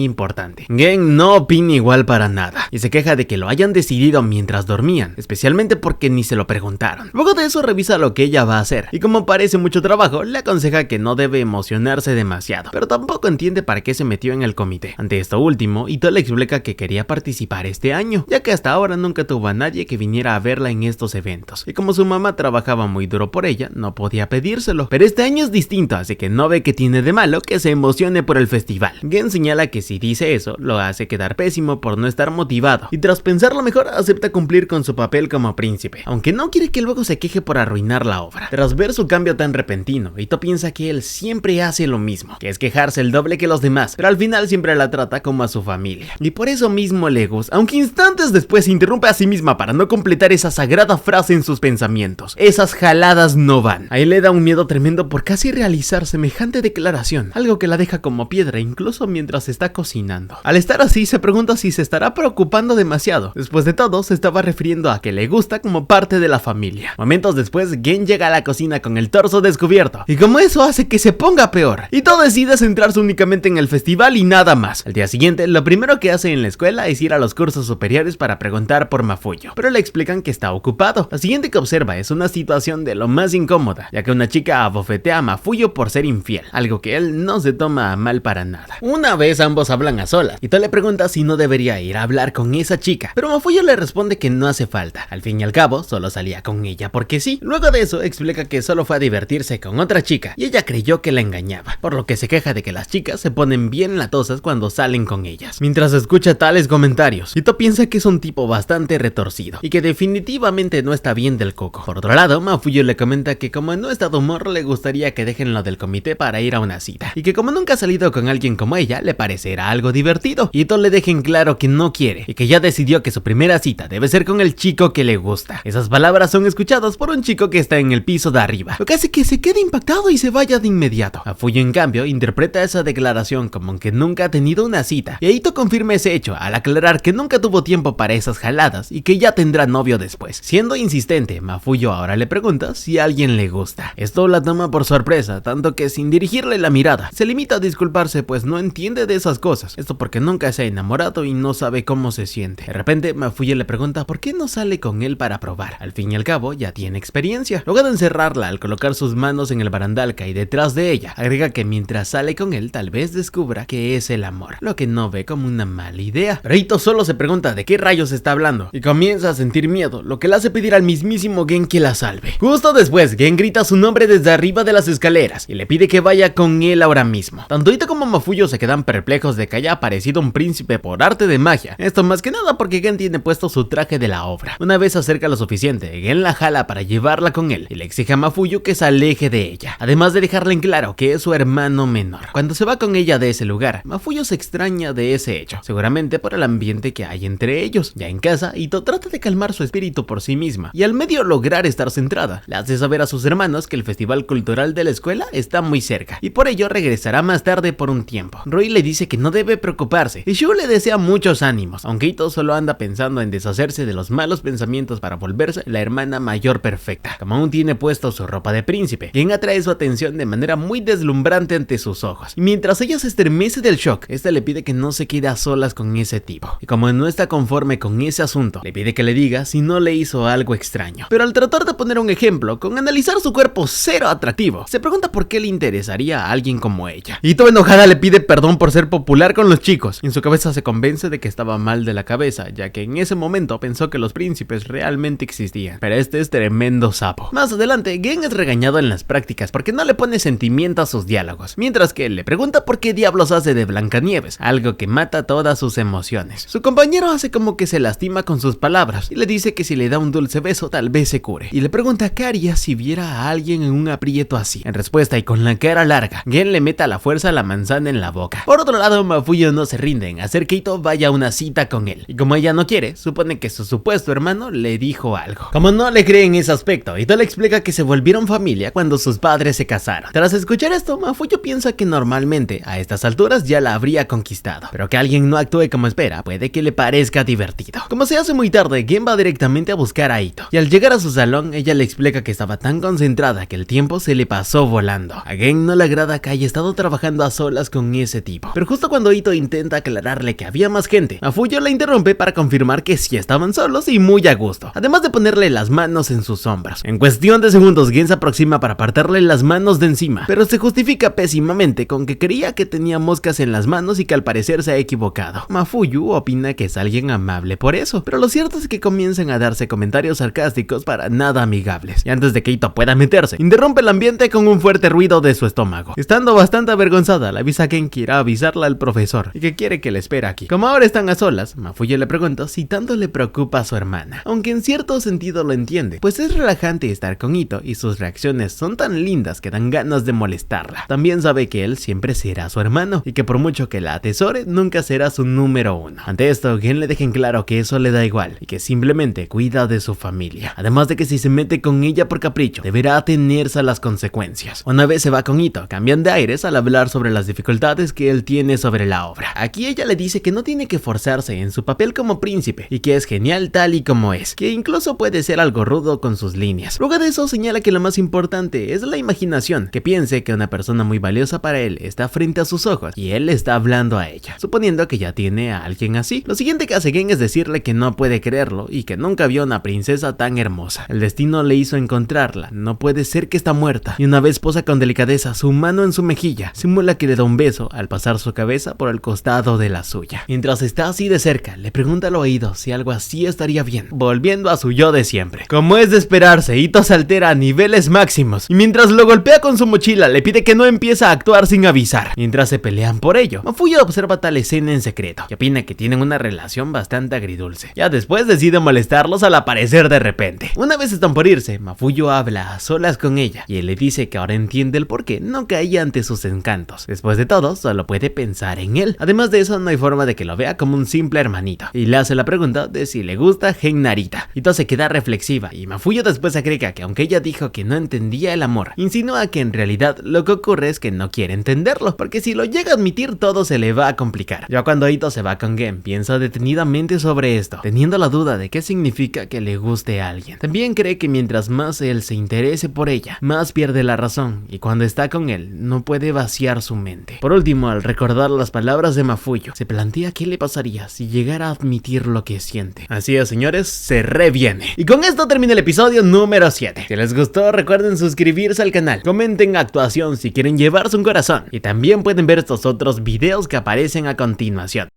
importante. Gen no opina igual para nada. Y se queja de que lo hayan decidido mientras dormían. Especialmente porque ni se lo preguntaron. Luego de eso revisa lo que ella va a hacer. Y como parece mucho trabajo, le aconseja que no debe emocionarse demasiado. Pero tampoco entiende para qué se metió en el comité. Ante esto último, Ito le explica que quería participar este año, ya que hasta ahora nunca tuvo a nadie que viniera a verla en estos eventos. Y como su mamá trabajaba muy duro por ella, no podía pedírselo. Pero este año es distinto, así que no ve que tiene de malo que se emocione por el festival. Gen señala que si dice eso, lo hace quedar pésimo por no estar motivado. Y tras pensarlo mejor, acepta cumplir con su papel como príncipe, aunque no quiere que luego se queje por arruinar la obra. Tras ver su cambio tan repentino, Ito piensa que él siempre hace lo mismo, que es quejarse el doble que los demás, pero al final siempre la trata como a su familia. Y por eso mismo le gusta, aunque instantes después se interrumpe a sí misma para no completar esa sagrada frase en sus pensamientos. Esas jaladas no van. Ahí le da un miedo tremendo por casi realizar semejante declaración, algo que la deja como piedra incluso mientras está cocinando. Al estar así, se pregunta si se estará preocupando demasiado. Después de todo, se estaba refiriendo a que le gusta como parte de la familia. Momentos después, Gen llega a la cocina con el torso descubierto, y como eso hace que se ponga peor. Ito decide centrarse únicamente en el festival y nada más. Al día siguiente, lo primero que hace en la escuela es ir a los cursos superiores para preguntar por Mafuyo, pero le explican que está ocupado. Lo siguiente que observa es una situación de lo más incómoda, ya que una chica abofetea a Mafuyo por ser infiel, algo que él no se toma a mal para nada. Una vez ambos hablan a solas, Ito le pregunta si no debería ir a hablar con esa chica, pero Mafuyo le responde que no hace falta. Al fin y al cabo, solo salía con ella porque sí. Luego de eso, explica que solo fue a divertirse con otra chica, y ella creyó que la engañaba, por lo que se queja de que las chicas se ponen bien latosas cuando salen con ellas. Mientras escucha tales comentarios, Ito piensa que es un tipo bastante retorcido, y que definitivamente no está bien del coco. Por otro lado, Mafuyo le comenta que como no está de humor, le gustaría que dejen lo del comité para ir a una cita, y que como nunca ha salido con alguien como ella, le parecerá algo divertido. Ito le deja en claro que no quiere, y que ya decidió que su primera cita debe ser con el chico que le gusta. Esas palabras son escuchadas por un chico que está en el piso de arriba, lo que hace que se quede impactado y se vaya de inmediato. Mafuyo, en cambio, interpreta esa declaración como que nunca ha tenido una cita, y Ito confirma ese hecho al aclarar que nunca tuvo tiempo para esas jaladas y que ya tendrá novio después. Siendo insistente, Mafuyo ahora le pregunta si a alguien le gusta. Esto la toma por sorpresa, tanto que sin dirigirle la mirada, se limita a disculparse pues no entiende de esas cosas. Esto porque nunca se ha enamorado y no sabe cómo se siente. De repente, Mafuyo le pregunta por qué no sale con él para probar. Al fin y al cabo, ya tiene experiencia. Luego de encerrarla al colocar sus manos en el barandal que hay detrás de ella, agrega que mientras sale con él, tal vez descubra que es el amor, lo que no ve como una mala idea. Pero Ito solo se pregunta de qué rayos está hablando y comienza a sentir miedo, lo que le hace pedir al mismísimo Gen que la salve. Justo después, Gen grita su nombre desde arriba de las escaleras y le pide que vaya con él ahora mismo. Tanto Ito como Mafuyo se quedan perplejos de que haya aparecido un príncipe por arte de magia. Esto más que nada porque Gen tiene puesto su traje de la obra. Una vez se acerca lo suficiente, Gen la jala para llevarla con él y le exige a Mafuyo que se aleje de ella, además de dejarle en claro que es su hermano menor. Cuando se va con ella de ese lugar, Mafuyo se extraña de ese hecho, seguramente por el ambiente que hay entre ellos. Ya en casa, Ito trata de calmar su espíritu por sí misma y al medio lograr estar centrada, le hace saber a sus hermanos que el festival cultural de la escuela está muy cerca y por ello regresará más tarde por un tiempo. Roy le dice que no debe preocuparse y Shu le desea muchos ánimos, aunque Ito solo anda pensando en deshacerse de los malos pensamientos para volverse la hermana mayor perfecta. Como aún tiene puesto su ropa de príncipe, quien atrae su atención de manera muy deslumbrante ante sus ojos, y mientras ella se estremece del shock, esta le pide que no se quede a solas con ese tipo, y como no está conforme con ese asunto, le pide que le diga si no le hizo algo extraño. Pero al tratar de poner un ejemplo, con analizar su cuerpo cero atractivo, se pregunta por qué le interesaría a alguien como ella. Ito, enojada, le pide perdón por ser popular con los chicos. En su cabeza se convence de que estaba mal de la cabeza, ya que en ese momento pensó que los príncipes realmente existían, pero este es tremendo sapo. Más adelante, Gen es regañado en las prácticas porque no le pone sentimiento a sus diálogos, mientras que le pregunta por qué diablos hace de Blancanieves, algo que mata todas sus emociones. Su compañero hace como que se lastima con sus palabras y le dice que si le da un dulce beso tal vez se cure, y le pregunta qué haría si viera a alguien en un aprieto así. En respuesta, y con la cara larga, Gen le mete a la fuerza la manzana en la boca. Por otro lado, Mafuyo no se rinde en hacer que Ito vaya a una cita con él, y como ella no quiere, supone que su supuesto hermano le dijo algo. Como no le cree en ese aspecto, Ito le explica que se volvieron familia cuando sus padres se casaron. Tras escuchar escuchar esto, Mafuyu piensa que normalmente a estas alturas ya la habría conquistado, pero que alguien no actúe como espera puede que le parezca divertido. Como se hace muy tarde, Gen va directamente a buscar a Ito, y al llegar a su salón ella le explica que estaba tan concentrada que el tiempo se le pasó volando. A Gen no le agrada que haya estado trabajando a solas con ese tipo, pero justo cuando Ito intenta aclararle que había más gente, Mafuyu la interrumpe para confirmar que sí estaban solos y muy a gusto, además de ponerle las manos en sus hombros. En cuestión de segundos, Gen se aproxima para apartarle las manos de encima, pero se justifica pésimamente con que creía que tenía moscas en las manos y que al parecer se ha equivocado. Mafuyu opina que es alguien amable por eso, pero lo cierto es que comienzan a darse comentarios sarcásticos para nada amigables, y antes de que Ito pueda meterse, interrumpe el ambiente con un fuerte ruido de su estómago. Estando bastante avergonzada, le avisa a Gen que irá a avisarle al profesor y que quiere que le espere aquí. Como ahora están a solas, Mafuyu le pregunta si tanto le preocupa a su hermana, aunque en cierto sentido lo entiende, pues es relajante estar con Ito y sus reacciones son tan lindas que dan ganas de molestarla. También sabe que él siempre será su hermano y que por mucho que la atesore, nunca será su número uno. Ante esto, Gen le deja en claro que eso le da igual y que simplemente cuida de su familia, además de que si se mete con ella por capricho, deberá atenerse a las consecuencias. Una vez se va con Ito, cambian de aires al hablar sobre las dificultades que él tiene sobre la obra. Aquí ella le dice que no tiene que forzarse en su papel como príncipe y que es genial tal y como es, que incluso puede ser algo rudo con sus líneas. Luego de eso señala que lo más importante es la imaginación, que piense que una persona muy valiosa para él está frente a sus ojos y él está hablando a ella, suponiendo que ya tiene a alguien así. Lo siguiente que hace Gen es decirle que no puede creerlo y que nunca vio una princesa tan hermosa. El destino le hizo encontrarla, no puede ser que está muerta, y una vez posa con delicadeza su mano en su mejilla, simula que le da un beso al pasar su cabeza por el costado de la suya. Mientras está así de cerca, le pregunta al oído si algo así estaría bien, volviendo a su yo de siempre. Como es de esperarse, Ito se altera a niveles máximos, y mientras lo golpea con su mochila, le pide que no empiece a actuar sin avisar. Mientras se pelean por ello, Mafuyu observa tal escena en secreto, y opina que tienen una relación bastante agridulce. Ya después decide molestarlos al aparecer de repente. Una vez están por irse, Mafuyu habla a solas con ella, y él le dice que ahora entiende el por qué no caía ante sus encantos. Después de todo, solo puede pensar en él. Además de eso, no hay forma de que lo vea como un simple hermanito, y le hace la pregunta de si le gusta Gen Narita. Ito se queda reflexiva, y Mafuyu después agrega que aunque ella dijo que no entendía el amor, insinúa que en realidad lo que ocurre es que no quiere entenderlo, porque si lo llega a admitir todo se le va a complicar. Ya cuando Ito se va con Gen, piensa detenidamente sobre esto, teniendo la duda de qué significa que le guste a alguien. También cree que mientras más él se interese por ella, más pierde la razón, y cuando está con él, no puede vaciar su mente. Por último, al recordar las palabras de Mafuyu, se plantea qué le pasaría si llegara a admitir lo que siente. Así es, señores, se reviene. Y con esto termina el episodio número 7. Si les gustó, recuerden suscribirse al canal, comenten actuación si quieren llevarse un corazón, y también pueden ver estos otros videos que aparecen a continuación.